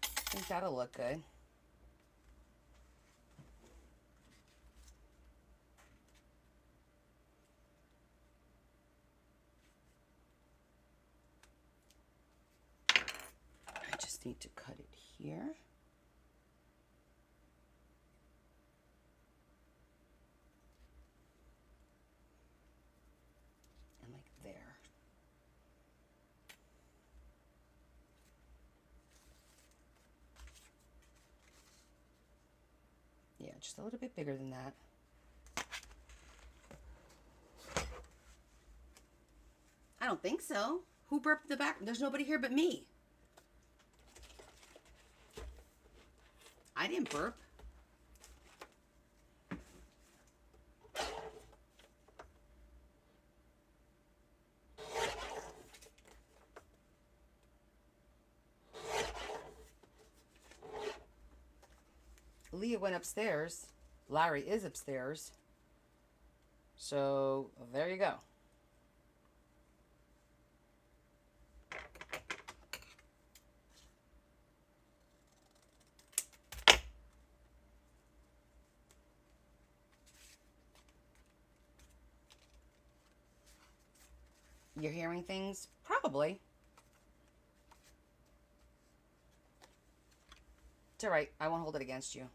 I think that'll look good. I just need to cut it here. And like there. Yeah, just a little bit bigger than that. I don't think so. Who burped in the back? There's nobody here but me. I didn't burp. Leah went upstairs. Larry is upstairs. So there you go. You're hearing things? Probably. It's alright. I won't hold it against you.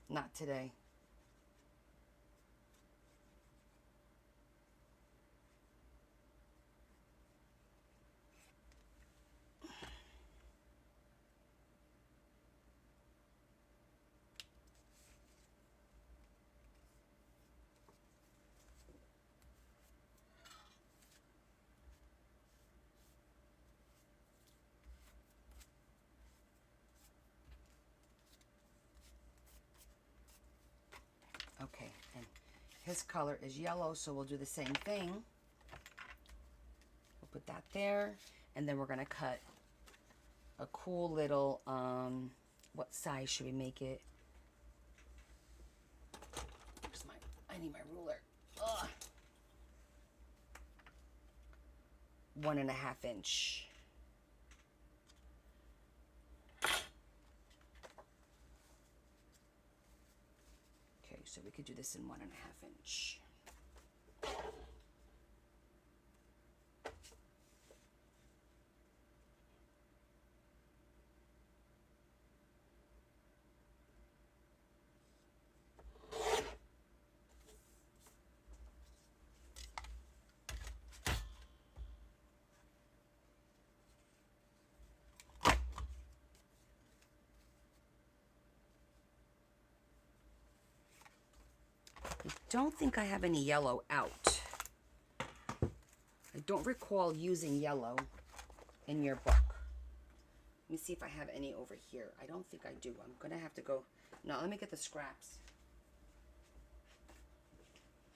Not today. Okay, and his color is yellow, so we'll do the same thing. We'll put that there, and then we're gonna cut a cool little, what size should we make it? Where's I need my ruler. Ugh. 1.5 inch. Okay, so we could do this in 1.5 inch. I don't think I have any yellow out. I don't recall using yellow in your book. Let me see if I have any over here. I don't think I do. I'm going to have to go. No, let me get the scraps.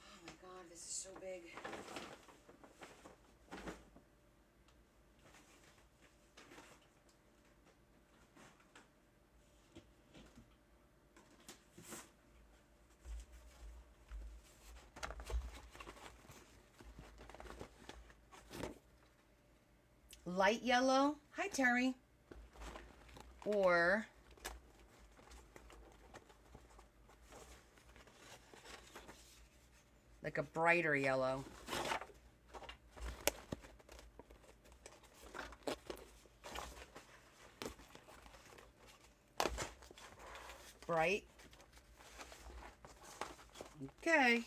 Oh my God, this is so big. Light yellow. Hi, Terry. Or like a brighter yellow. Bright. Okay.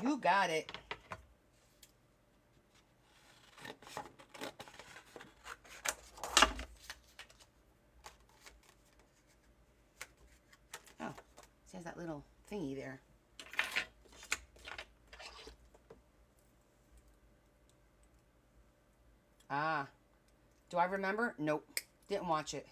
You got it. Oh, it has that little thingy there. Ah. Do I remember? Nope. Didn't watch it.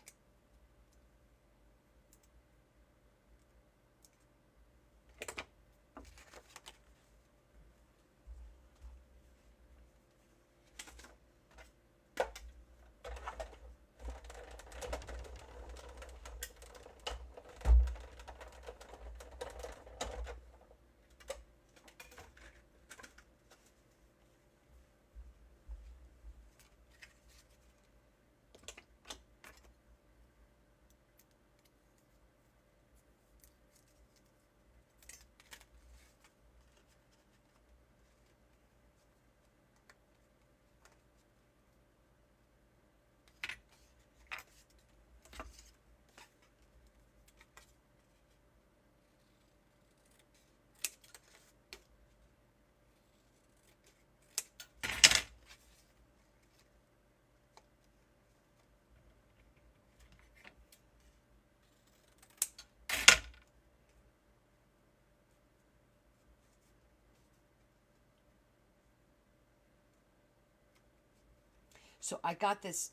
So I got this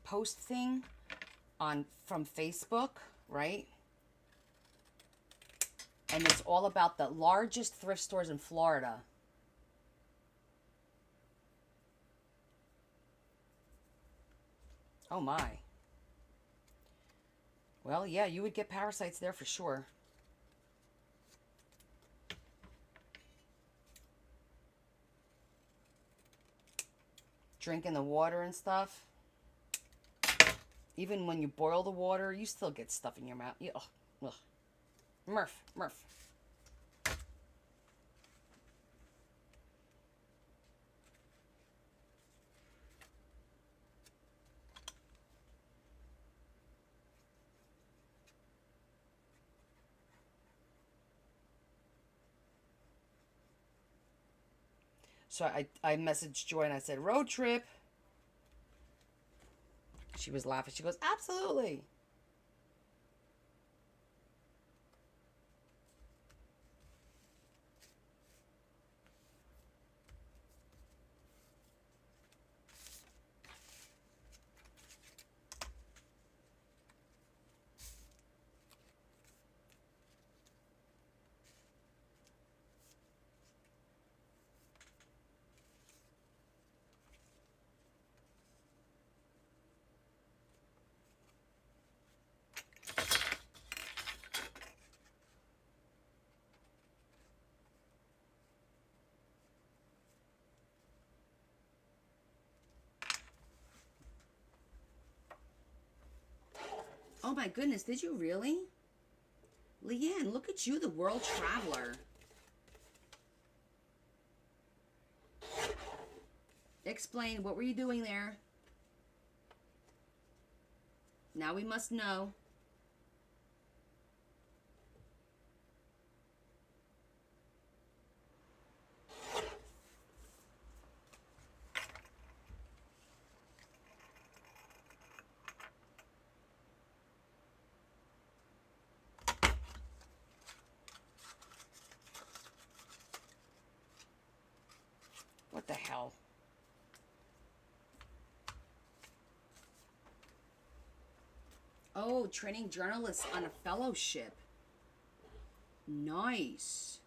post thing from Facebook, right? And it's all about the largest thrift stores in Florida. Oh my. Well, yeah, you would get parasites there for sure. Drinking the water and stuff. Even when you boil the water, you still get stuff in your mouth. Ugh, ugh. Murph, Murph. So I messaged Joy and I said, road trip. She was laughing. She goes, absolutely. Oh my goodness, did you really? Leanne, look at you, the world traveler. Explain, what were you doing there? Now we must know. What the hell? Oh, training journalists on a fellowship. Nice.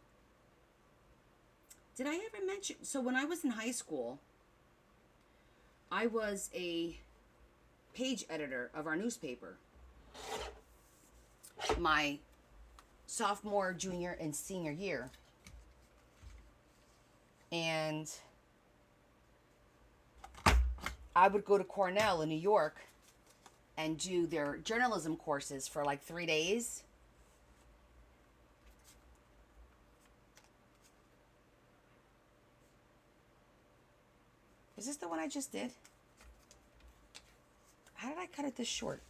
Did I ever mention? So when I was in high school, I was a page editor of our newspaper. My sophomore, junior, and senior year. And I would go to Cornell in New York and do their journalism courses for like 3 days. Is this the one I just did? How did I cut it this short?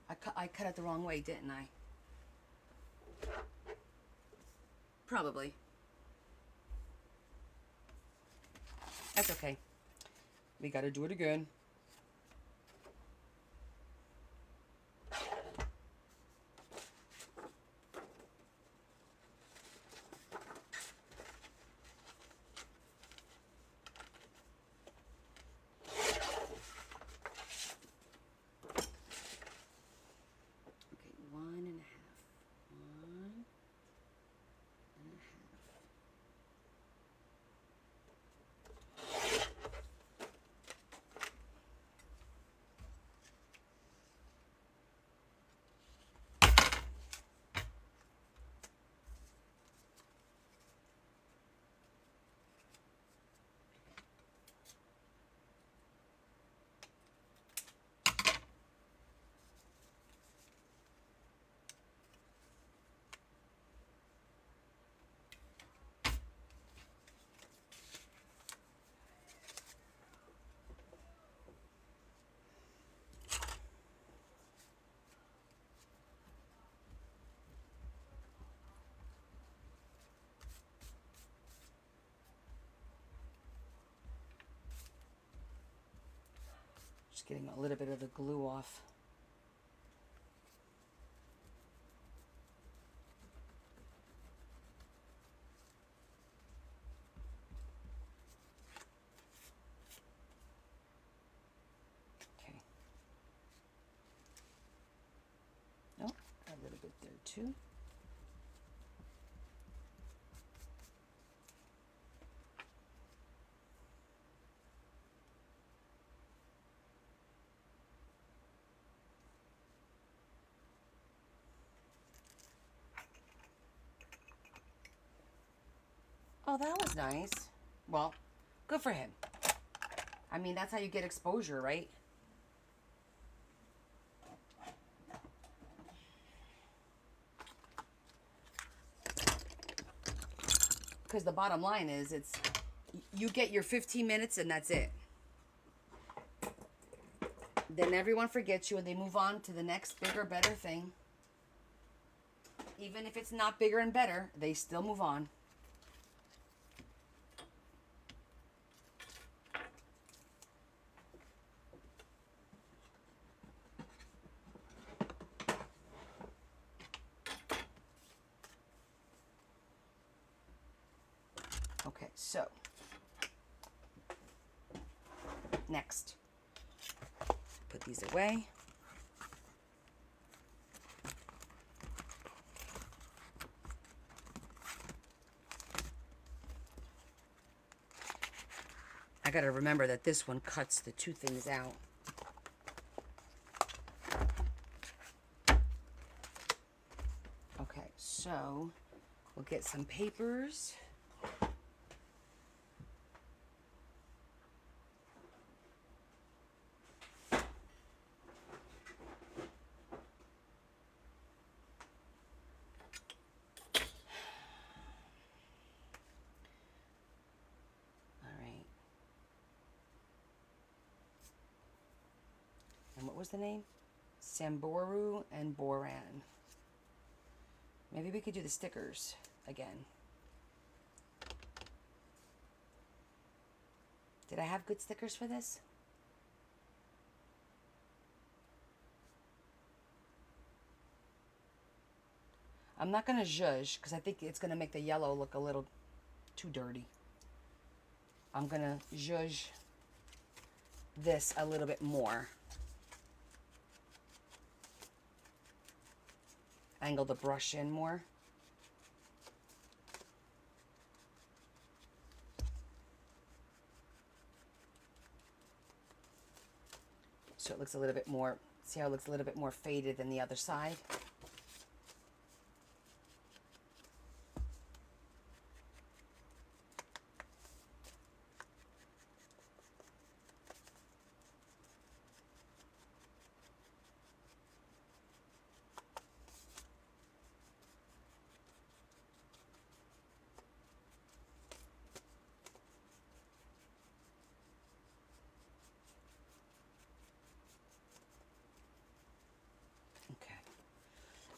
I cut it the wrong way, didn't I? Probably. That's okay. We gotta do it again. Just getting a little bit of the glue off. Okay. Oh, a little bit there too. Oh, that was nice. Well, good for him. I mean, that's how you get exposure, right? Because the bottom line is, you get your 15 minutes and that's it. Then everyone forgets you and they move on to the next bigger, better thing. Even if it's not bigger and better, they still move on. Okay, so next, put these away. I gotta remember that this one cuts the two things out. Okay, so we'll get some papers. What was the name? Samboru and Boran. Maybe we could do the stickers again. Did I have good stickers for this? I'm not going to zhuzh because I think it's going to make the yellow look a little too dirty. I'm going to zhuzh this a little bit more. Angle the brush in more. So it looks a little bit more, see how it looks a little bit more faded than the other side?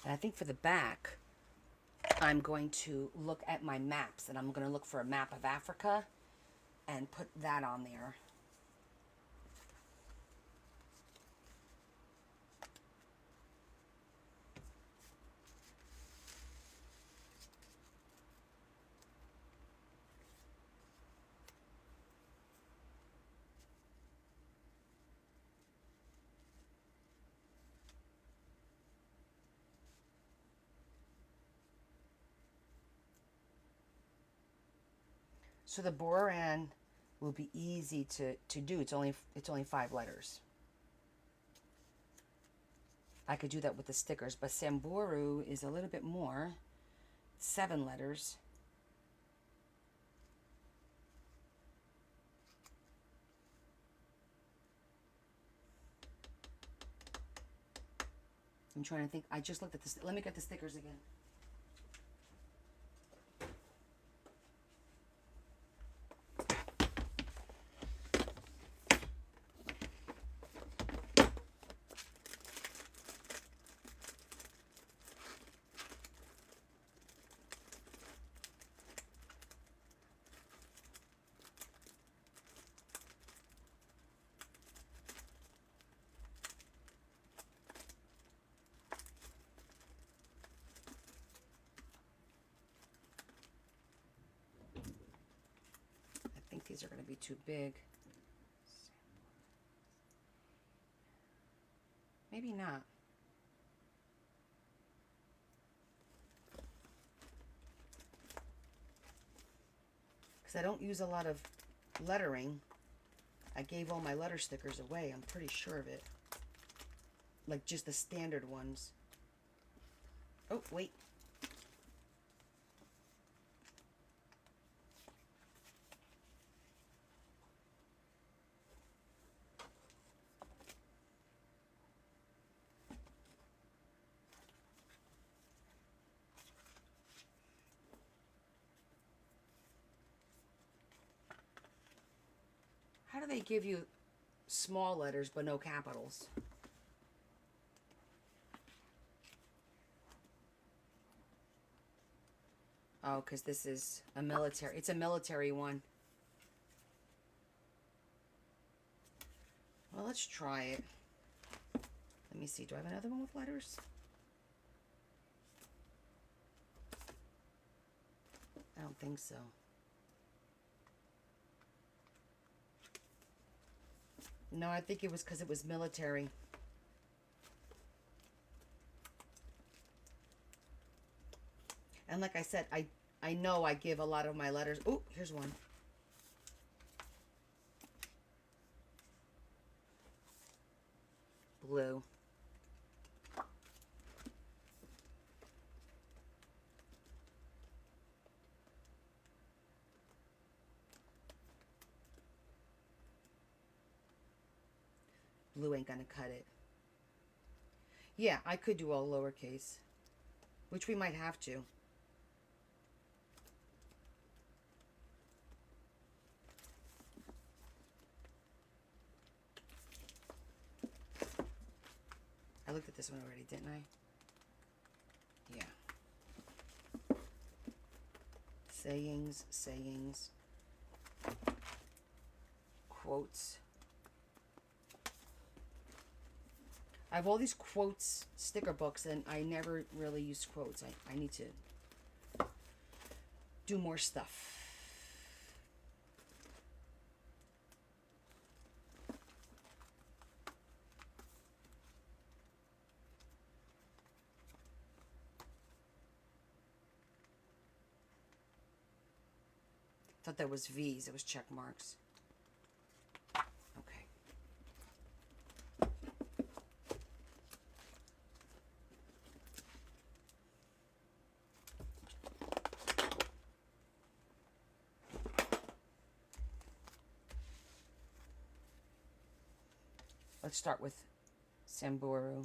And I think for the back, I'm going to look at my maps, and I'm going to look for a map of Africa and put that on there. So the Boran will be easy to do. It's only 5 letters. I could do that with the stickers, but Samburu is a little bit more. 7 letters. I'm trying to think. I just looked at this. Let me get the stickers again. These are going to be too big. Maybe not. Because I don't use a lot of lettering. I gave all my letter stickers away. I'm pretty sure of it. Like just the standard ones. Oh, wait. How do they give you small letters but no capitals? Oh, because this is a military. It's a military one. Well, let's try it. Let me see. Do I have another one with letters? I don't think so. No, I think it was because it was military. And like I said, I know I give a lot of my letters. Oh, here's one. Blue. Blue ain't gonna cut it. Yeah, I could do all lowercase, which we might have to. I looked at this one already, didn't I? Yeah. Sayings, sayings, quotes. I have all these quotes sticker books and I never really use quotes. I need to do more stuff. Thought that was V's. It was check marks. Okay. Let's start with Samburu.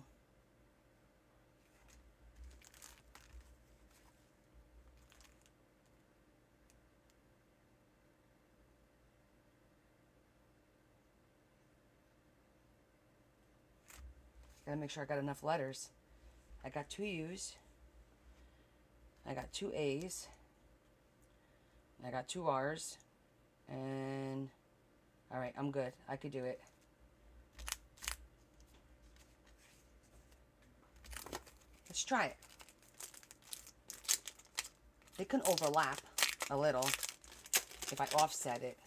Gotta make sure I got enough letters. I got 2 U's. I got 2 A's. I got 2 R's. And alright, I'm good. I could do it. Let's try it. They can overlap a little if I offset it.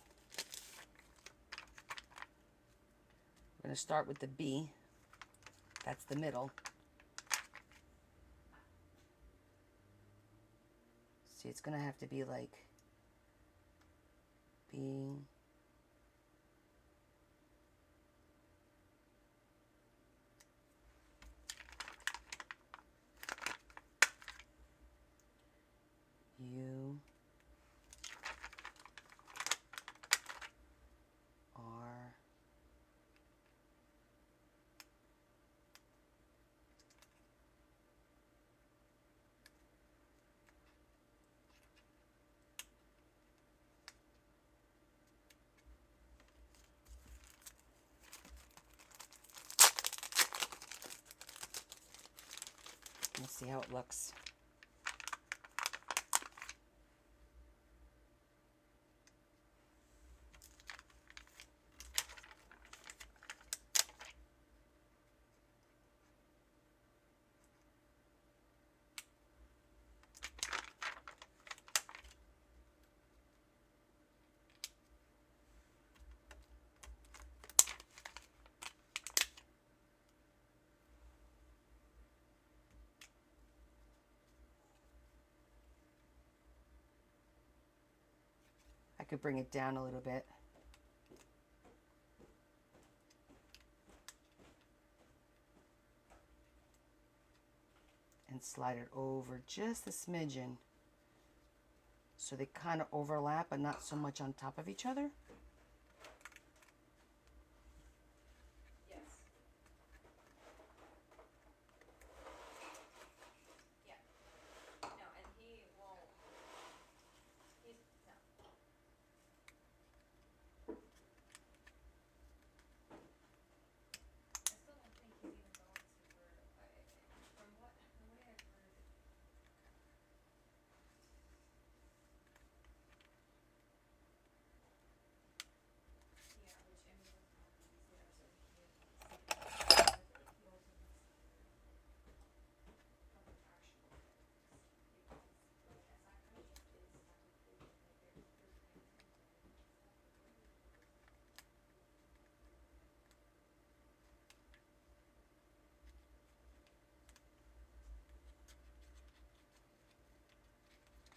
We're going to start with the B. That's the middle. See, it's going to have to be like B. U. R. Let's see how it looks. I could bring it down a little bit. And slide it over just a smidgen. So they kind of overlap, but not so much on top of each other. Yes. Yeah. No, and he won't. He's no.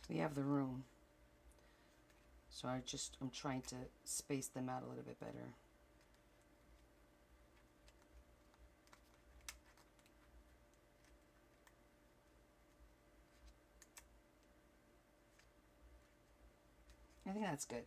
We have the room. So I'm trying to space them out a little bit better. I think that's good.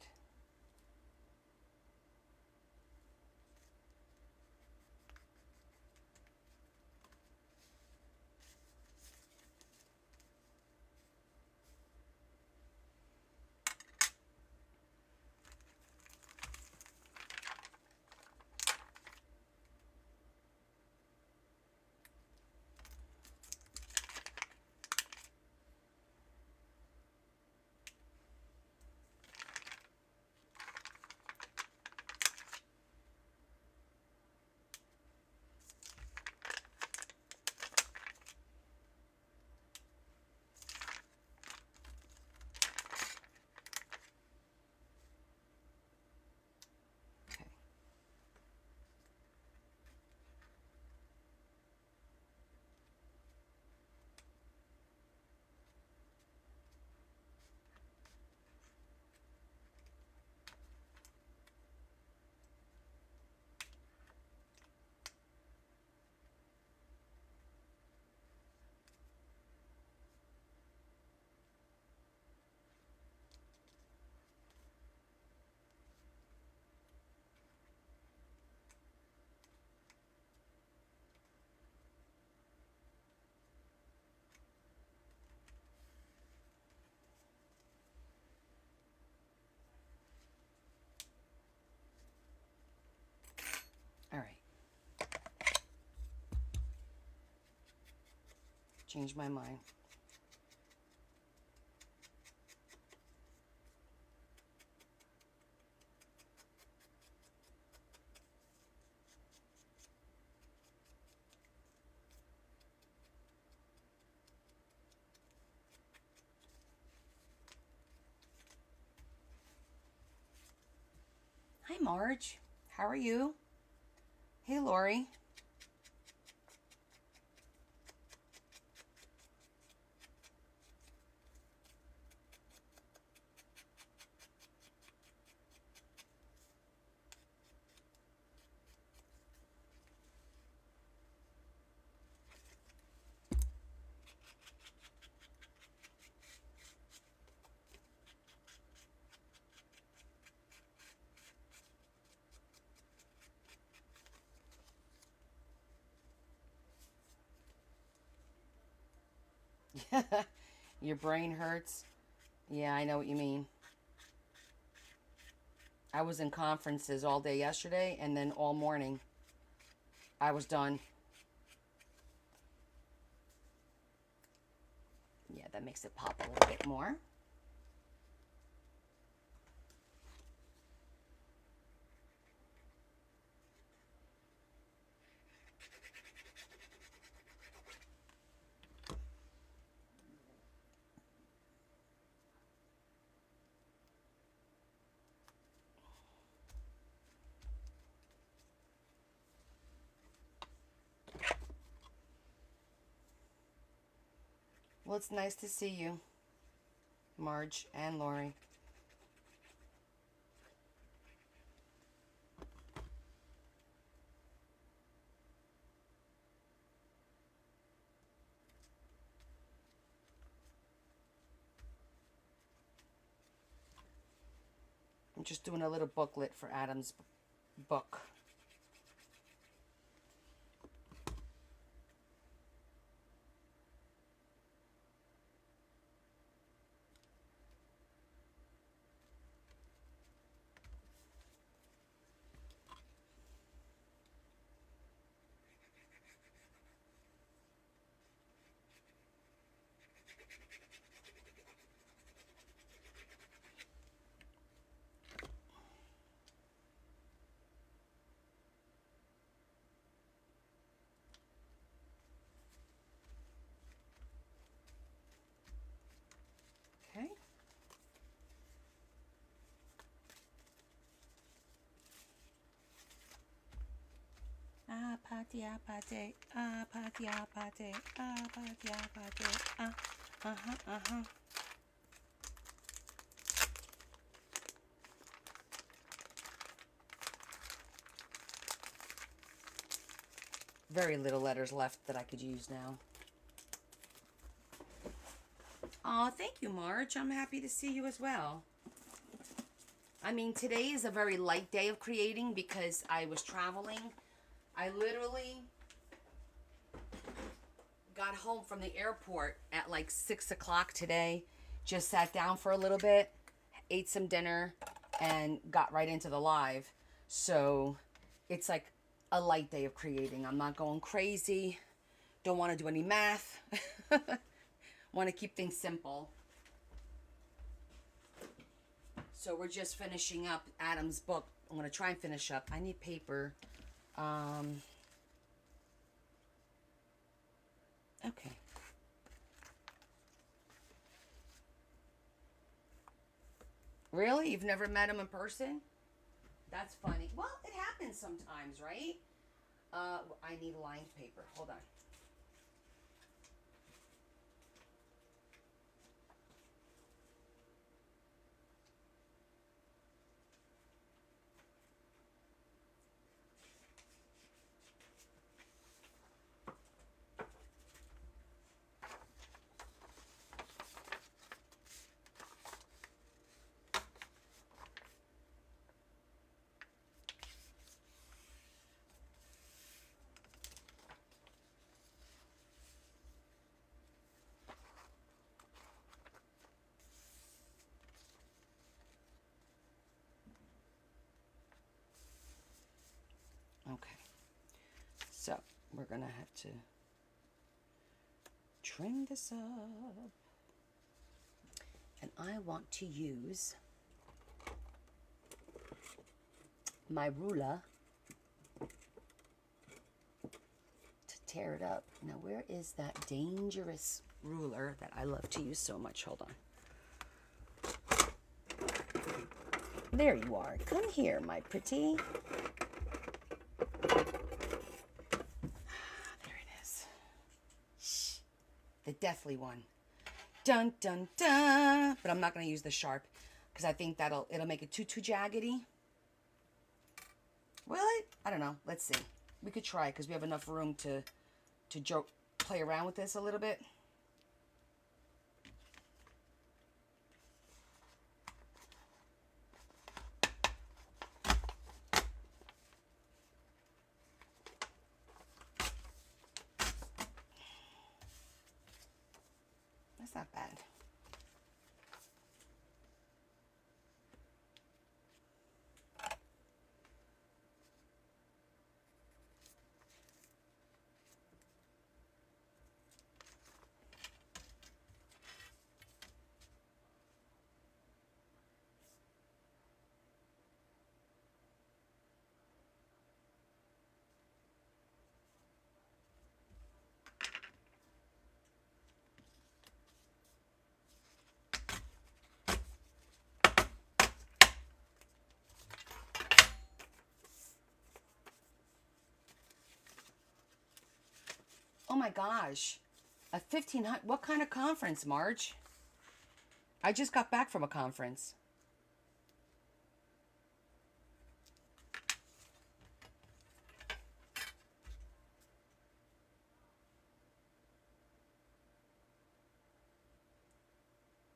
Okay. All right. Change my mind. Hi, Marge. How are you? Hey, Lori. Your brain hurts? Yeah, I know what you mean. I was in conferences all day yesterday and then all morning. I was done. Yeah, that makes it pop a little bit more. Well, it's nice to see you, Marge and Lori. I'm just doing a little booklet for Adam's book. Okay. Apate, apate, apate, apate, apate, apate, uh-huh, uh-huh. very little letters left that I could use now. Oh, thank you, Marge. I'm happy to see you as well. I mean, today is a very light day of creating because I was traveling. I literally got home from the airport at like 6 o'clock today. Just sat down for a little bit, ate some dinner, and got right into the live. So it's like a light day of creating. I'm not going crazy. Don't want to do any math. Want to keep things simple. So we're just finishing up Adam's book. I'm going to try and finish up. I need paper. Okay. Really? You've never met him in person? That's funny. Well, it happens sometimes, right? I need lined paper. Hold on. Okay. So we're going to have to trim this up. And I want to use my ruler to tear it up. Now, where is that dangerous ruler that I love to use so much? Hold on. There you are. Come here, my pretty. There it is. Shh. The deathly one. Dun, dun, dun. But I'm not going to use the sharp because I think it'll make it too jaggedy. Will it? I don't know. Let's see. We could try because we have enough room to play around with this a little bit. That's not bad. Oh my gosh. A 1,500. What kind of conference, Marge? I just got back from a conference.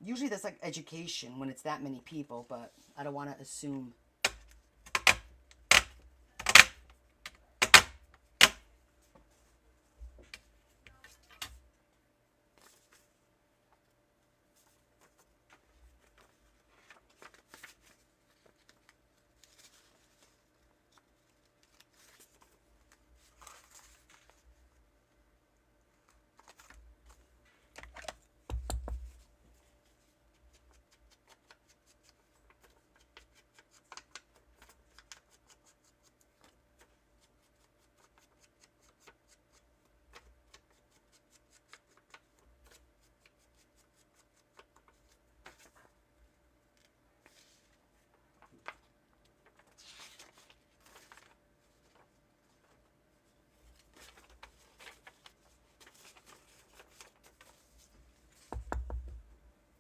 Usually that's like education when it's that many people, but I don't want to assume.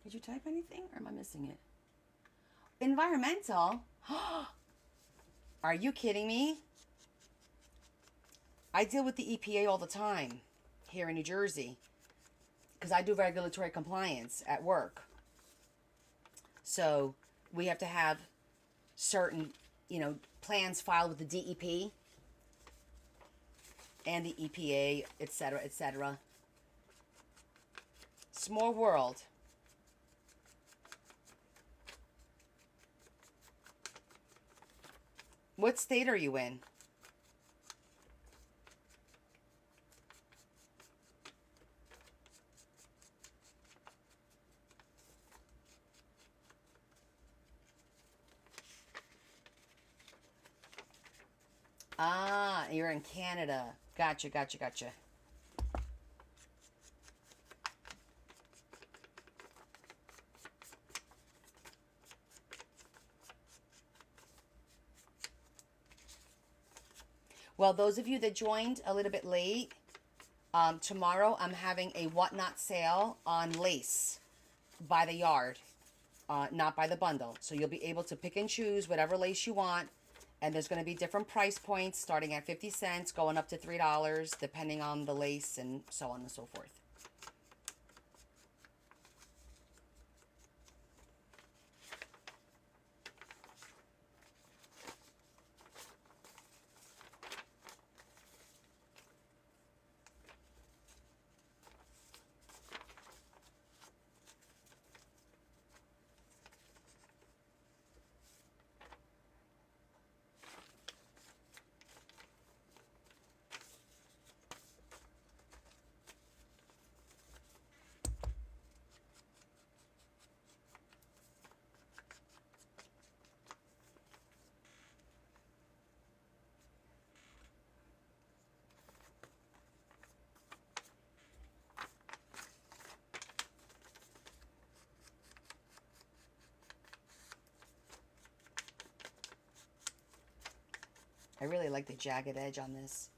Did you type anything or am I missing it? Environmental? Are you kidding me? I deal with the EPA all the time here in New Jersey because I do regulatory compliance at work. So we have to have certain, plans filed with the DEP and the EPA, etc., etc. Small world. What state are you in? Ah, you're in Canada. Gotcha, gotcha, gotcha. Well, those of you that joined a little bit late, tomorrow I'm having a whatnot sale on lace by the yard, not by the bundle. So you'll be able to pick and choose whatever lace you want. And there's going to be different price points starting at 50 cents, going up to $3, depending on the lace and so on and so forth. I really like the jagged edge on this.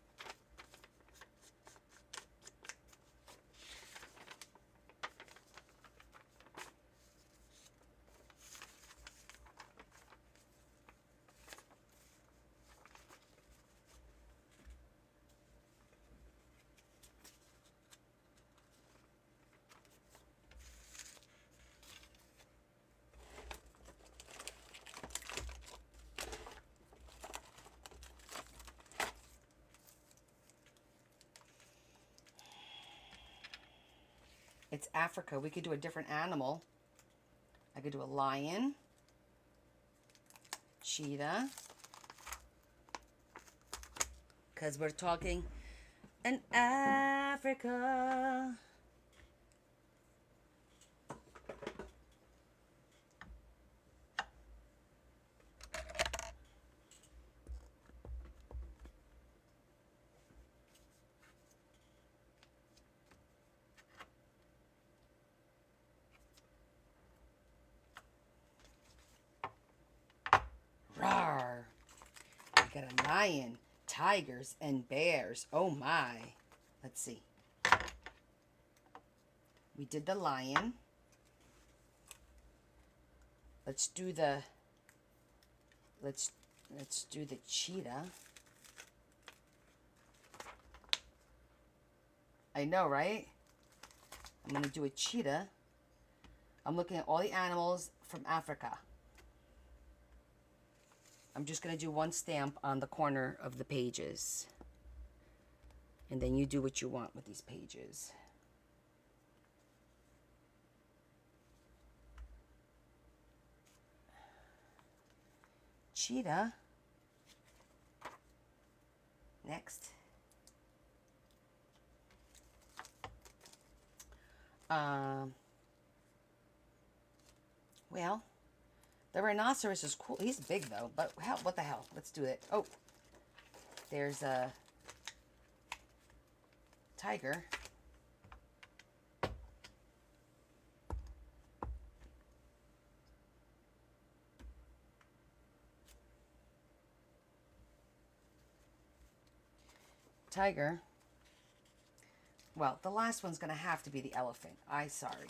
It's Africa. We could do a different animal. I could do a lion, cheetah, because we're talking in Africa. Rawr. We got a lion, tigers, and bears. Oh my. Let's see. We did the lion. Let's do the cheetah. I know, right? I'm going to do a cheetah. I'm looking at all the animals from Africa. I'm just going to do one stamp on the corner of the pages. And then you do what you want with these pages. Cheetah. Next. Well, the rhinoceros is cool. He's big though, but hell, what the hell? Let's do it. Oh, there's a tiger. Tiger. Well, the last one's going to have to be the elephant. Sorry.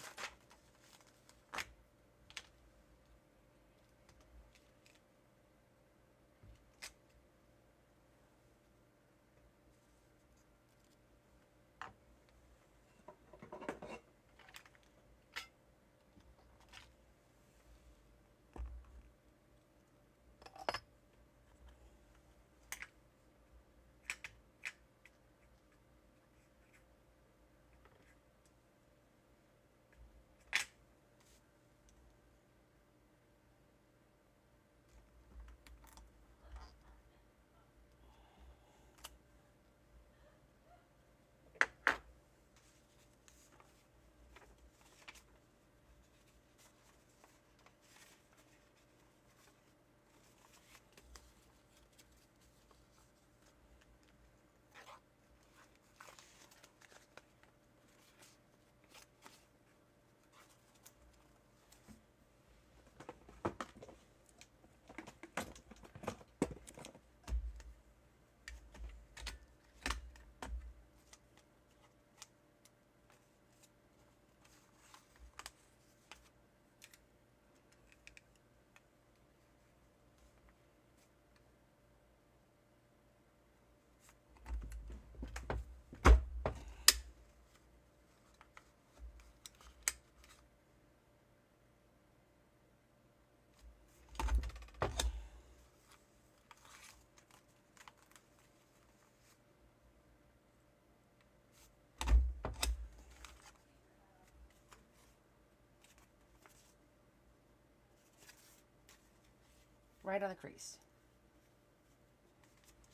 right on the crease.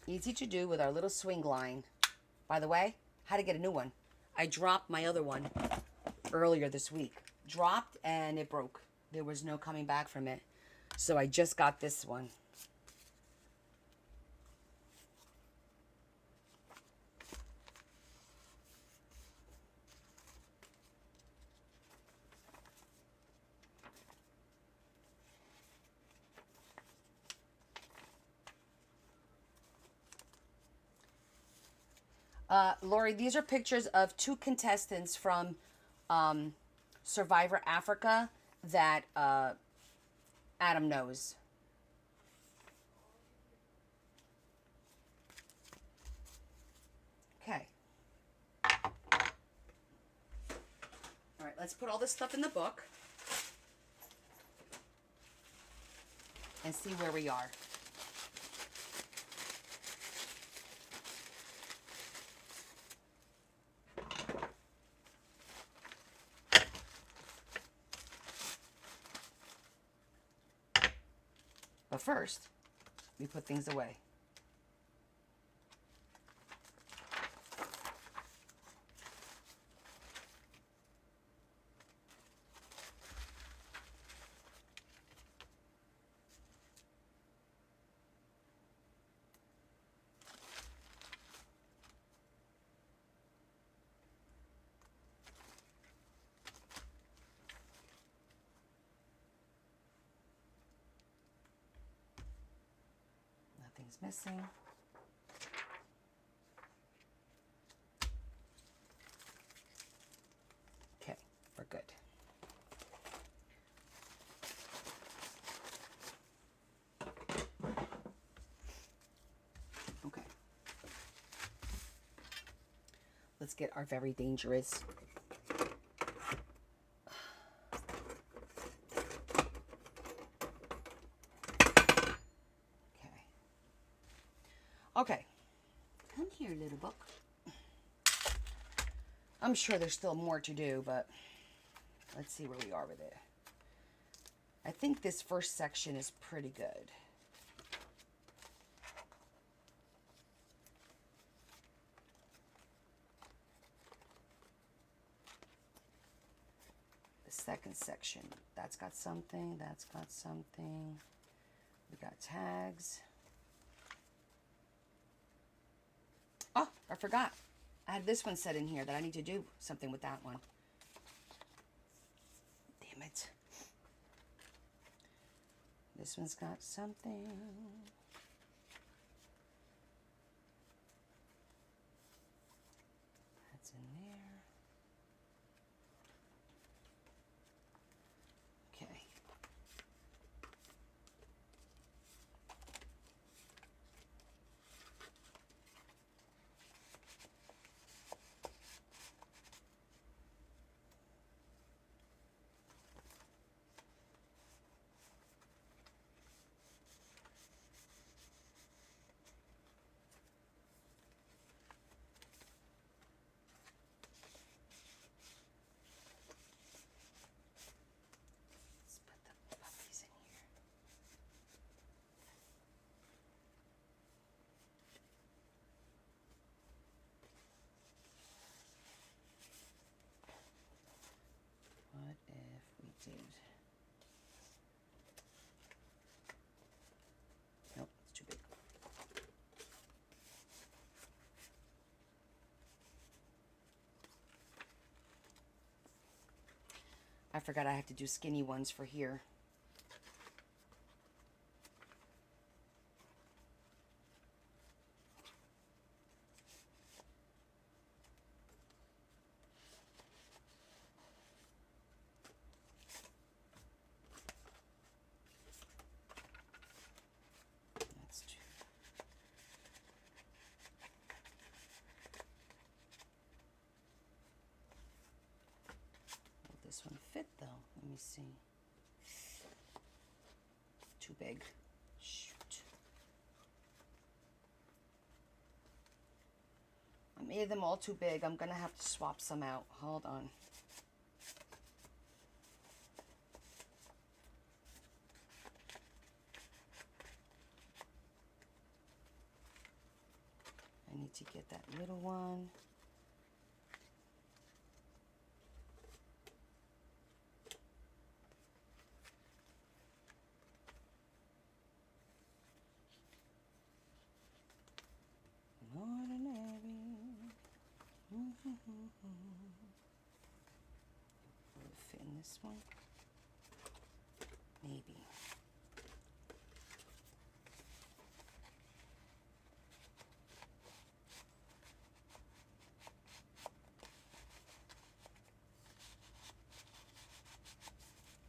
Easy to do with our little swing line. By the way, how to get a new one. I dropped my other one earlier this week. Dropped and it broke. There was no coming back from it. So I just got this one. Lori, these are pictures of 2 contestants from Survivor Africa that Adam knows. Okay. All right, let's put all this stuff in the book and see where we are. But first, we put things away. Nothing's missing. Okay, we're good. Okay. Let's get our very dangerous Okay, come here, little book. I'm sure there's still more to do, but let's see where we are with it. I think this first section is pretty good. The second section, that's got something, that's got something. We got tags. Oh, I forgot. I had this one set in here that I need to do something with that one. Damn it. This one's got something. That's in there. Okay. What if we did? Nope, it's too big. I forgot I have to do skinny ones for here. That's two. Will this one fit though? Let me see. Too big. Shoot. I made them all too big. I'm gonna have to swap some out. Hold on. I need to get that little one. Ordinary. Will it fit in this one? Maybe.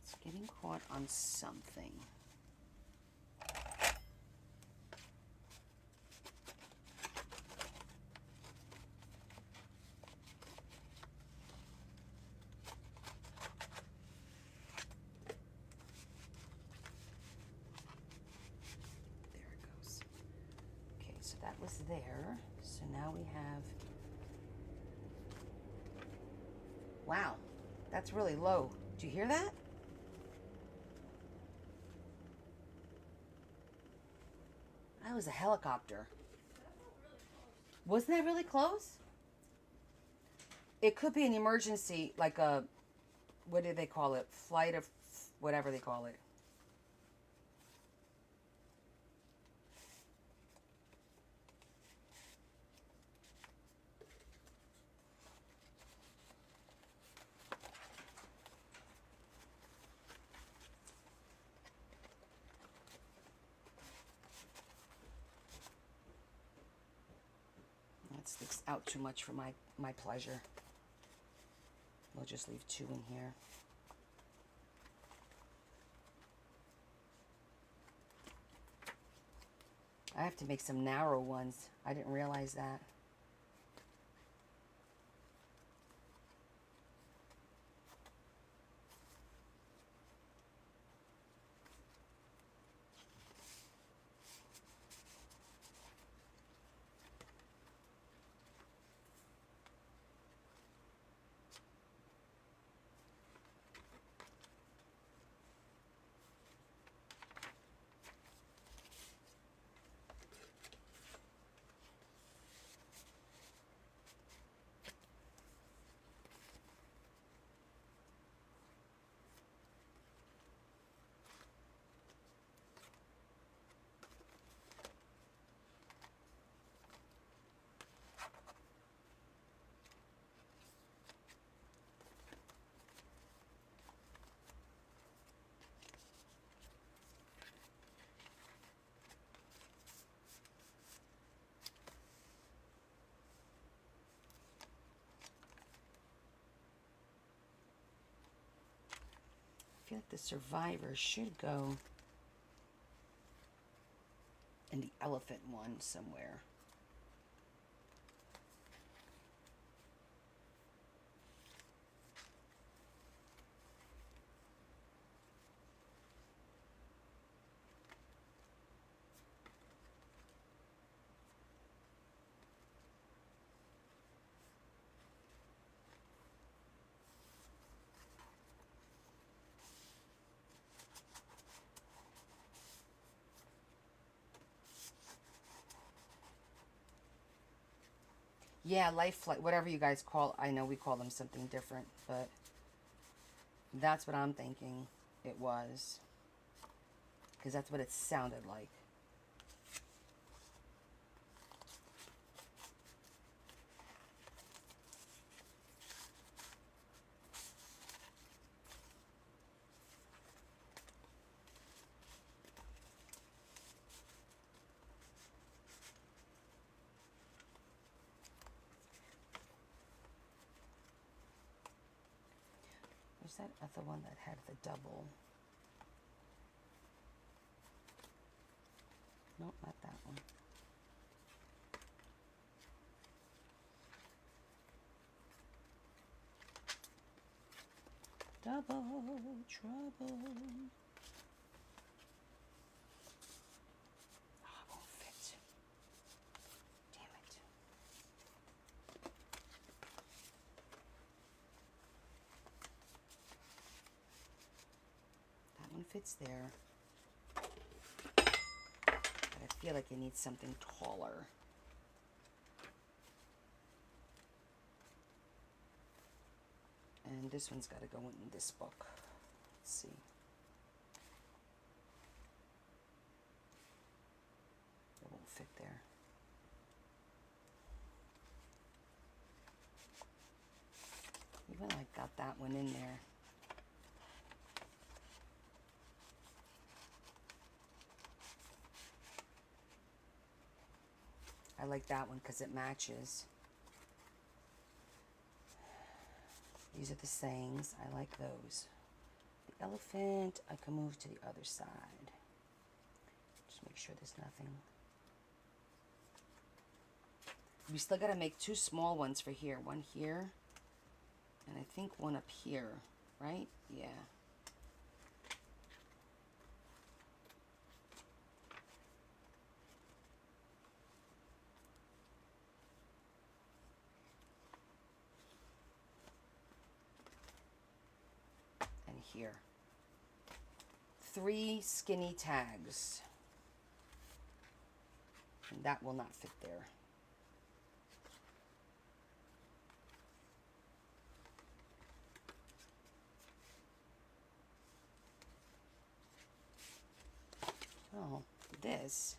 It's getting caught on something. So that was there. So now we have, wow, that's really low. Do you hear that? That was a helicopter. Wasn't that really close? It could be an emergency, like a, what do they call it? Flight of, whatever they call it. That sticks out too much for my pleasure. We'll just leave 2 in here. I have to make some narrow ones. I didn't realize that. I feel like the survivor should go in the elephant one somewhere. Yeah, life flight, whatever you guys call, I know we call them something different, but that's what I'm thinking it was. Because that's what it sounded like. Where's that other one that had the double? Nope, not that one. Double trouble. Oh, it won't fit. Damn it. That one fits there. But I feel like it needs something taller. then this one's got to go in this book. Let's see. It won't fit there. Even I got that one in there. I like that one because it matches. These are the sayings. I like those. The elephant, I can move to the other side. Just make sure there's nothing. We still got to make 2 small ones for here. One here, and I think one up here, right? Yeah. And here. 3 skinny tags. And that will not fit there. Oh, this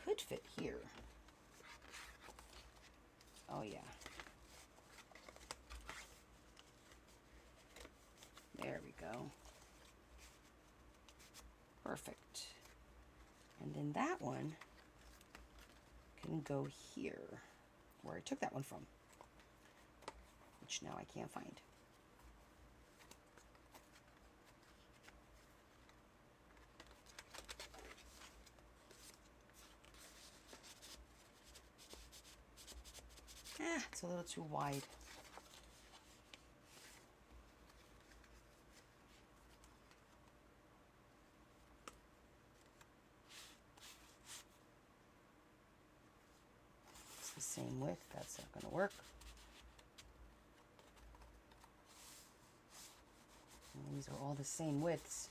could fit here. Oh, yeah. There we go. Perfect. And then that one can go here, where I took that one from, which now I can't find. It's a little too wide. It's the same width. That's not going to work. And these are all the same widths.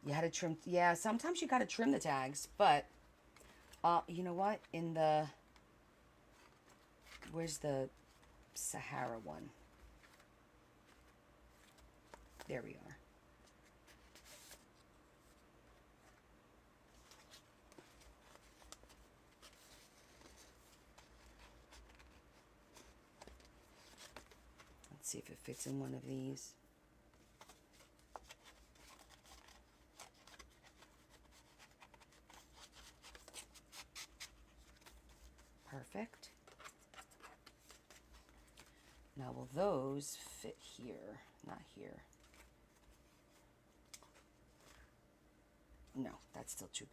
You had to trim. Yeah, sometimes you got to trim the tags, but you know what? In the where's the Sahara one? There we are. Let's see if it fits in one of these. Perfect. Now, will those fit here? Not here. No, that's still too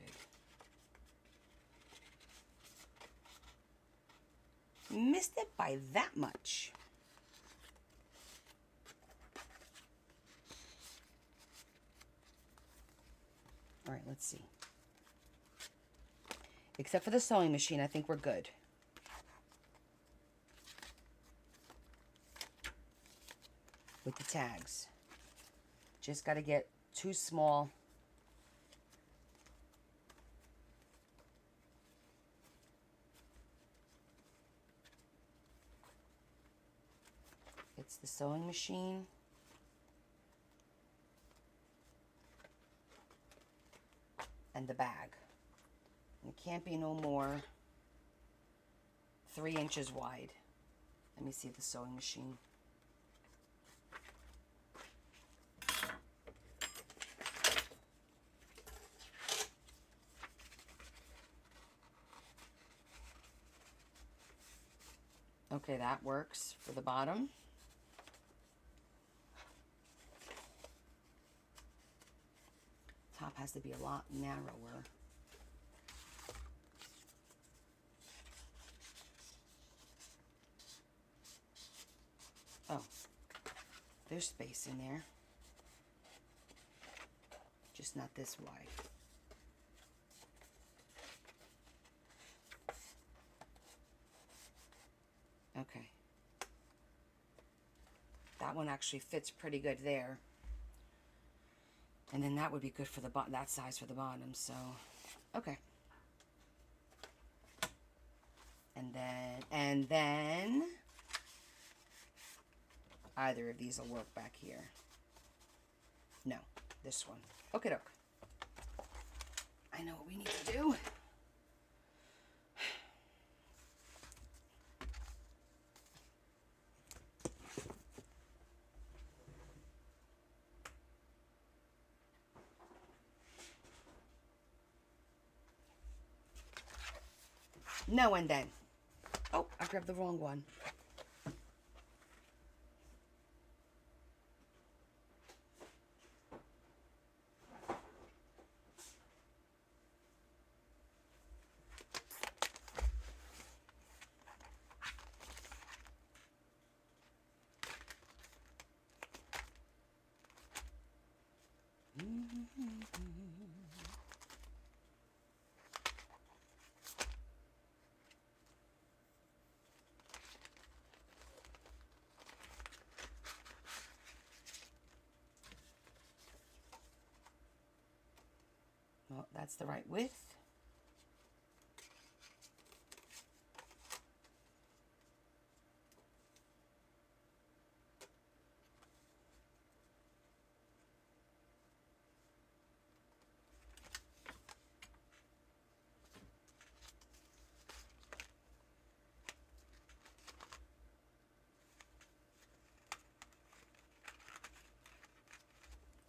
big. Missed it by that much. All right, let's see. Except for the sewing machine, I think we're good. With the tags. Just got to get 2 small. It's the sewing machine. And the bag. It can't be no more 3 inches wide. Let me see the sewing machine. Okay, that works for the bottom. Top has to be a lot narrower. Oh, there's space in there. Just not this wide. Okay. That one actually fits pretty good there. And then that would be good for the bottom, that size for the bottom, so, okay. And then, either of these will work back here. No, this one. Okay, doke. I know what we need to do. Now and then. Oh, I grabbed the wrong one. Well, that's the right width.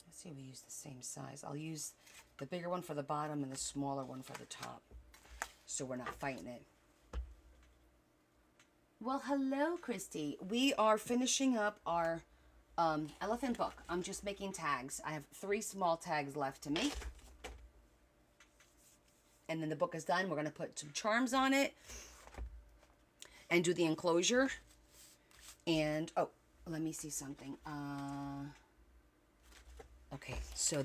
Let's see, we use the same size. I'll use the bigger one for the bottom and the smaller one for the top, so we're not fighting it. Well, hello, Christy. We are finishing up our elephant book. I'm just making tags. I have 3 small tags left to make. And then the book is done. We're going to put some charms on it and do the enclosure. And, oh, let me see something. Okay, so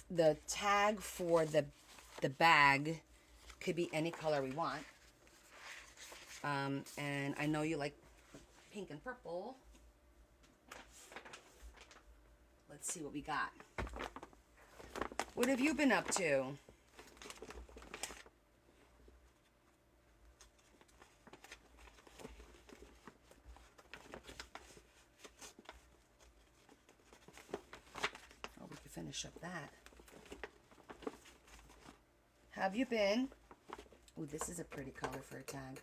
the tag for the bag could be any color we want. And I know you like pink and purple. Let's see what we got. What have you been up to? Oh, we could finish up that. Have you been? Oh, this is a pretty color for a tag.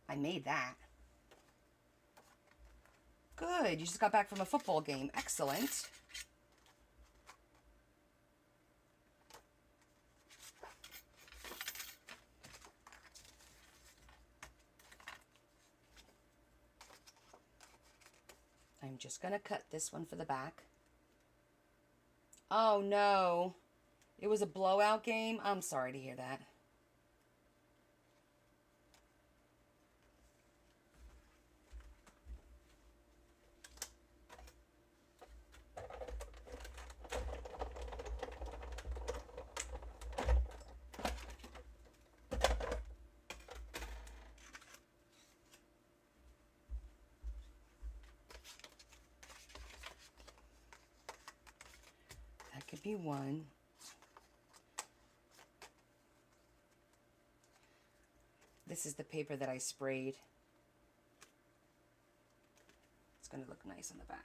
I made that. Good. You just got back from a football game. Excellent. I'm just going to cut this one for the back. Oh, no. It was a blowout game. I'm sorry to hear that. Could be one. This is the paper that I sprayed. It's going to look nice on the back.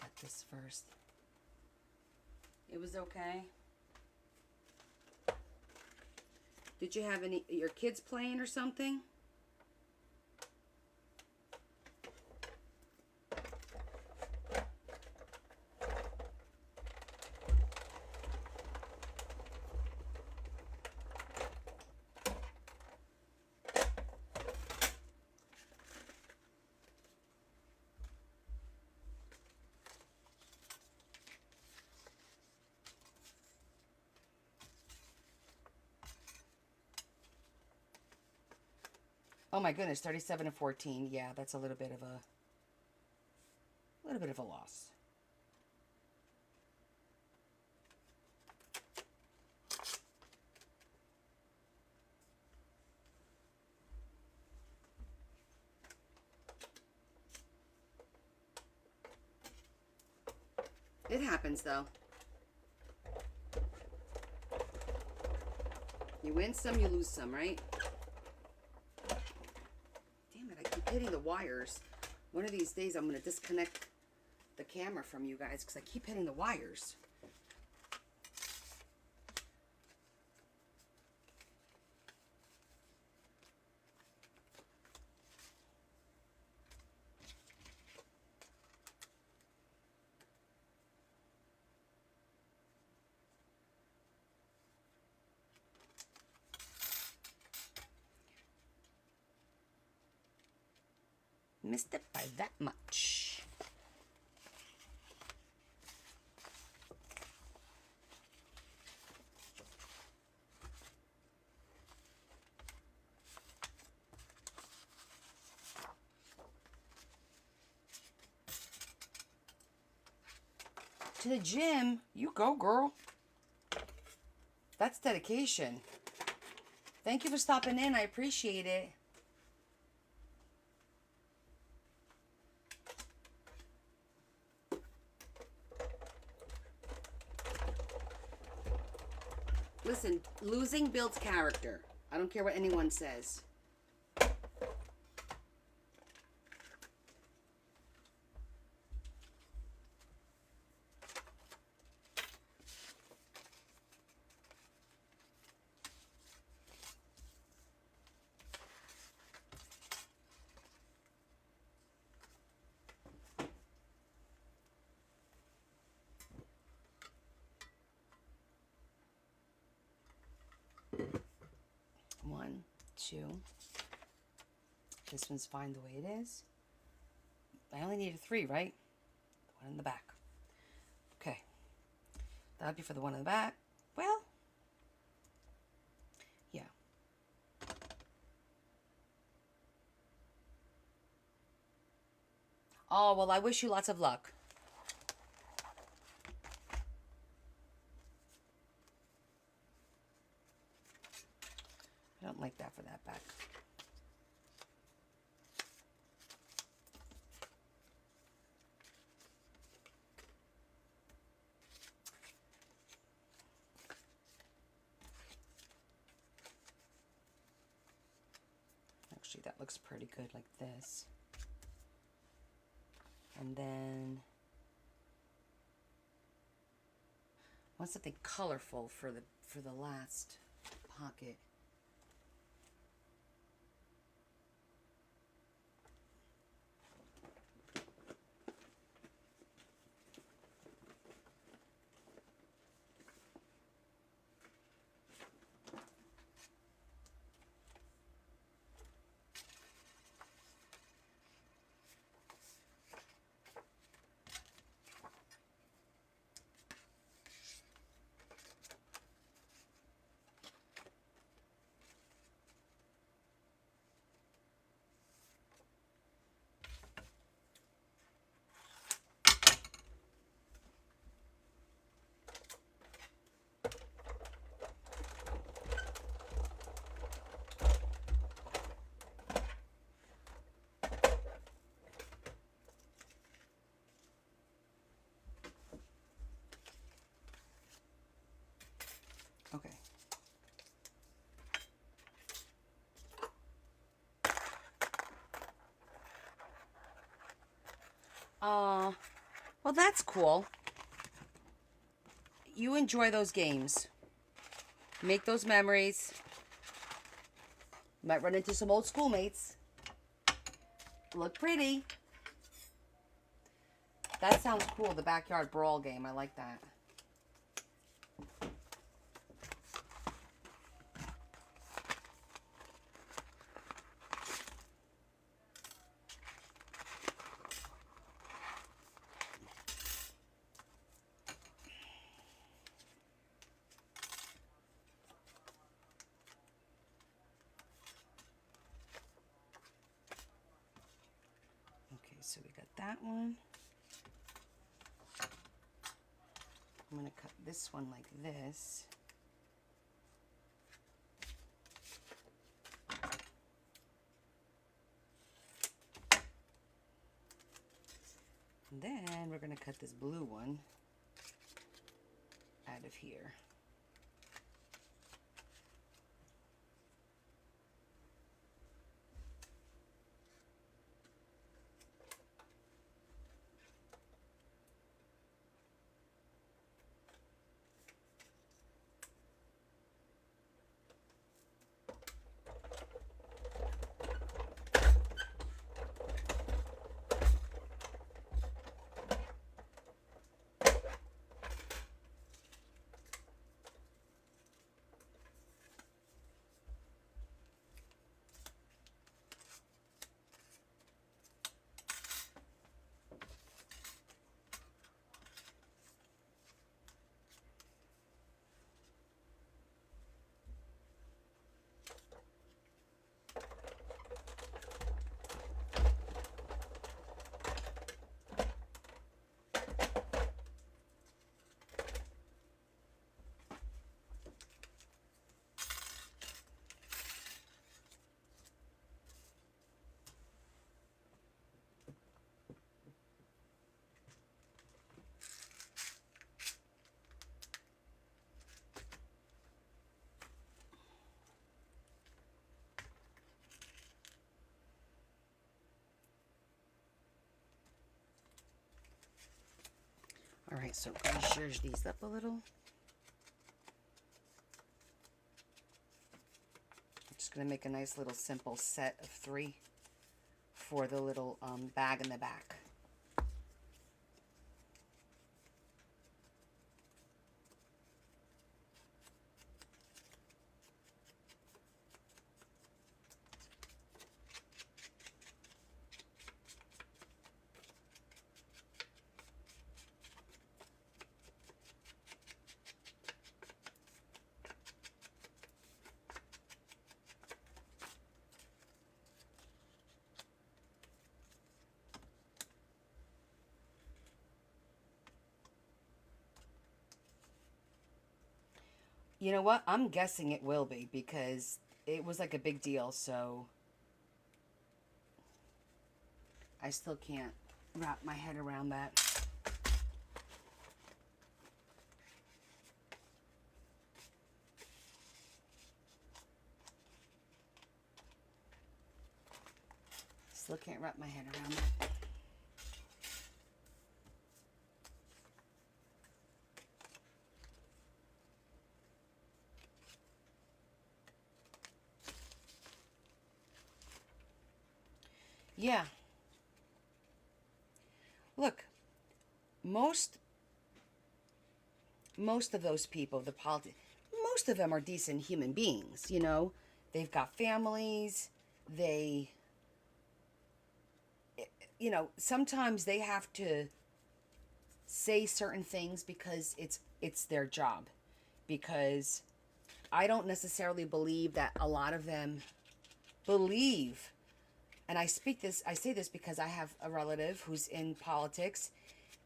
Cut this first. It was okay. Did you have your kids playing or something? Oh my goodness, 37 and 14. Yeah, that's a little bit of a loss. It happens though. You win some, you lose some, right? Damn it, I keep hitting the wires. One of these days I'm going to disconnect the camera from you guys because I keep hitting the wires. Missed it by that much. To the gym, you go, girl. That's dedication. Thank you for stopping in. I appreciate it. Listen, losing builds character. I don't care what anyone says. One, two. This one's fine the way it is. I only need a 3, right? The one in the back. Okay. That'll be for the one in the back. Well, yeah. Oh, well, I wish you lots of luck. I don't like that for that back. Actually, that looks pretty good like this. And then I want something colorful for the last pocket. Okay. Well, that's cool. You enjoy those games. Make those memories. Might run into some old schoolmates. Look pretty. That sounds cool, the backyard brawl game. I like that. so we got that one. I'm going to cut this one like this. And then we're going to cut this blue one out of here. All right, so I'm going to zhuzh these up a little. I'm just going to make a nice little simple set of 3 for the little bag in the back. You know what? I'm guessing it will be because it was like a big deal, so I still can't wrap my head around that. Still can't wrap my head around that. Yeah. Look, most of those people, most of them are decent human beings, you know. They've got families. They, you know, sometimes they have to say certain things because it's their job. Because I don't necessarily believe that a lot of them believe. And I say this because I have a relative who's in politics,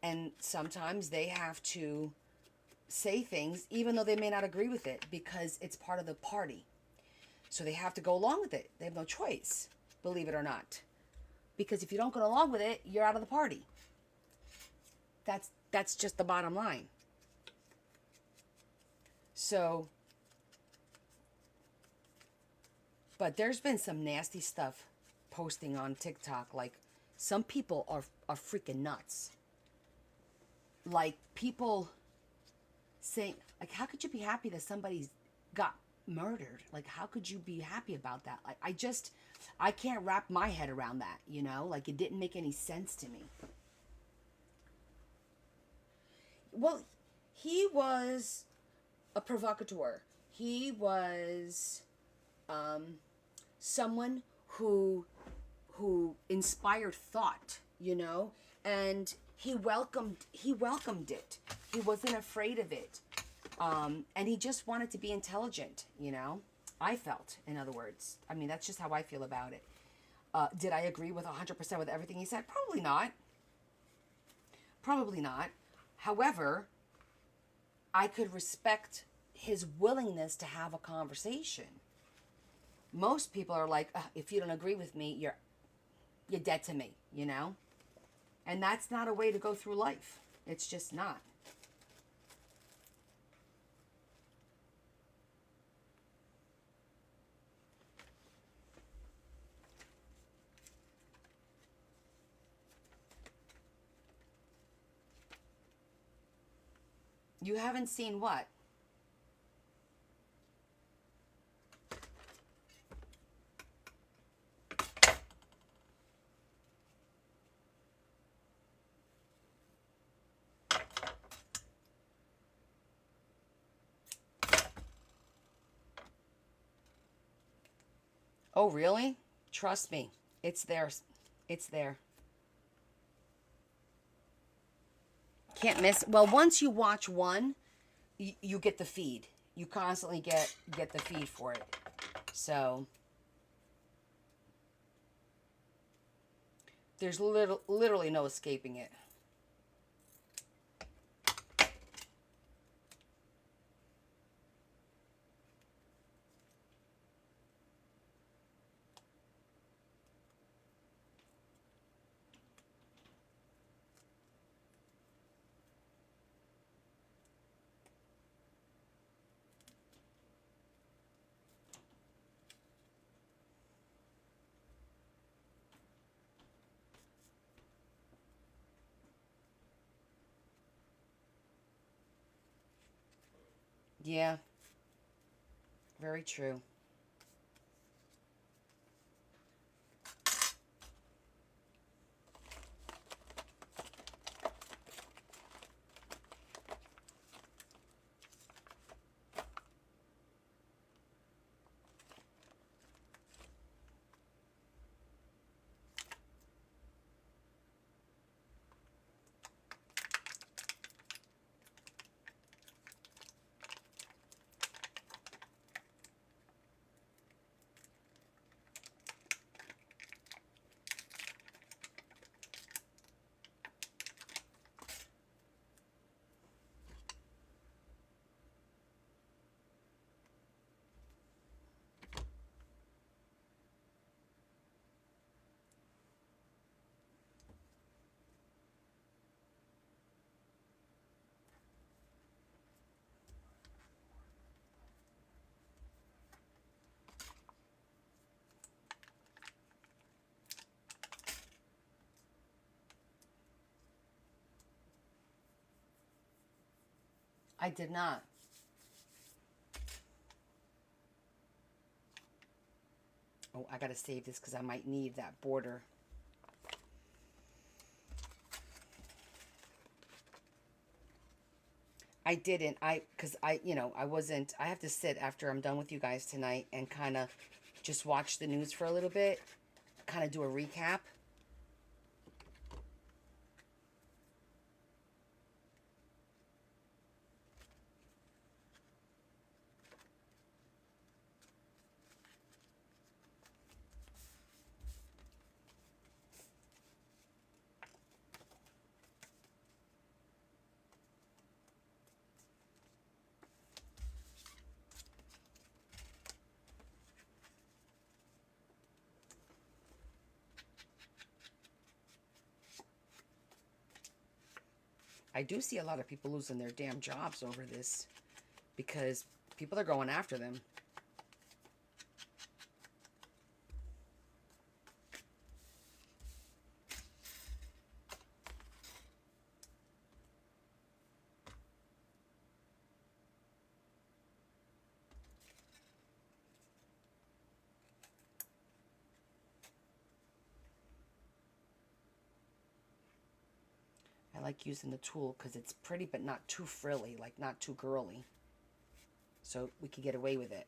and sometimes they have to say things even though they may not agree with it because it's part of the party. So they have to go along with it. They have no choice, believe it or not. Because if you don't go along with it, you're out of the party. That's just the bottom line. So, but there's been some nasty stuff posting on TikTok. Like, some people are freaking nuts. Like, people saying, like, how could you be happy that somebody's got murdered? Like, how could you be happy about that? Like, I can't wrap my head around that, you know? Like, it didn't make any sense to me. Well, he was a provocateur. He was someone who inspired thought, you know, and he welcomed it. He wasn't afraid of it, and he just wanted to be intelligent, you know. I felt, in other words. I mean, that's just how I feel about it. Did I agree with 100% with everything he said? Probably not. Probably not. However, I could respect his willingness to have a conversation. Most people are like, if you don't agree with me, you're dead to me, you know? And that's not a way to go through life. It's just not. You haven't seen what? Oh, really? Trust me. It's there. It's there. Can't miss. Well, once you watch one, you get the feed. You constantly get the feed for it. So there's literally no escaping it. Yeah. Very true. I did not. Oh, I gotta save this because I might need that border. I didn't. Because I wasn't. I have to sit after I'm done with you guys tonight and kind of just watch the news for a little bit, kind of do a recap. I do see a lot of people losing their damn jobs over this because people are going after them. I like using the tool because it's pretty but not too frilly, like not too girly. So we could get away with it.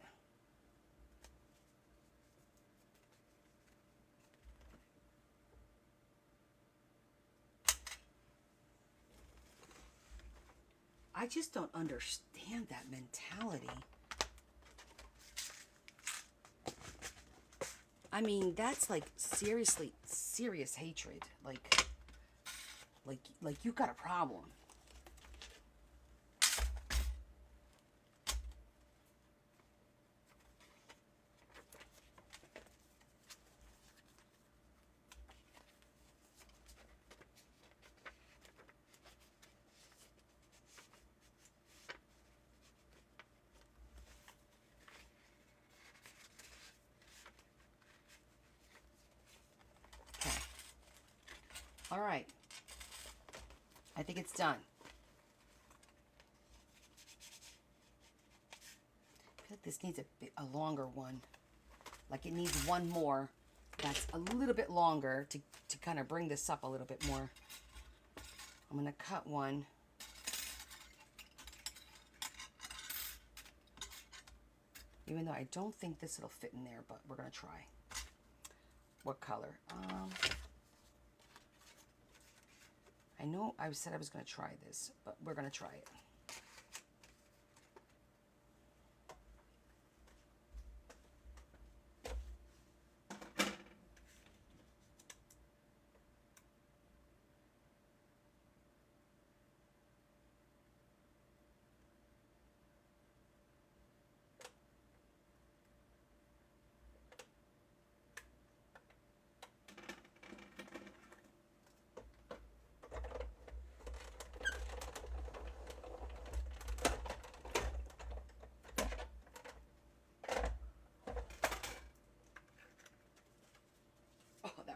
I just don't understand that mentality. I mean, that's like seriously, serious hatred. Like you got a problem. All right. I think it's done. I feel like this needs a longer one. Like it needs one more that's a little bit longer to kind of bring this up a little bit more. I'm going to cut one. Even though I don't think this will fit in there, but we're going to try. What color? I know I said I was going to try this, but we're going to try it.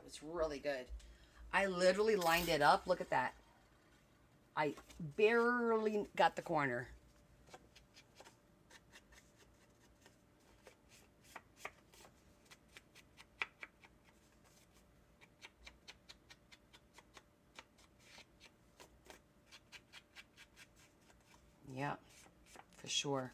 It's really good. I literally lined it up. Look at that. I barely got the corner. Yeah, for sure.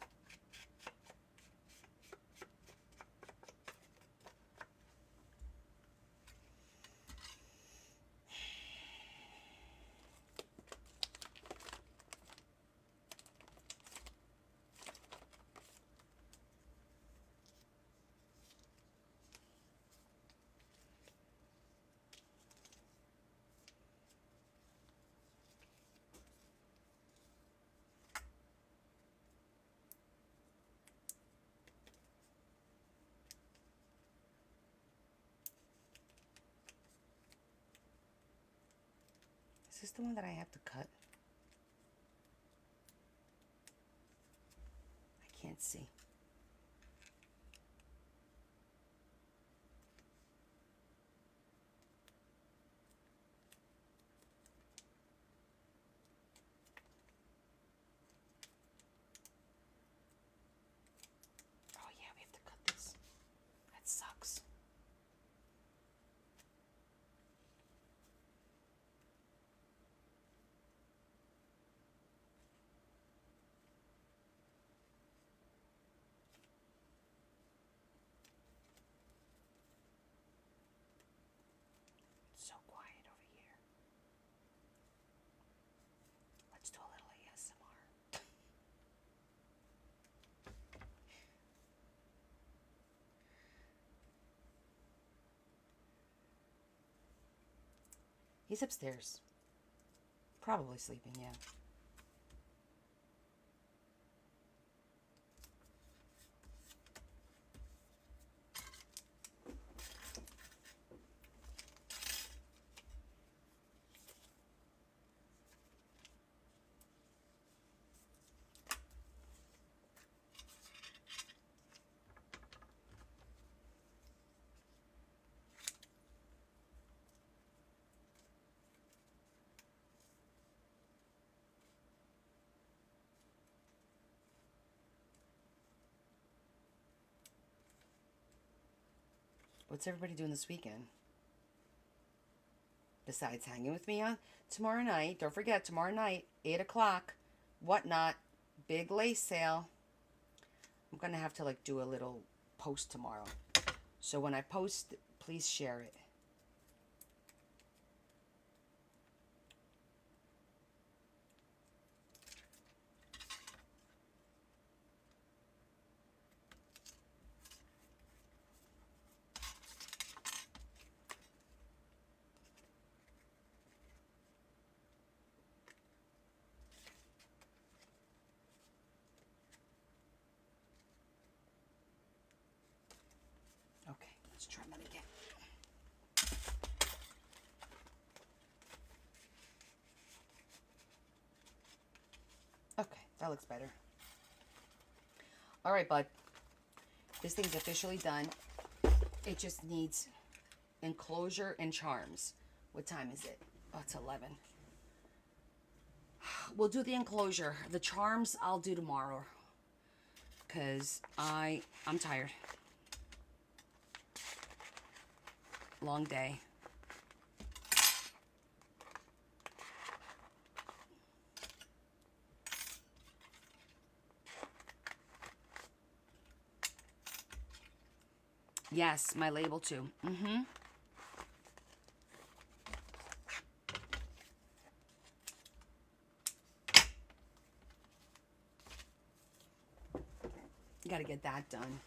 Is this the one that I have to cut? I can't see. Oh yeah, we have to cut this. That sucks. So quiet over here. Let's do a little ASMR. He's upstairs. Probably sleeping, yeah. What's everybody doing this weekend? Besides hanging with me on tomorrow night. Don't forget, tomorrow night, 8 o'clock, Whatnot, big lace sale. I'm going to have to like do a little post tomorrow. So when I post, please share it. Okay, that looks better. All right, bud. This thing's officially done. It just needs enclosure and charms. What time is it? Oh, it's 11. We'll do the enclosure. The charms I'll do tomorrow. Because I'm tired. Long day. Yes, my label too. Mm-hmm. Gotta get that done.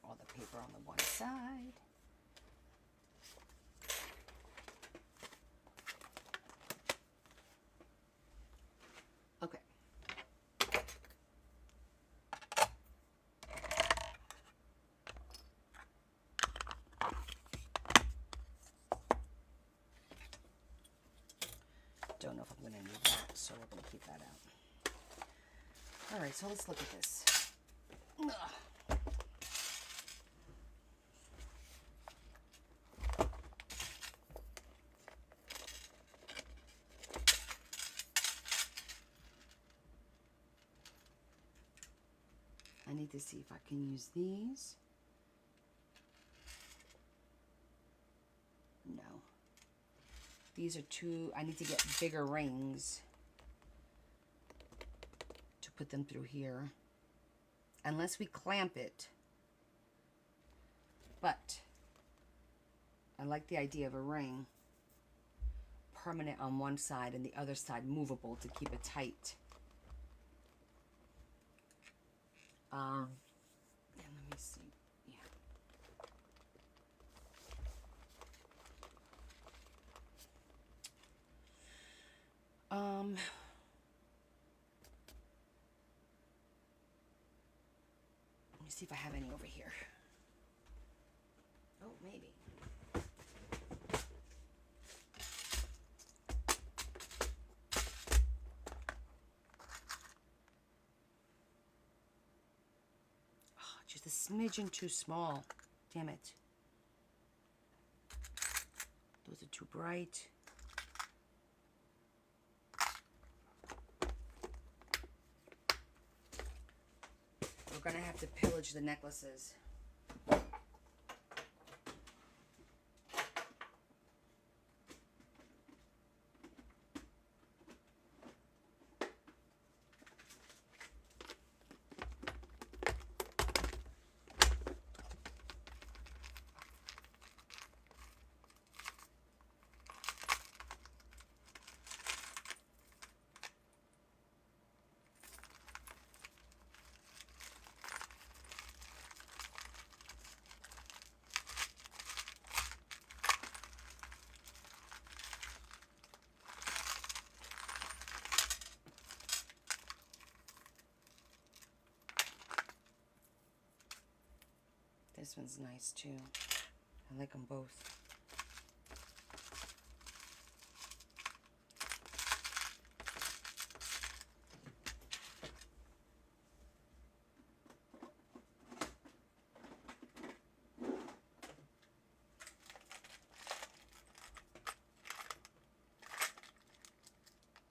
All the paper on the one side. Okay. Don't know if I'm going to need that, so we're going to keep that out. All right, so let's look at this. Ugh. I need to see if I can use these. No. These are two, I need to get bigger rings to put them through here. Unless we clamp it. But I like the idea of a ring. Permanent on one side and the other side movable to keep it tight. And let me see. Yeah. Let me see if I have any over here. Oh, maybe. Just a smidgen too small. Damn it. Those are too bright. We're gonna have to pillage the necklaces. This one's nice too. I like them both.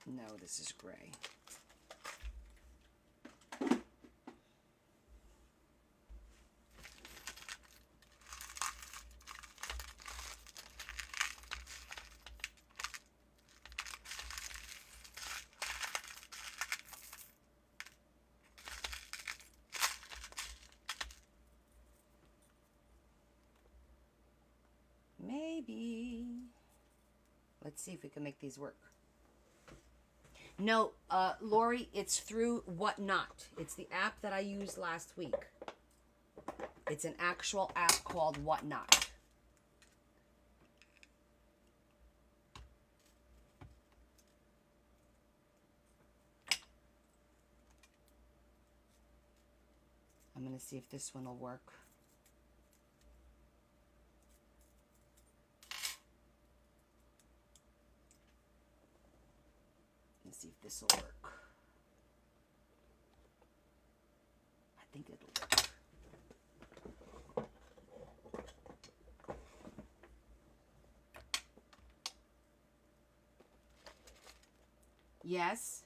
No, this is gray. Maybe. Let's see if we can make these work. No, Lori, it's through Whatnot. It's the app that I used last week. It's an actual app called Whatnot. going to see if this one will work. Let's see if this will work. I think it'll work. Yes.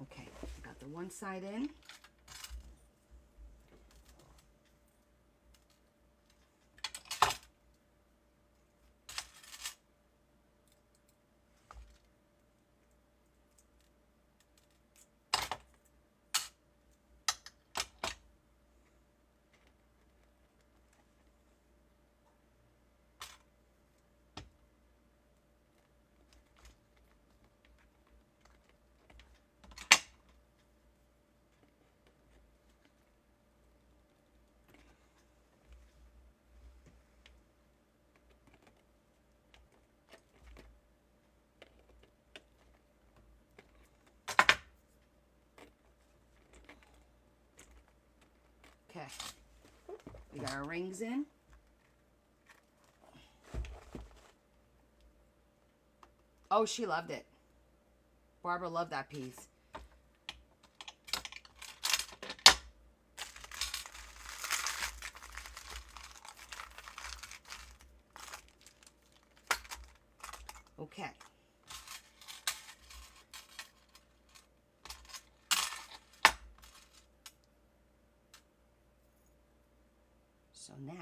Okay, got the one side in. Okay, we got our rings in. Oh, she loved it. Barbara loved that piece. Okay. So now,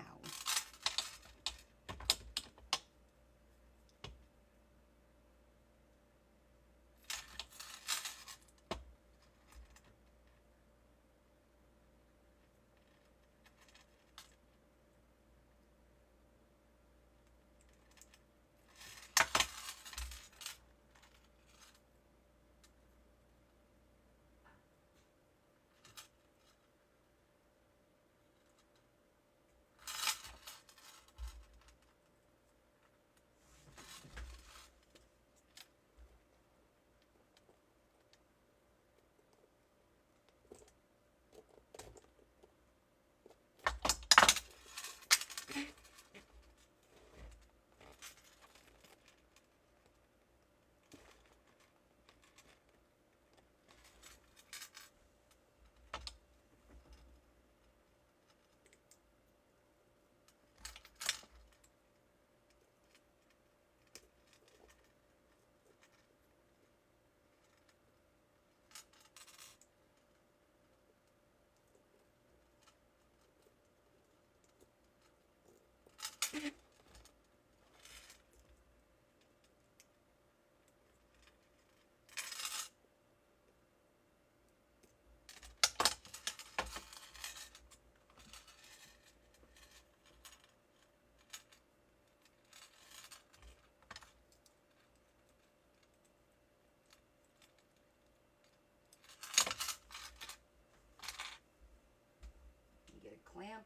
you get a clamp.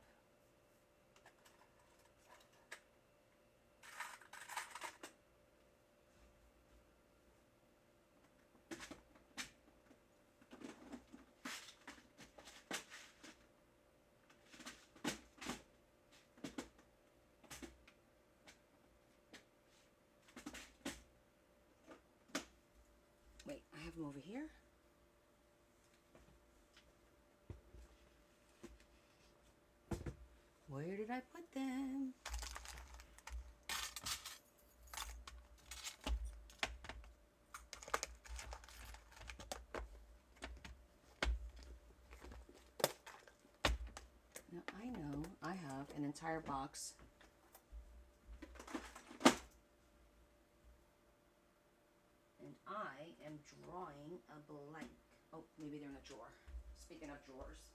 Wait, I have them over here. Where did I put them? Now I know I have an entire box and I am drawing a blank. Oh, maybe they're in a drawer. Speaking of drawers.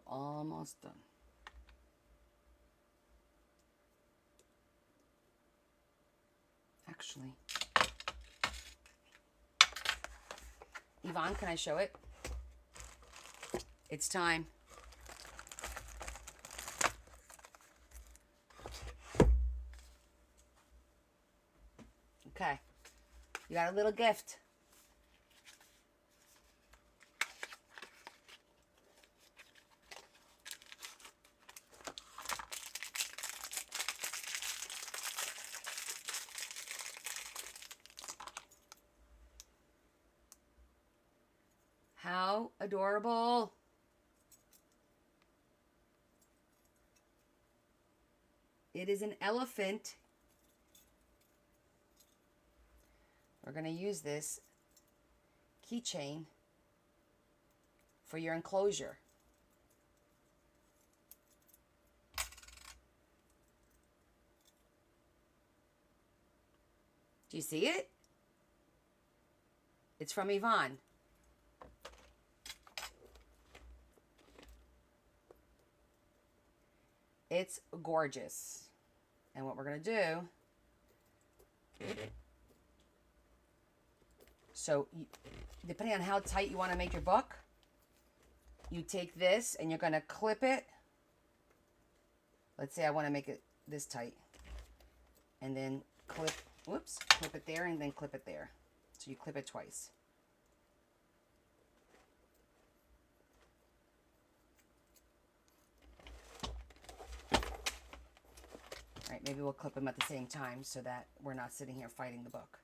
We're almost done. Actually, Yvonne, can I show it? It's time. Okay. You got a little gift. How adorable. It is an elephant. We're going to use this keychain for your enclosure. Do you see it? It's from Yvonne. It's gorgeous. And what we're going to do, so depending on how tight you want to make your book, you take this and you're going to clip it. Let's say I want to make it this tight. And then clip, whoops, clip it there and then clip it there. So you clip it twice. All right, maybe we'll clip them at the same time so that we're not sitting here fighting the book.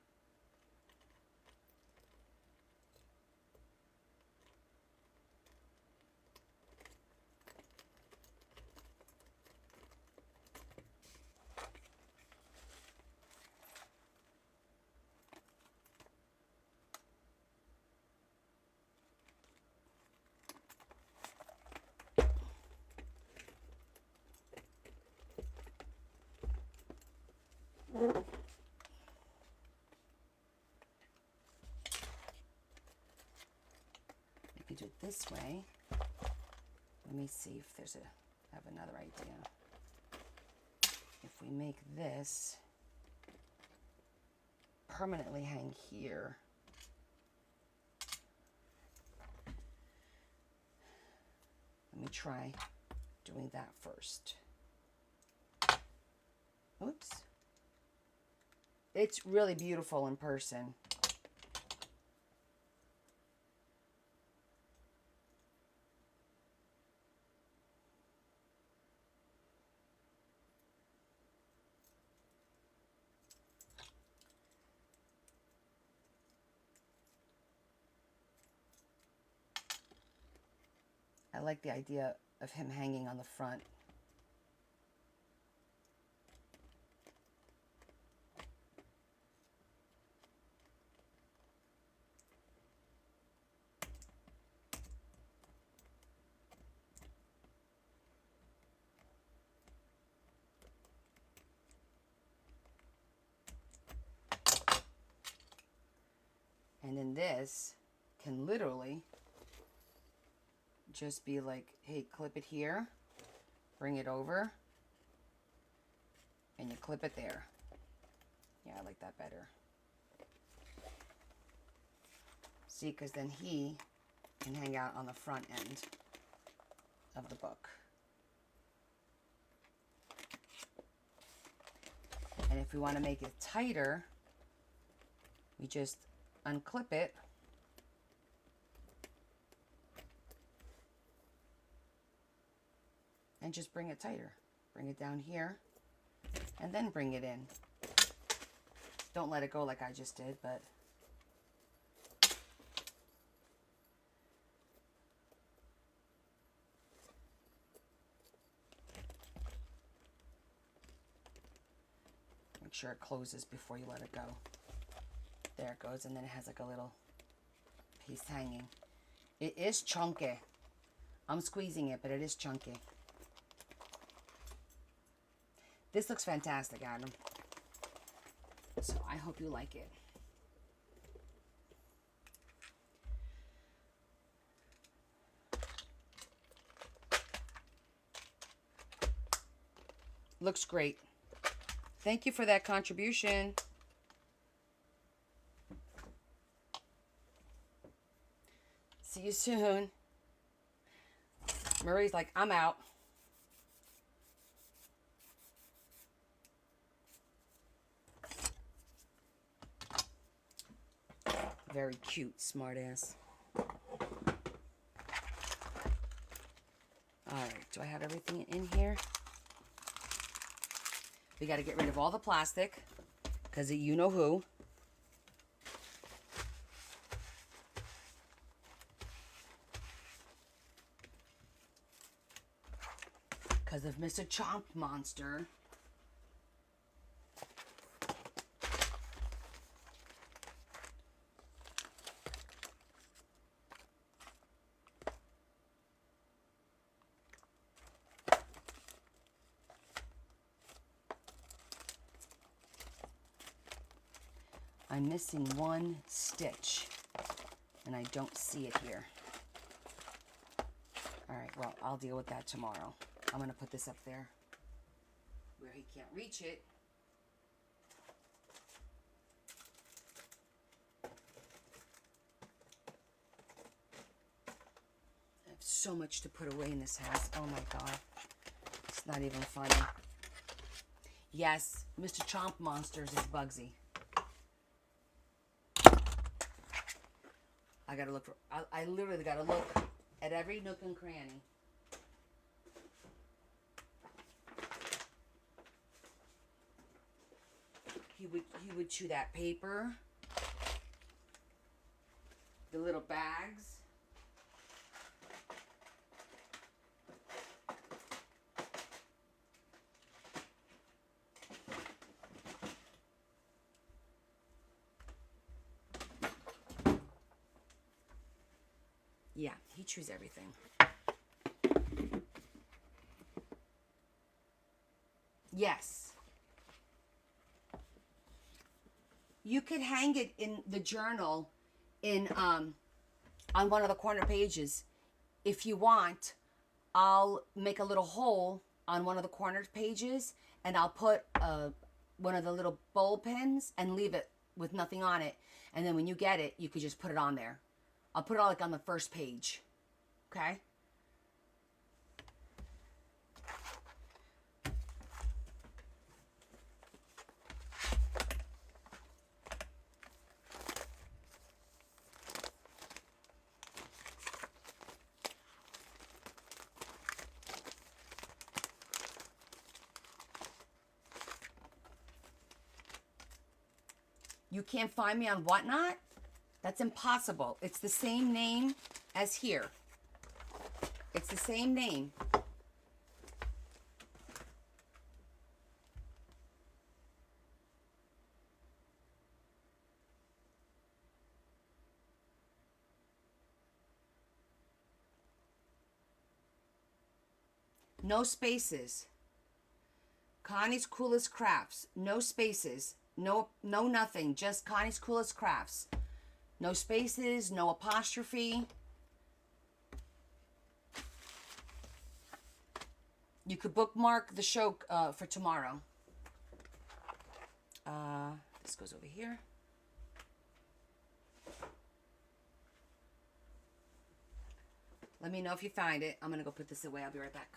You could do it this way. Let me see if there's I have another idea. If we make this permanently hang here, let me try doing that first. Oops. It's really beautiful in person. I like the idea of him hanging on the front. And then this can literally just be like, hey, clip it here, bring it over, and you clip it there. Yeah, I like that better. See, because then he can hang out on the front end of the book. And if we want to make it tighter, we just unclip it. And just bring it tighter. Bring it down here and then bring it in. Don't let it go like I just did, but make sure it closes before you let it go. There it goes, and then it has like a little piece hanging. It is chunky. I'm squeezing it, but it is chunky. This looks fantastic, Adam. So I hope you like it. Looks great. Thank you for that contribution. See you soon. Murray's like, I'm out. Very cute, smartass. Alright, do I have everything in here? We got to get rid of all the plastic, because of you know who. Because of Mr. Chomp Monster. I'm missing one stitch, and I don't see it here. Alright, well, I'll deal with that tomorrow. I'm going to put this up there where he can't reach it. I have so much to put away in this house. Oh my god. It's not even funny. Yes, Mr. Chomp Monsters is Bugsy. I gotta look for, I literally gotta look at every nook and cranny. He would chew that paper, the little bags. Yeah, he chews everything. Yes. You could hang it in the journal in on one of the corner pages. If you want, I'll make a little hole on one of the corner pages and I'll put one of the little bowl pins and leave it with nothing on it. And then when you get it, you could just put it on there. I'll put it all like on the first page. Okay? You can't find me on Whatnot? That's impossible. It's the same name as here. It's the same name. No spaces. Connie's Coolest Crafts. No spaces. No nothing. Just Connie's Coolest Crafts. No spaces, no apostrophe. You could bookmark the show for tomorrow. This goes over here. Let me know if you find it. I'm going to go put this away. I'll be right back.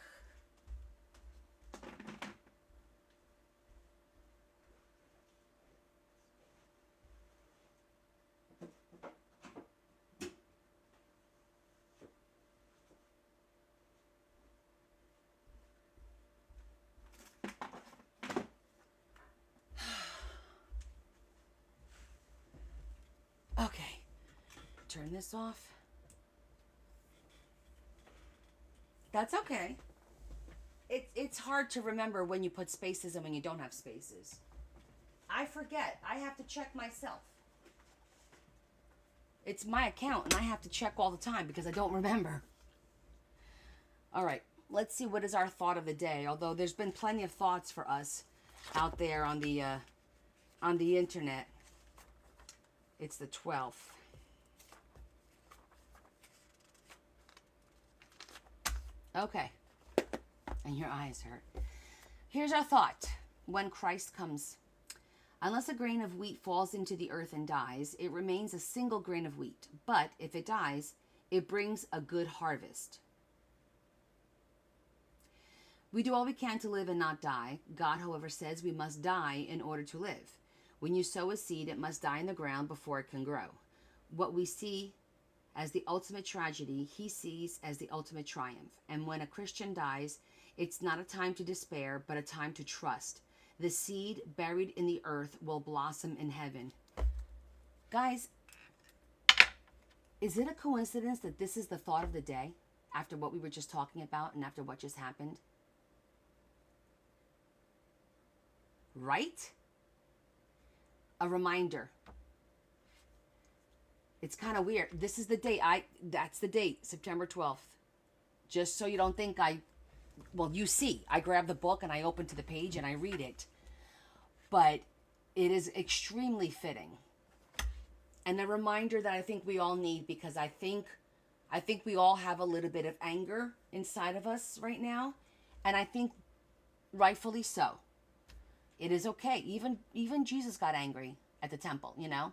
Okay, turn this off. That's okay. It's hard to remember when you put spaces and when you don't have spaces. I forget. I have to check myself. It's my account and I have to check all the time because I don't remember. All right, let's see what is our thought of the day. Although there's been plenty of thoughts for us out there on the internet. It's the 12th. Okay. And your eyes hurt. Here's our thought when Christ comes. Unless a grain of wheat falls into the earth and dies, it remains a single grain of wheat. But if it dies, it brings a good harvest. We do all we can to live and not die. God, however, says we must die in order to live. When you sow a seed, it must die in the ground before it can grow. What we see as the ultimate tragedy, he sees as the ultimate triumph. And when a Christian dies, it's not a time to despair, but a time to trust. The seed buried in the earth will blossom in heaven. Guys, is it a coincidence that this is the thought of the day after what we were just talking about and after what just happened? Right? A reminder. It's kind of weird. This is the date. That's the date, September 12th. Just so you don't think you see, I grab the book and I open to the page and I read it. But it is extremely fitting. And a reminder that I think we all need, because I think we all have a little bit of anger inside of us right now. And I think rightfully so. It is okay. Even Jesus got angry at the temple, you know?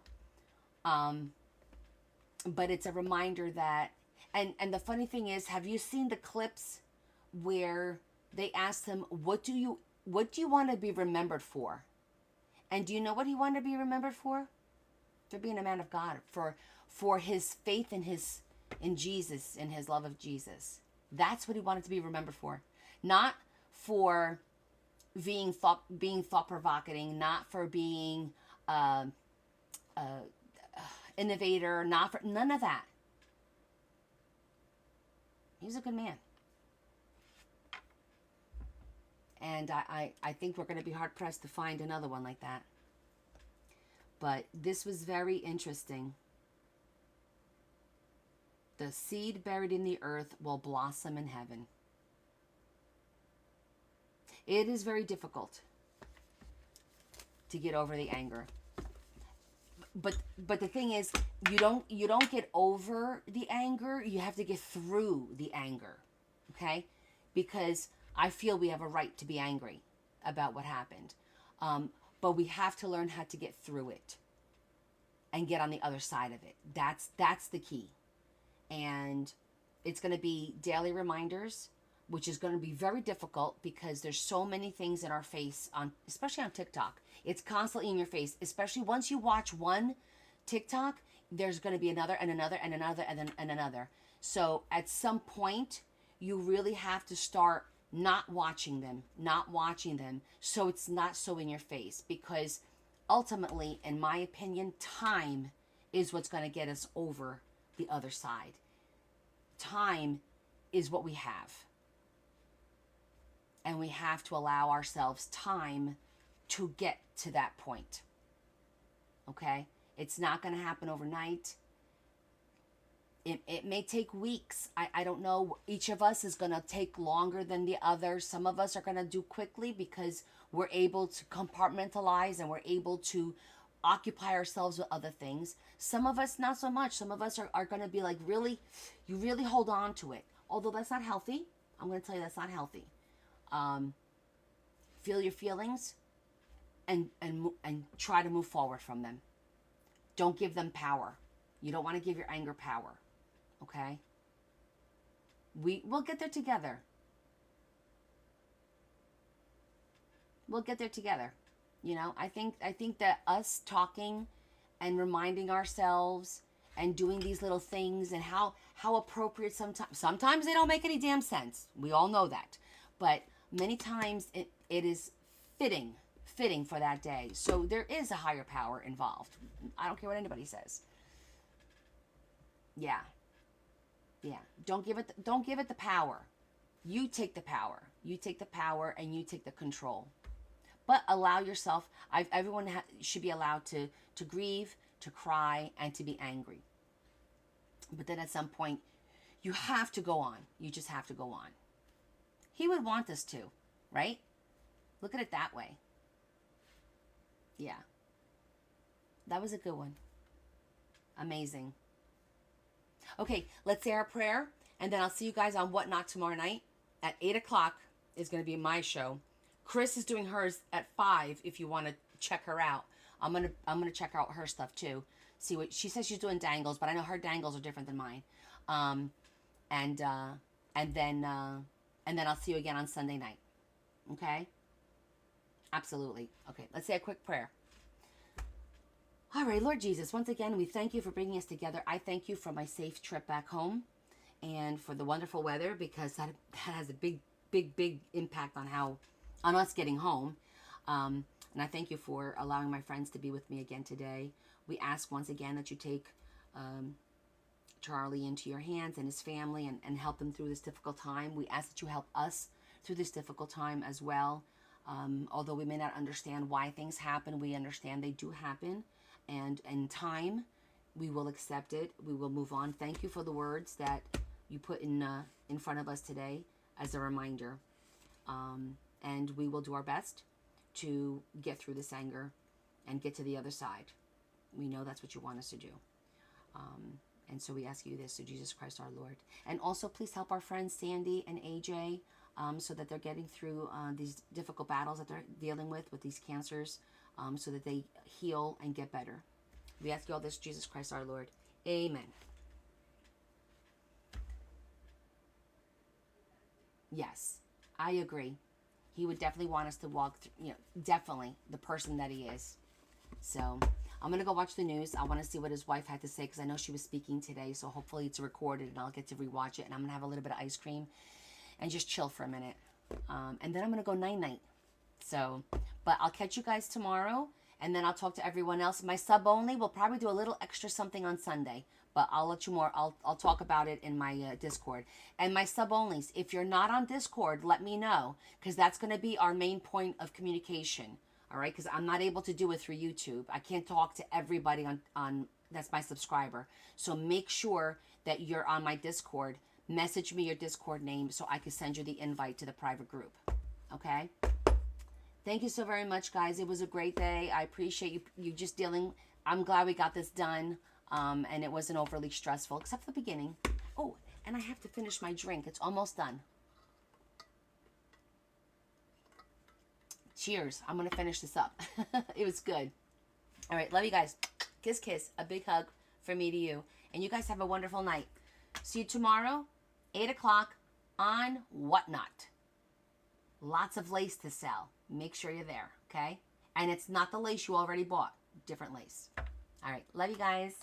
But it's a reminder that, and the funny thing is, have you seen the clips where they asked him, what do you want to be remembered for? And do you know what he wanted to be remembered for? For being a man of God, for his faith in Jesus, in his love of Jesus. That's what he wanted to be remembered for. Not for being thought provoking, not for being innovator, not for none of that. He was a good man. And I think we're going to be hard pressed to find another one like that. But this was very interesting. The seed buried in the earth will blossom in heaven. It is very difficult to get over the anger. But the thing is, you don't get over the anger. You have to get through the anger, okay? Because I feel we have a right to be angry about what happened, but we have to learn how to get through it and get on the other side of it. That's the key, and it's going to be daily reminders, which is going to be very difficult because there's so many things in our face, especially on TikTok. It's constantly in your face, especially once you watch one TikTok, there's going to be another and another and another and then and another. So at some point, you really have to start not watching them, so it's not so in your face, because ultimately, in my opinion, time is what's going to get us over the other side. Time is what we have. And we have to allow ourselves time to get to that point. Okay? It's not going to happen overnight. It may take weeks. I don't know. Each of us is going to take longer than the other. Some of us are going to do quickly because we're able to compartmentalize and we're able to occupy ourselves with other things. Some of us, not so much. Some of us are going to be like, really, you really hold on to it. Although that's not healthy. I'm going to tell you that's not healthy. Feel your feelings and try to move forward from them. Don't give them power. You don't want to give your anger power. Okay? We'll get there together. We'll get there together. You know, I think that us talking and reminding ourselves and doing these little things and how appropriate sometimes they don't make any damn sense. We all know that. But many times it is fitting for that day. So there is a higher power involved. I don't care what anybody says. Yeah. Don't give it the power. You take the power. You take the power and you take the control. But allow yourself. Everyone should be allowed to grieve, to cry, and to be angry. But then at some point, you have to go on. You just have to go on. He would want us to, right? Look at it that way. Yeah. That was a good one. Amazing. Okay, let's say our prayer, and then I'll see you guys on What Not tomorrow night. At 8 o'clock is going to be my show. Chris is doing hers at 5 if you want to check her out. I'm gonna check out her stuff too. See what she says she's doing dangles, but I know her dangles are different than mine. And then I'll see you again on Sunday night. Okay? Absolutely. Okay, let's say a quick prayer. All right, Lord Jesus, once again, we thank you for bringing us together. I thank you for my safe trip back home and for the wonderful weather, because that has a big impact on us getting home. And I thank you for allowing my friends to be with me again today. We ask once again that you take Charlie into your hands and his family and help them through this difficult time. We ask that you help us through this difficult time as well. Although we may not understand why things happen, we understand they do happen. And in time, we will accept it. We will move on. Thank you for the words that you put in front of us today as a reminder. And we will do our best to get through this anger and get to the other side. We know that's what you want us to do. And so we ask you this through Jesus Christ our Lord. And also please help our friends Sandy and AJ so that they're getting through these difficult battles that they're dealing with these cancers, so that they heal and get better. We ask you all this, Jesus Christ our Lord. Amen. Yes, I agree. He would definitely want us to walk through, definitely the person that he is. So I'm going to go watch the news. I want to see what his wife had to say, because I know she was speaking today. So hopefully it's recorded and I'll get to rewatch it. And I'm going to have a little bit of ice cream and just chill for a minute. And then I'm going to go night-night. So, but I'll catch you guys tomorrow. And then I'll talk to everyone else. My sub only will probably do a little extra something on Sunday. But I'll let you more. I'll talk about it in my Discord. And my sub onlys, if you're not on Discord, let me know, because that's going to be our main point of communication. All right, because I'm not able to do it through YouTube. I can't talk to everybody on that's my subscriber. So make sure that you're on my Discord. Message me your Discord name so I can send you the invite to the private group. Okay? Thank you so very much, guys. It was a great day. I appreciate you just dealing. I'm glad we got this done. And it wasn't overly stressful, except for the beginning. Oh, and I have to finish my drink. It's almost done. Cheers. I'm going to finish this up. It was good. All right. Love you guys. Kiss, kiss. A big hug from me to you. And you guys have a wonderful night. See you tomorrow, 8 o'clock on Whatnot. Lots of lace to sell. Make sure you're there, okay? And it's not the lace you already bought. Different lace. All right. Love you guys.